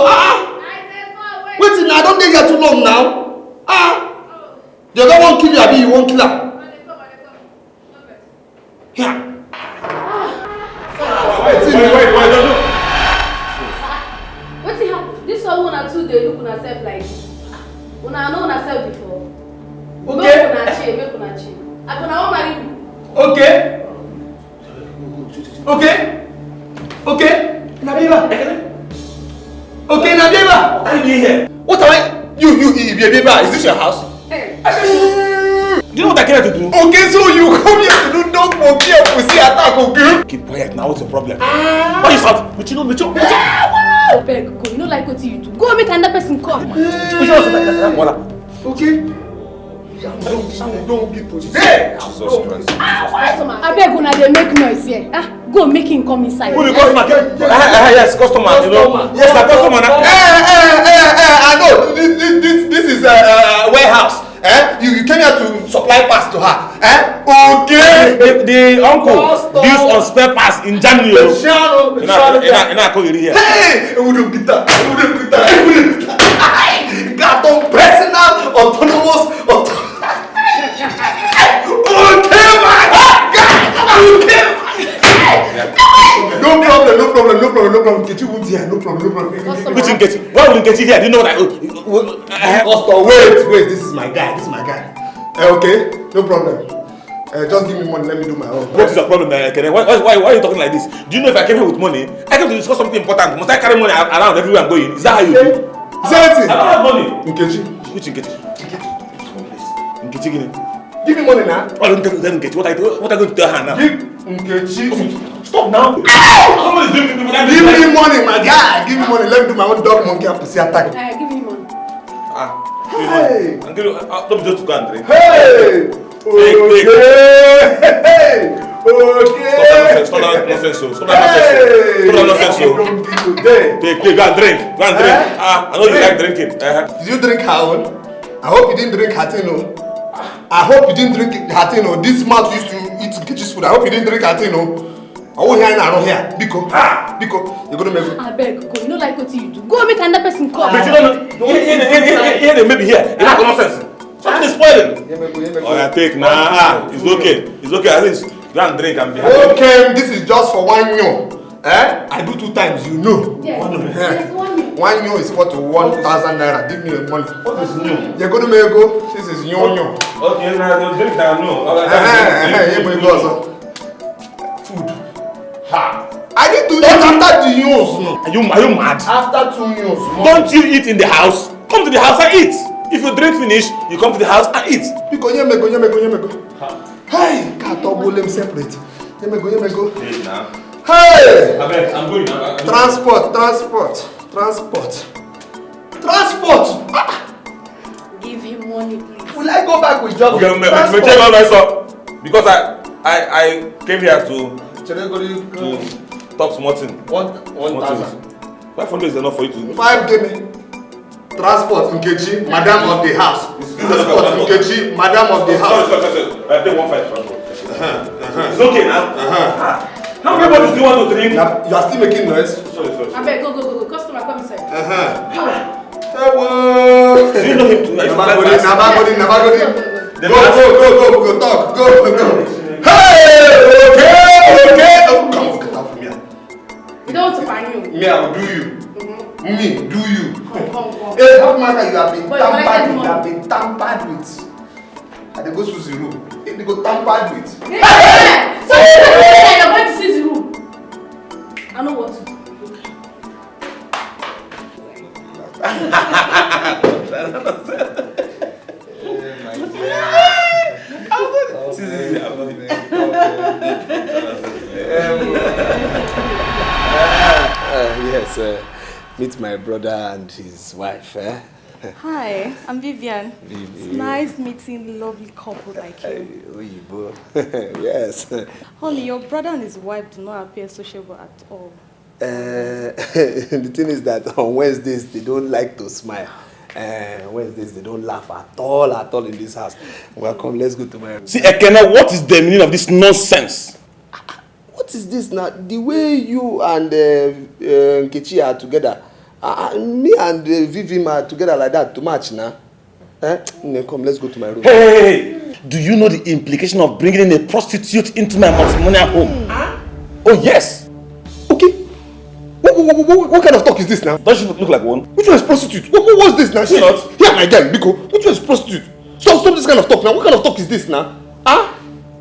Wait, I don't dey here too long now. You don't want to kill you, abi you won't kill her? Yeah. Wait. What's it happen? This one one or two they look on herself like this. When I know herself before. Okay. Make una chill. I gonna want marry you. Okay. Nabiba. Okay, Nabiba. What are you doing here? What am I? You, Nabiba. Is this your house? Hey. Do you know what I came here to do? Okay, so you come here to do dog monkey and pussy attack, okay? Keep quiet now, what's the problem? Why you shout? But you know. Beg, go. You know like what you do. Go make another person come. Okay. Don't get pushed. Hey! Jesus Christ. I beg una they make noise here. Go make him come inside. Who the customer? Yes, customer. You know. Yes, the customer. I know. This is a warehouse. You came here to supply parts to her. Okay. The uncle deals on spare parts in Germany. Hey! Got on personal, autonomous, No problem. Nkechi won't here. No problem. Which Nkechi? Why will Nkechi here? Do you know what Wait. This is my guy. Okay, no problem. Just give me money. Let me do my own. What is your problem, Kene? Why are you talking like this? Do you know if I came here with money, I came to discuss something important? Must I carry money around everywhere I'm going? Is that how you do? Is that it? I don't have money. Nkechi. Which Nkechi? Nkechi, give me money now. Oh, don't tell Nkechi. What are you going to tell her now? Give Nkechi. Stop now. Somebody give me money. Give me money, my guy. Give me money. Let me do my own dog monkey and pussy attack. Give me money. Hey. Don't be just to go and drink. Hey. Okay. Stop that nonsense. Stop that nonsense. Take, go and drink. I know you like drinking. Did you drink her own? I hope you didn't drink Hatino. This mouth used to eat Nkechi's food. I hope you didn't drink Hatino. I won't hear here. Biko, you're gonna make it. I beg, go. You know like what you do. Go make another person come. But you don't know. Here, they may be here. You have nonsense. Something is spoiling. Oh, yeah, take now. It's okay. At least go and drink and be happy. Okay, this is just for 1 year. I do 2 times, you know. Yes, 1 1 year is equal to 1,000 naira. Give me the money. What is new? You're gonna make go. This is new. Okay, now don't drink that. No. Food. I need to eat after the years. Are you mad? After 2 years. Don't you eat in the house? Come to the house and eat. If you drink finish, you come to the house and eat. Biko, Hey, can't double them separate. Yemego. Hey! I'm going now. Transport. Give him money, please. Will I go back with job? Because I came here to talk small thing. 1,000. 500 is enough for you to. 5 give me. Transport Nkechi, madam of the house. Transport Nkechi, madam of the house. Sorry. I pay 1,500 transport. It's okay now. How many bottles do you want to drink? You are still making noise. Sorry. I beg, go. Customer, come inside. Hello. Do you know him too? Never go. Go, talk. Go. Hey, okay. Come on, get out from here. You don't want to find you. Me, I will do you. Me, do you. Come. Hey, what matter you have been tampered with? And they go to the room. They go tamper with. So you say you're going to see the room? I know what to do. Yes, meet my brother and his wife. Hi, I'm Vivian. It's nice meeting a lovely couple like you. Yes. Honey, your brother and his wife do not appear sociable at all. The thing is that on Wednesdays they don't like to smile. Wednesdays they don't laugh at all in this house. Welcome, let's go to my room. See, Ekene, what is the meaning of this nonsense? What is this now? The way you and Nkechi are together, me and Vivim are together like that, too much now. Come, let's go to my room. Hey! Do you know the implication of bringing in a prostitute into my matrimonial home? Oh, yes. Okay. What kind of talk is this now? Don't you look like one? Which one is prostitute? What's this now? She not? Yeah, my guy, Biko. Which one is prostitute? Stop this kind of talk now. What kind of talk is this now?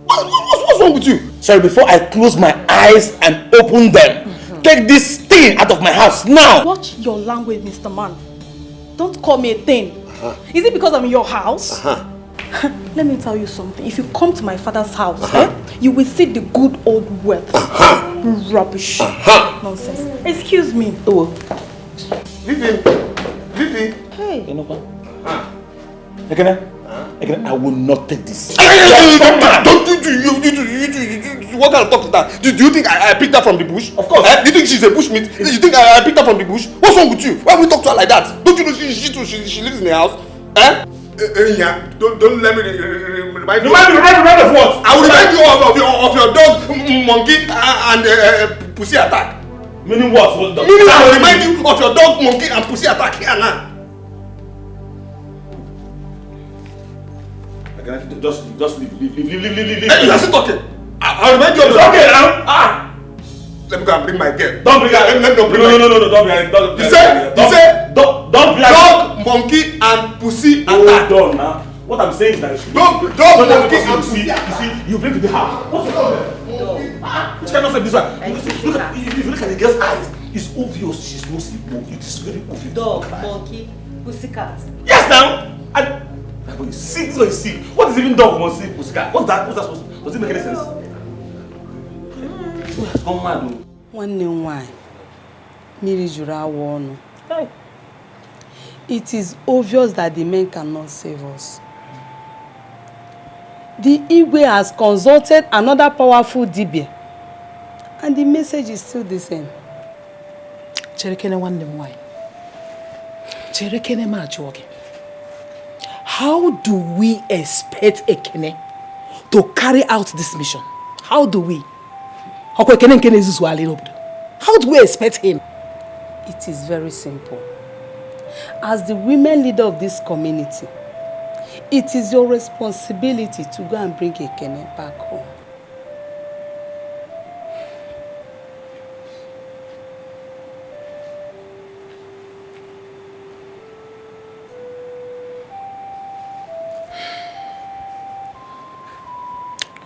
What's wrong with you? Sorry, before I close my eyes and open them, take this thing out of my house now. Watch your language, Mr. Man. Don't call me a thing. Is it because I'm in your house? Let me tell you something. If you come to my father's house, you will see the good old wealth. Rubbish. Nonsense. Excuse me. Vivi. Hey. You know what? Ekene, I will not take this. Don't what kind of talk is that? Do you think I picked her from the bush? Of course. Do you think she's a bushmeat? Do you think I picked her from the bush? What's wrong with you? Why would we talk to her like that? Don't you know she lives in the house? Yeah. Don't let me remind you. Remind of what? I will remind you of your dog, monkey, and pussy attack. Meaning what? Meaning I will remind you of your dog, monkey, and pussy attack here now. Just leave. Hey, you are still talking. I'll remind you of your okay now. Let me go and bring my girl. Don't bring her. No, don't bring her. He said, don't bring her. Dog, monkey, and pussy attack. Hold on now. What I'm saying is that dog, monkey, and pussy. You see, you bring to the house. What's the problem? Which kind of say this one? If you look at the girl's eyes, it's obvious she's no sleep. It is very obvious. Dog, monkey, pussycat. Yes now. But you see, this one is sick. What is even dog, monkey, pussycat? What's that supposed to? Does it make any sense? Come mad. One name why? Miri juru awọ ọnụ. It is obvious that the men cannot save us. The Igwe has consulted another powerful dibia, and the message is still the same. Cherekene one name why? Cherekene ma jogi. How do we expect Ekene to carry out this mission? How do we? How do we expect him? It is very simple. As the women leader of this community, it is your responsibility to go and bring Ekene back home.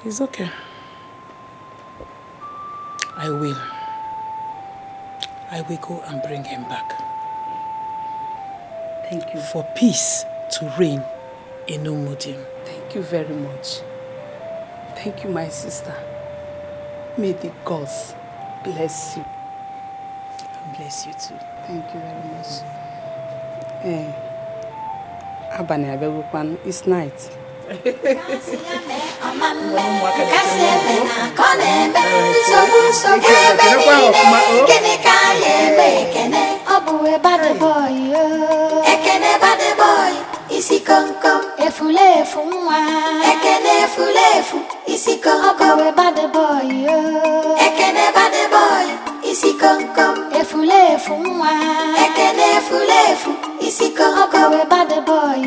It's okay. I will go and bring him back. Thank you. For peace to reign in Umudim. Thank you very much. Thank you, my sister. May the gods bless you. And bless you too. Thank you very much. Abani abegukwan, it's night. Isi konkom efulefu nwa ekene efulefu isi konkom obowe bad boy ekene bad boy isi konkom efulefu nwa ekene efulefu isi konkom obowe bad boy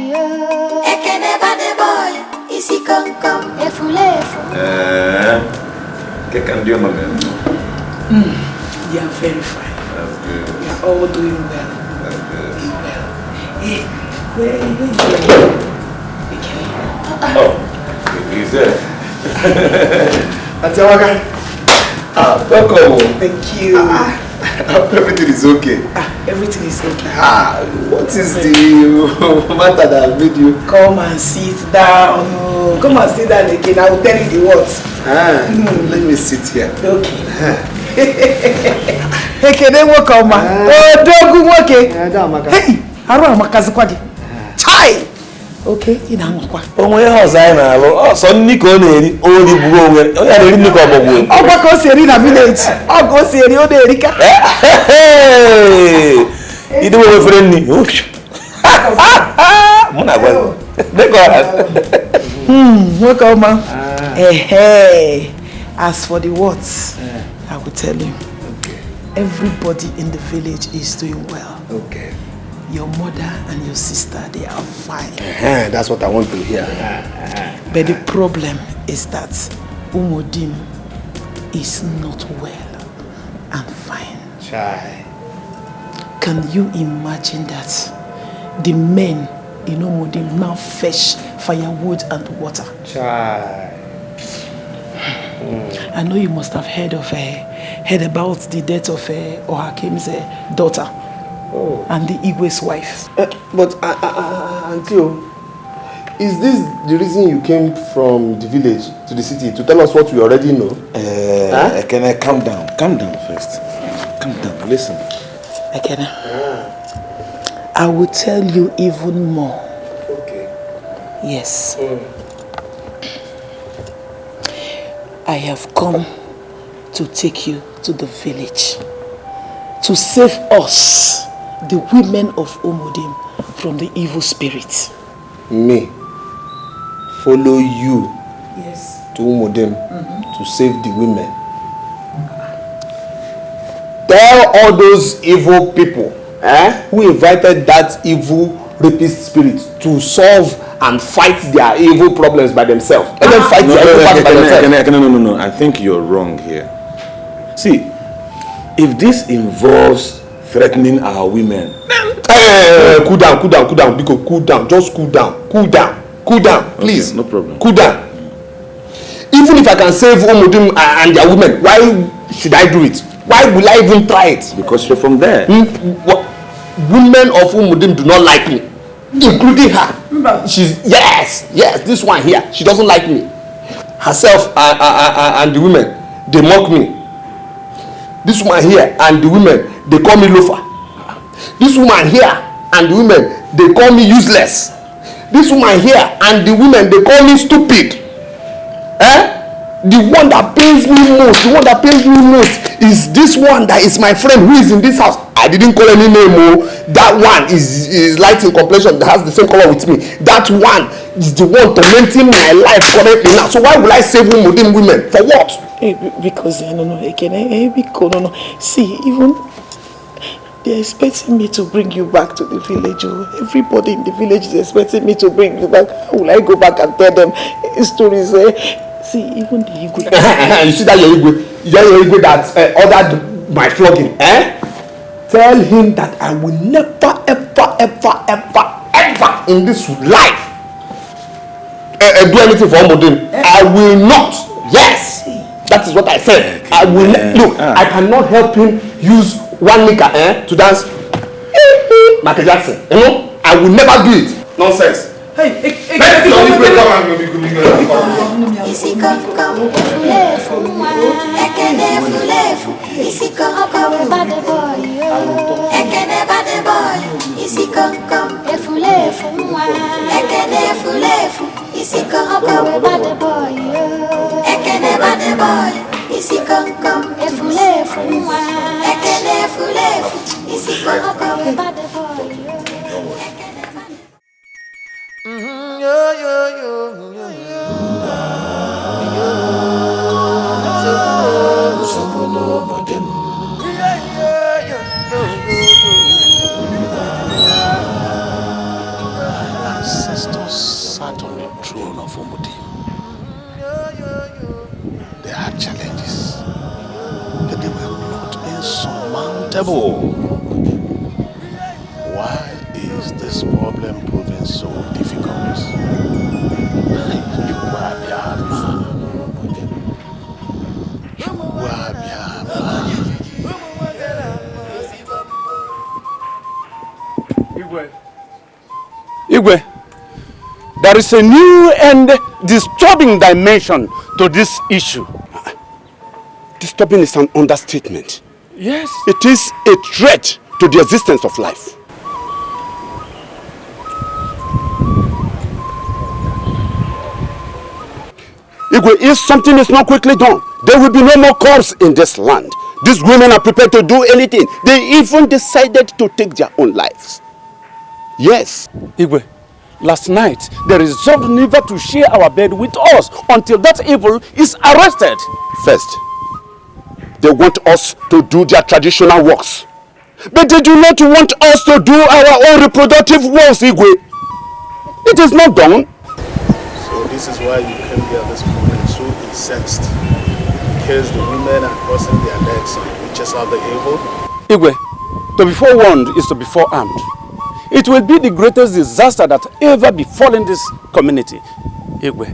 ekene bad boy isi konkom efulefu ¿Qué candió mami? You are very fine. That's good. You are all doing well. That's good. Well. Hey. Where are you? Oh. He's there. Atiawaga. Welcome. Thank you. Everything is okay. Everything is okay. What is the matter that made you? Come and sit down. Come and sit down again. I will tell you the words. Let me sit here. Okay, then welcome, man. Oh, dogu woke. Hey, haro makazikwadi. Chai. Okay, ina ngwa. Onwe ihe ọzọ anyị na-alụ. Ọsọ nni ka ọ na-eri, ori buru onwe. Onye na-eri nni ka ọgbọgbọ. Ọgba ka o si eri na village. Ọ ka o si eri ọ na-eri ka. Ide wo fere nni. Mụ na gwa. Welcome, man. As for the words, I will tell you. Everybody in the village is doing well. Okay. Your mother and your sister, they are fine. That's what I want to hear. But the problem is that Umudim is not well and fine. Chai. Can you imagine that the men in Umudim now fetch firewood and water? Chai. I know you must have heard about the death of Ohakim's daughter and the Igwe's wife. But Auntie, is this the reason you came from the village to the city to tell us what we already know? Can I calm down? Calm down first. Calm down. Listen. Ekene, I will tell you even more. Okay. Yes. I have come to take you to the village to save us, the women of Umudim, from the evil spirit. Me? Follow you? Yes. To Umudim to save the women? Tell all those evil people who invited that evil rapist spirit to solve and fight their evil problems by themselves. Let them fight their evil problems by themselves. No. I think you're wrong here. See, if this involves threatening our women... Cool down, Biko, cool down. Just cool down, please. Okay, no problem. Cool down. Even if I can save Umudim and their women, why should I do it? Why will I even try it? Because you're from there. Women of Umudim do not like me, including her. Yes, this one here, she doesn't like me. Herself and the women, they mock me. This woman here and the women, they call me loafer. This woman here and the women, they call me useless. This woman here and the women, they call me stupid. The one that pains me most is this one that is my friend who is in this house. I didn't call any name. That one is light in complexion, that has the same color with me. That one is the one tormenting my life currently now. So why will I save Umudim women? For what? Because no. See, even they're expecting me to bring you back to the village. Everybody in the village is expecting me to bring you back. How will I go back and tell them stories? See, even the Igwe. You see that your Igwe that ordered my flogging, Tell him that I will never, ever in this life do anything for Umudim. I will not. Yes, that is what I said. I will look. I cannot help him use one nika to dance Michael Jackson. You know, I will never do it. Nonsense. Isi come, ekene fulefu. Isi come, bad boy. Ekene bad boy. Isi come, efulefu. Ekene fulefu. Isi come, bad boy. Ekene bad boy. Isi come, efulefu. Ekene fulefu. Isi come, bad boy. Ancestors sat on the throne of Umudim. They had challenges, but they were not insurmountable. Why is this problem proving so difficult? Igwe, there is a new and disturbing dimension to this issue. Disturbing is an understatement. Yes. It is a threat to the existence of life. Igwe, if something is not quickly done, there will be no more corpses in this land. These women are prepared to do anything. They even decided to take their own lives. Yes. Igwe, last night they resolved never to share our bed with us until that evil is arrested. First, they want us to do their traditional works. But they do not want us to do our own reproductive works, Igwe. It is not done. So this is why you came here this morning so incensed. Because the women are crossing their legs on the witches of the evil. Igwe, to be forewarned is to be forearmed. It will be the greatest disaster that ever befallen this community. Igwe,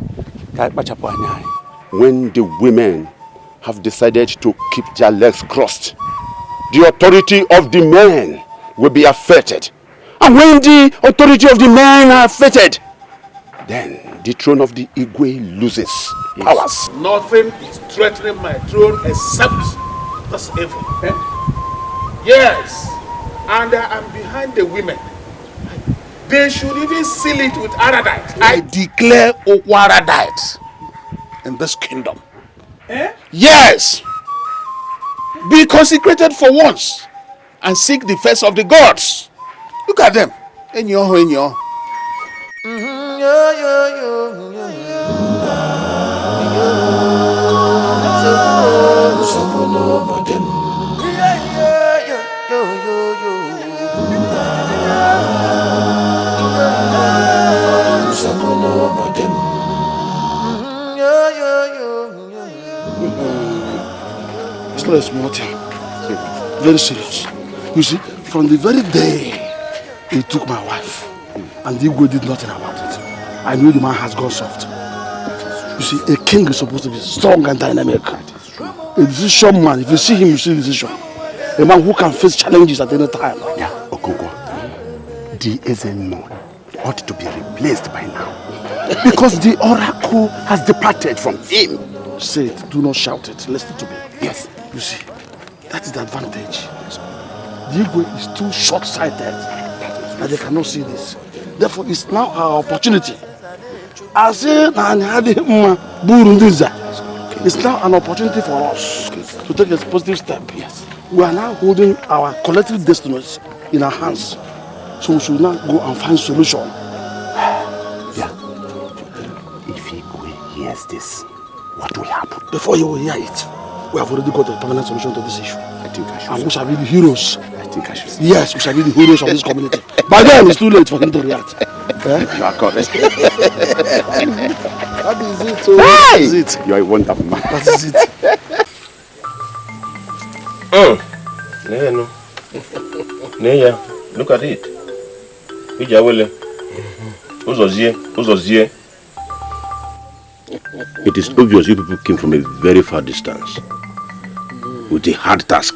when the women have decided to keep their legs crossed, the authority of the men will be affected. And when the authority of the men are affected, then the throne of the Igwe loses powers. Nothing is threatening my throne except this evil. Yes, and I am behind the women. They should even seal it with Aradite. I declare Aradite in this kingdom. Yes. Be consecrated for once and seek the face of the gods. Look at them. Enyo. It's not a small thing. Very serious. You see, from the very day he took my wife, and the Igwe did nothing about it, I knew the man has gone soft. You see, a king is supposed to be strong and dynamic. A decision man, if you see him, you see decision. A man who can face challenges at any time. Yeah, Okoko, the Ezenmo ought to be replaced by now. Because the oracle has departed from him. Say it, do not shout it, listen to me. Yes. You see, that is the advantage. The Igwe is too short-sighted that they cannot see this. Therefore, it's now our opportunity. It's now an opportunity for us to take a positive step. Yes. We are now holding our collective destinies in our hands. So we should now go and find solution. Yeah. If Igwe hears this, what will happen? Before you will hear it, we have already got a permanent solution to this issue. I think I should. And we shall be the heroes. I think I should. Yes, we shall be the heroes of this community. By then, it's too late for him to react. You are correct. That is it. Oh. That is it. You are a wonderful man. That is it. Look at it. It is obvious you people came from a very far distance with a hard task.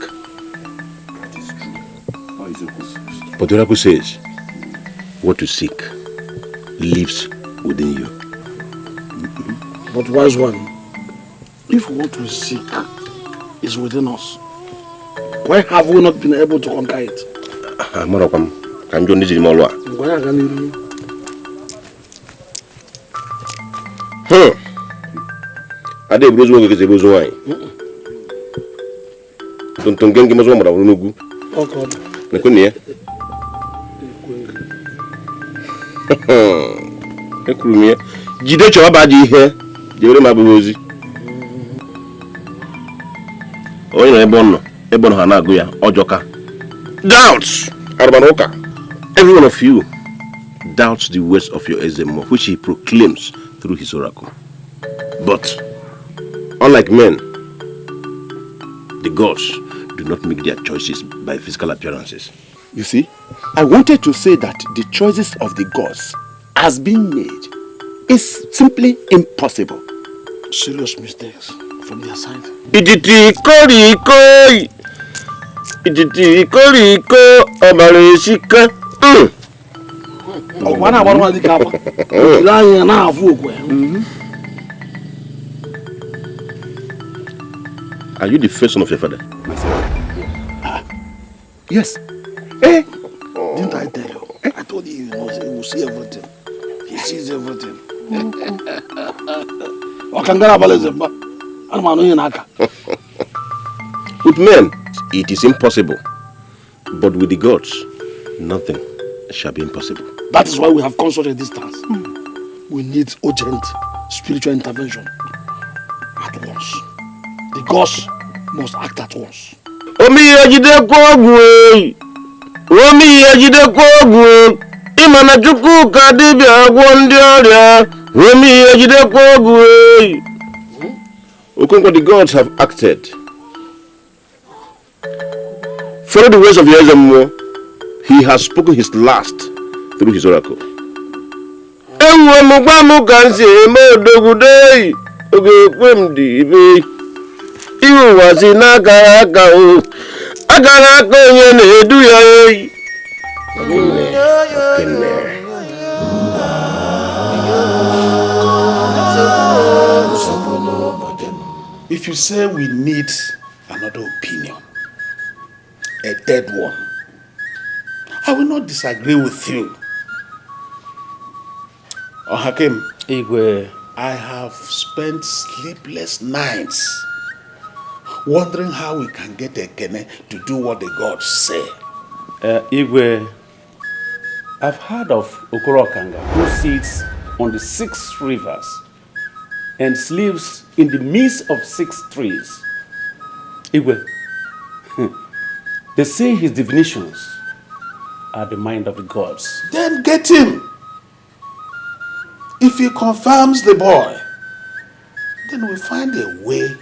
But the oracle says, what you seek lives within you. But wise one, if what we seek is within us, why have we not been able to conquer it? Ade brozo wo kese brozo wai. Tonton gengi mazo mara runugu. Oh God. Nekuni Ekurumie. Jide cho ba di ihe. Jewere ma brozi. Oyin na ebo no ha na agu ya ojoka. Doubts. Arbanoka. Every one of you doubts the words of your Ezemo, which he proclaims through his oracle. But unlike men, the gods do not make their choices by physical appearances. You see, I wanted to say that the choices of the gods has been made is simply impossible. Serious mistakes from their side. Iditi koriko. Iditi koriko abaleshika. Wana barwa di kapa. Ilanya na afu okwe. Are you the first son of your father? Yes. Eh? Didn't I tell you? I told you he will see everything. He sees everything. With men, it is impossible. But with the gods, nothing shall be impossible. That is why we have consulted distance. We need urgent spiritual intervention at once. The gods must act at once. Omi yajide kogwe. Omi yajide kogwe. Imana chuku kadibi agwondi oria. Omi yajide kogwe. Okonkwo, the gods have acted. Follow the ways of Yezemo. He has spoken his last through his oracle. Enwe mugbamu kansi emodogudei. Oge kwemdi ibe. Iwu wasi n'akara aka o. Akara aka onye na-edu ya oyi. If you say we need another opinion, a third one, I will not disagree with you. Hakim, Igwe, I have spent sleepless nights wondering how we can get Ekene to do what the gods say. Igwe, I've heard of Okoro Kanga, who sits on the 6 rivers and lives in the midst of 6 trees. Igwe, they say his divinations are the mind of the gods. Then get him. If he confirms the boy, then we'll find a way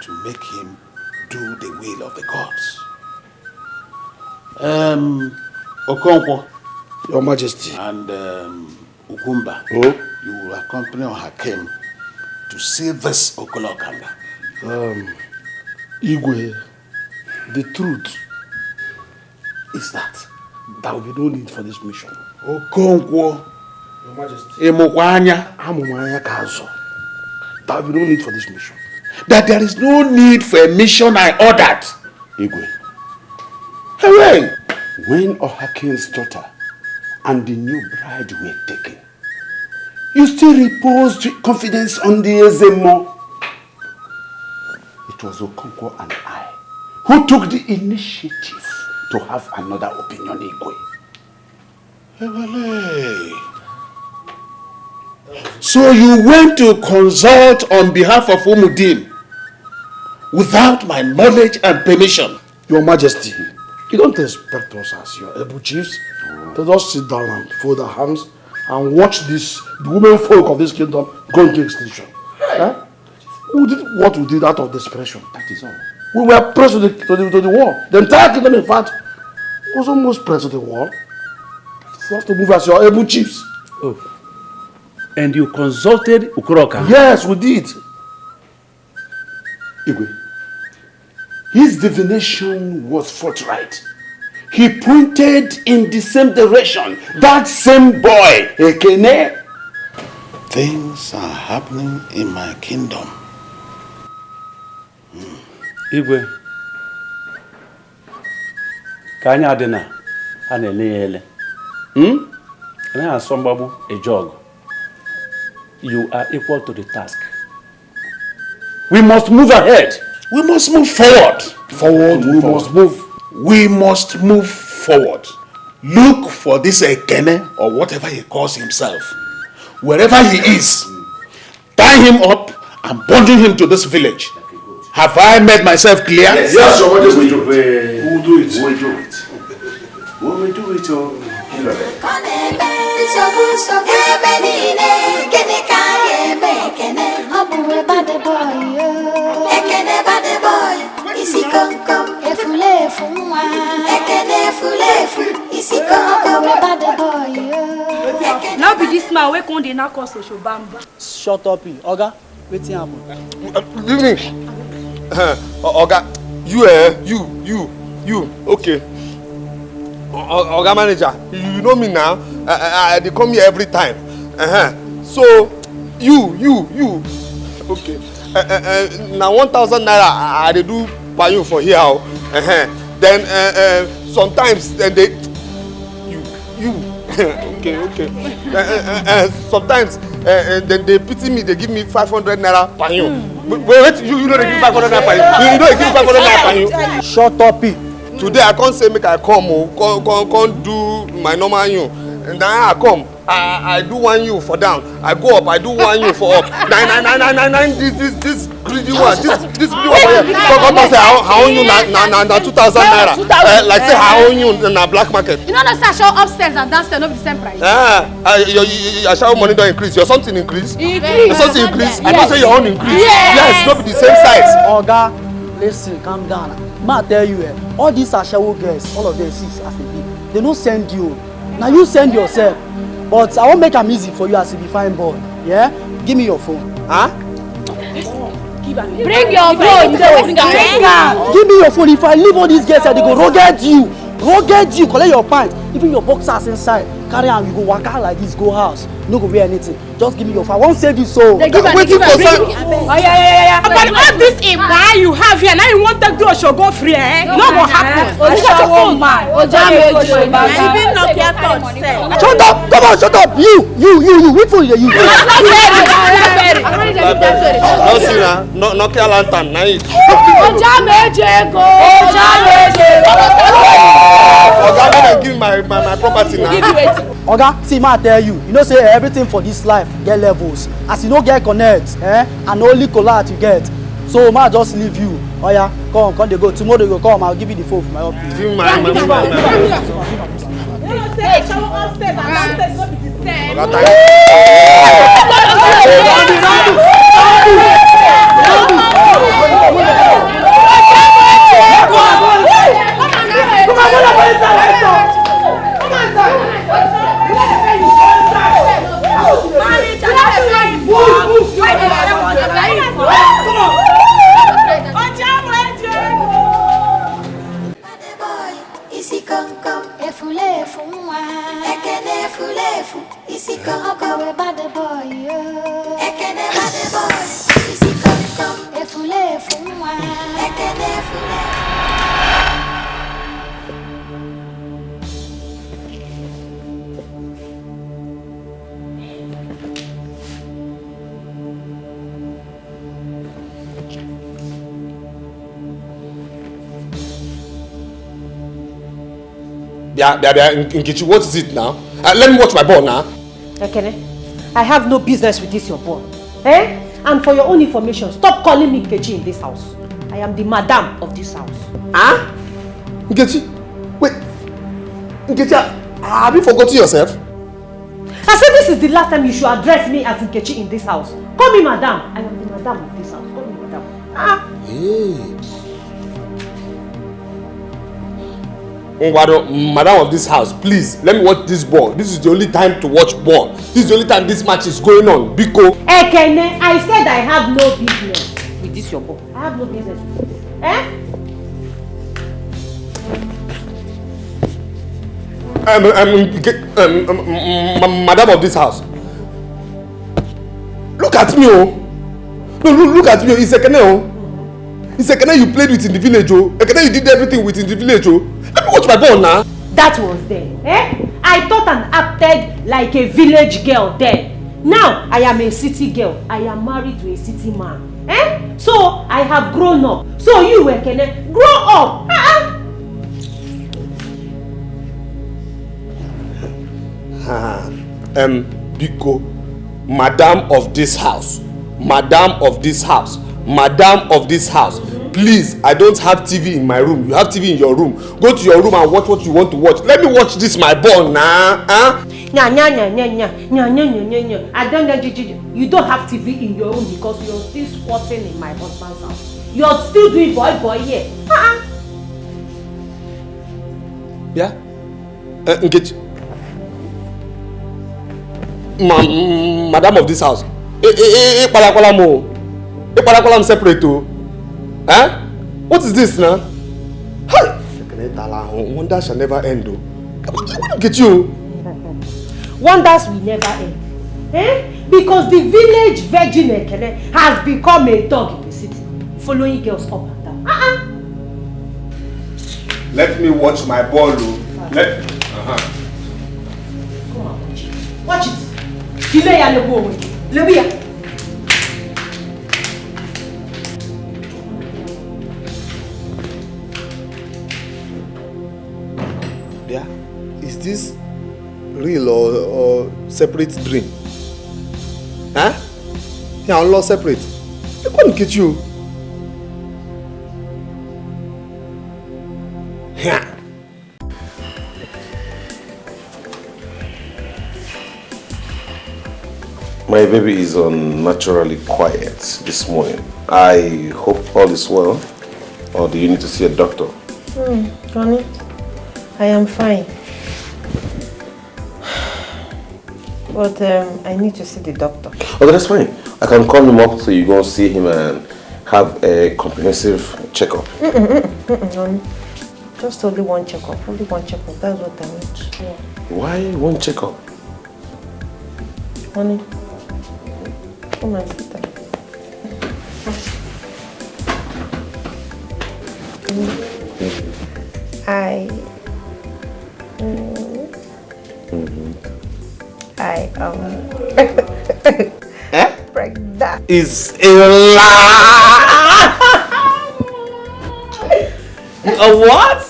to make him do the will of the gods. Okonkwo, Your Majesty, and Ukumba, you will accompany Hakim to see this Okolo Kanga. Igwe, the truth is that there will be no need for this mission. Okonkwo, Your Majesty, there will be no need for this mission. That there is no need for a mission I ordered. Igwe, Hooray! when Ohakim's daughter and the new bride were taken, you still reposed confidence on the Ezemo. It was Okonkwo and I who took the initiative to have another opinion, Igwe. Hooray! So you went to consult on behalf of Umudim without my knowledge and permission? Your Majesty, you don't expect us as your able chiefs to just sit down and fold our hands and watch the women folk of this kingdom go into extinction. Huh? We did what we did out of desperation. That is all. We were pressed to the wall. The entire kingdom, in fact, was almost pressed to the wall. You have to move as your able chiefs. Oh. And you consulted Ukoroka? Yes, we did. Igwe, his divination was forthright. He pointed in the same direction. That same boy, Ekene. Things are happening in my kingdom. Igwe, Kanya Adena, Anele. And I have somebody a jog. You are equal to the task. We must move ahead. We must move forward. We must move forward. Look for this Ekene or whatever he calls himself. Wherever he is, tie him up and bundle him to this village. Have I made myself clear? Yes, Your Majesty. We will do it. We will do it. We will do it. Now be this man we come dey knock us Oshobamba. Shut up, Oga. What's happening? Leave me. Oga, you, okay. Oga manager, you know me now. They come here every time. So, you. Okay. Now 1,000 naira I do buy you for here. Then sometimes they okay. Sometimes then they pity me. They give me 500 naira per you. Wait, you know they give 500 naira per you. You know they give 500 naira per you. Shut up, Today I can't say make I come can't do my normal you. And then I come. I do one you for down. I go up. I do one you for up. 9. This greedy one. This greedy one for here. Come say I own you na 2,000 naira. Like say I own you na black market. You know the show upstairs and downstairs no be the same price. Your shower money don't increase. Your something increase. Increase. Something increase. I don't say your own increase. Yes, not be the same size. Oga, listen, calm down. Ma tell you, all these Ashawo girls, all of them sis as they be. They don't send you. Now you send yourself. But I won't make them easy for you as a fine boy. Yeah? Give me your phone. Huh? Bring your phone. Give me your phone. If I leave all these girls, they go rugged you. Collect your pants. Even your boxers inside. Carry on, you go walk out like this, go house. No go wear anything. Just give me your phone. I won't save you so. But all this Iba you have here, now you want to do a show go free, eh? No go happen. Shut up! Come on, shut up! You! Which phone you use? No, see now. No care lantern. Now it. Oga, give my property now. Oga, see, ma tell you. You know say everything for this life get levels. As you no get connect, and only collect you get. So ma just leave you. Oh yeah, come they go. Tomorrow you go come. I'll give you the phone for my office. Give my. Hey, shower upstairs and downstairs no be the same. Nkechi, what is it now? Let me watch my ball now. Ekene, I have no business with this your ball. And for your own information, stop calling me Nkechi in this house. I am the madam of this house. Huh? Nkechi? Wait. Nkechi, have you forgotten yourself? I said this is the last time you should address me as Nkechi in this house. Call me madam. I am the madam of this house. Call me madam. Hey. Madam of this house, please let me watch this ball. This is the only time to watch ball. This is the only time this match is going on. Biko. Ekene, I said I have no business with this your ball. I have no business with this. Madam of this house. Look at me, oh. No, look at me, oh. It's Ekene, oh. It's Ekene you played with in the village, oh. Ekene you did everything with in the village, oh. Let me watch my ball now. That was then. I thought and acted like a village girl then. Now I am a city girl. I am married to a city man. So I have grown up. So you, Ekene, grow up. Biko, madam of this house. Madam of this house. Madam of this house. Please, I don't have TV in my room. You have TV in your room. Go to your room and watch what you want to watch. Let me watch this my ball now. I don't know. You don't have TV in your room because you're still squatting in my husband's house. You're still doing boy here. Yeah? Nkechi. Madam of this house. Palakwala mo. I'm separate too. Huh? What is this now? Hey! Wonder shall never end though. Look at you. Wonders will never end. Eh? Because the village virgin Ekene has become a dog in the city, following girls up and down. Let me watch my ball, though. Let. Come on, watch it. Watch it. Delay ya lebo away. Lebo ya. Yeah. Is this real or separate dream? Huh? Yeah, I'm not separate. They couldn't get you. Yeah. My baby is unnaturally quiet this morning. I hope all is well. Or do you need to see a doctor? Honey, I am fine. But I need to see the doctor. Okay, that's fine. I can call him up so you go and see him and have a comprehensive checkup. Honey, just only one checkup. Only one checkup. That's what I need. Yeah. Why one checkup? Honey, come and sit down. Pregnant. Is a lie. A what?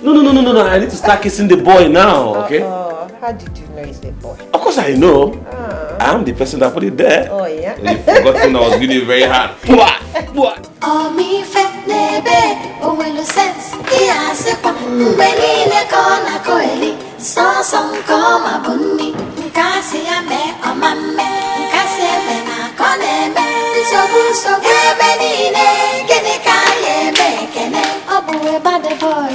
No. I need to start kissing the boy now, okay? How did you know it's the boy? Of course I know. I am the person that put it there. Oh, yeah? You've forgotten I was really very hard. What? Oh, me fat nebe, oh, well, sense. Yes, when he corner coeli, so some come a bunny. Cassia me, oh, mamma, Cassia mena, conebe, so ebenine, get a caye, make oh, boy, bad boy,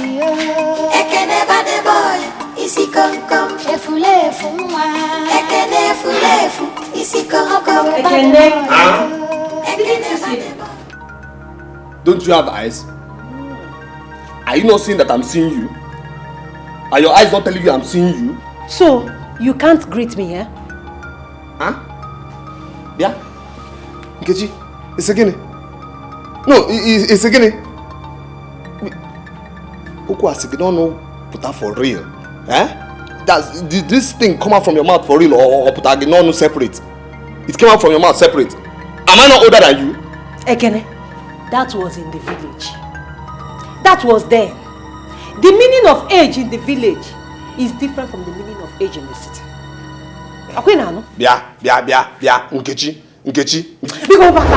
ekene bad boy, is he come, efule, fuma, ekene fulefu, is he come, Don't you have eyes? Are you not seeing that I'm seeing you? Are your eyes not telling you I'm seeing you? So, you can't greet me, eh? Huh? Yeah? Nkechi, it's again. No, it's again. Oku asiki don't know put that for real. Eh? Did this thing come out from your mouth for real or put that no separate? It came out from your mouth separate. Am I not older than you? Ekene, that was in the village. That was there. The meaning of age in the village is different from the meaning of age in the city. Bia, Nkechi. Go back.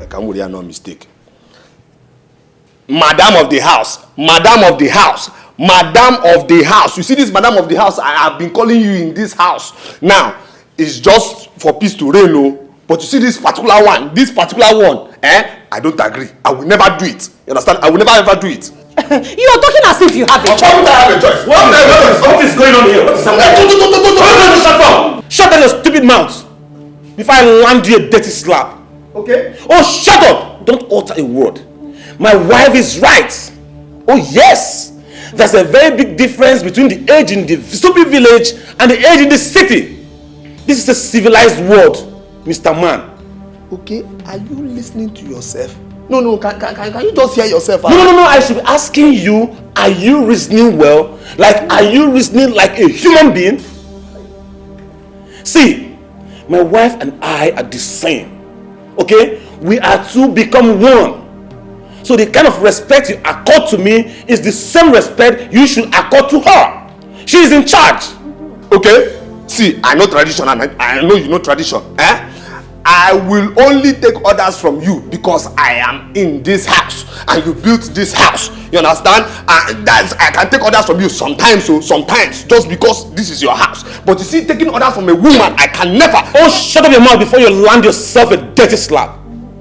I can't worry, no mistake. Madam of the house. You see this madam of the house, I have been calling you in this house. Now, it's just for peace to reign, no. But you see this particular one, I don't agree. I will never do it. You understand? I will never ever do it. You are talking as if you have a choice. Why would I have a choice? What is going on here? What is happening? Shut up! Shut down your stupid mouth before I land you a dirty slap. Okay. Oh, shut up! Don't utter a word. My wife is right. Oh, yes. There's a very big difference between the age in the stupid village and the age in the city. This is a civilized world, Mr. Man. Okay, are you listening to yourself? No, can you just hear yourself? No, I should be asking you, are you reasoning well? Like, are you reasoning like a human being? See, my wife and I are the same. Okay? We are two become one. So the kind of respect you accord to me is the same respect you should accord to her. She is in charge. Okay? See, I know tradition and I know you know tradition. I will only take orders from you because I am in this house and you built this house. You understand? I can take orders from you sometimes, just because this is your house. But you see, taking orders from a woman, I can never. Oh, shut up your mouth before you land yourself a dirty slap.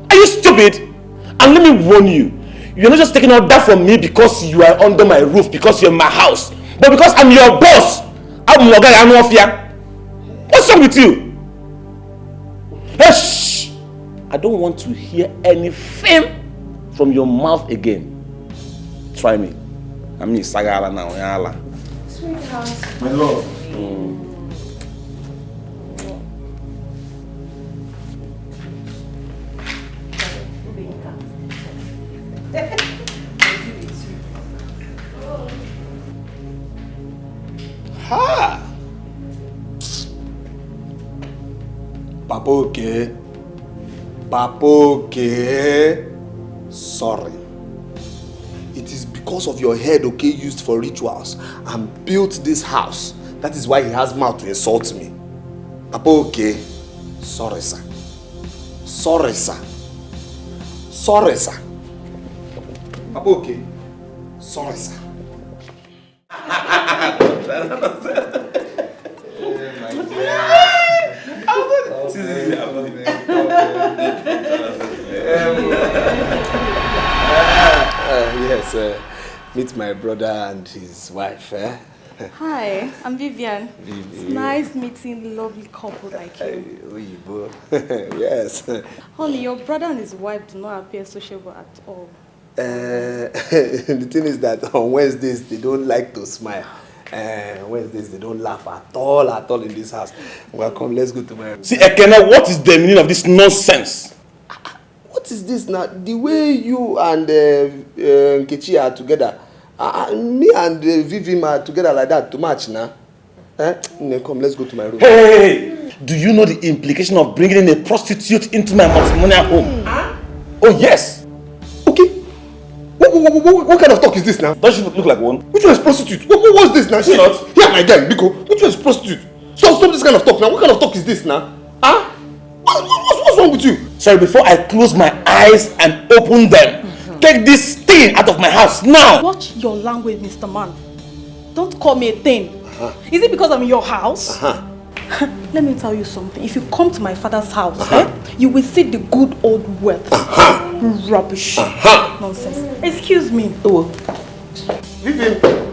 Are you stupid? And let me warn you, you're not just taking order from me because you are under my roof, because you're in my house, but because I'm your boss. I'm What's wrong with you? Hey, shh! I don't want to hear anything from your mouth again. Try me. I mean, Sagara now. Sweetheart. My love. Ha! Papa, okay. Papa, okay. Sorry. It is because of your head, okay, used for rituals and built this house. That is why he has mouth to insult me. Papa, okay. Sorry, sir. Sorry, sir. Sorry, sir. Papa, okay. Sorry, sir. Yes, meet my brother and his wife. Hi, I'm Vivian. Vivi. It's nice meeting lovely couple like you. Yes. Honey, your brother and his wife do not appear sociable at all. The thing is that on Wednesdays they don't like to smile. Wednesdays they don't laugh at all in this house. Welcome, let's go to my room. See, Ekene, what is the meaning of this nonsense? What is this now? The way you and Nkechi are together, me and Vivi are together like that, too much now. Come, let's go to my room. Hey! Do you know the implication of bringing in a prostitute into my matrimonial home? Oh, yes! What kind of talk is this now? Does she look like one? Which one is prostitute? What's this now? She not? Yeah, my guy, Biko. Which one is prostitute? Stop this kind of talk now. What kind of talk is this now? Huh? What's wrong with you? Sorry, before I close my eyes and open them, take this thing out of my house now! Watch your language, Mr. Man. Don't call me a thing. Is it because I'm in your house? Let me tell you something. If you come to my father's house, you will see the good old wealth. Rubbish. Nonsense. Excuse me. Vivian.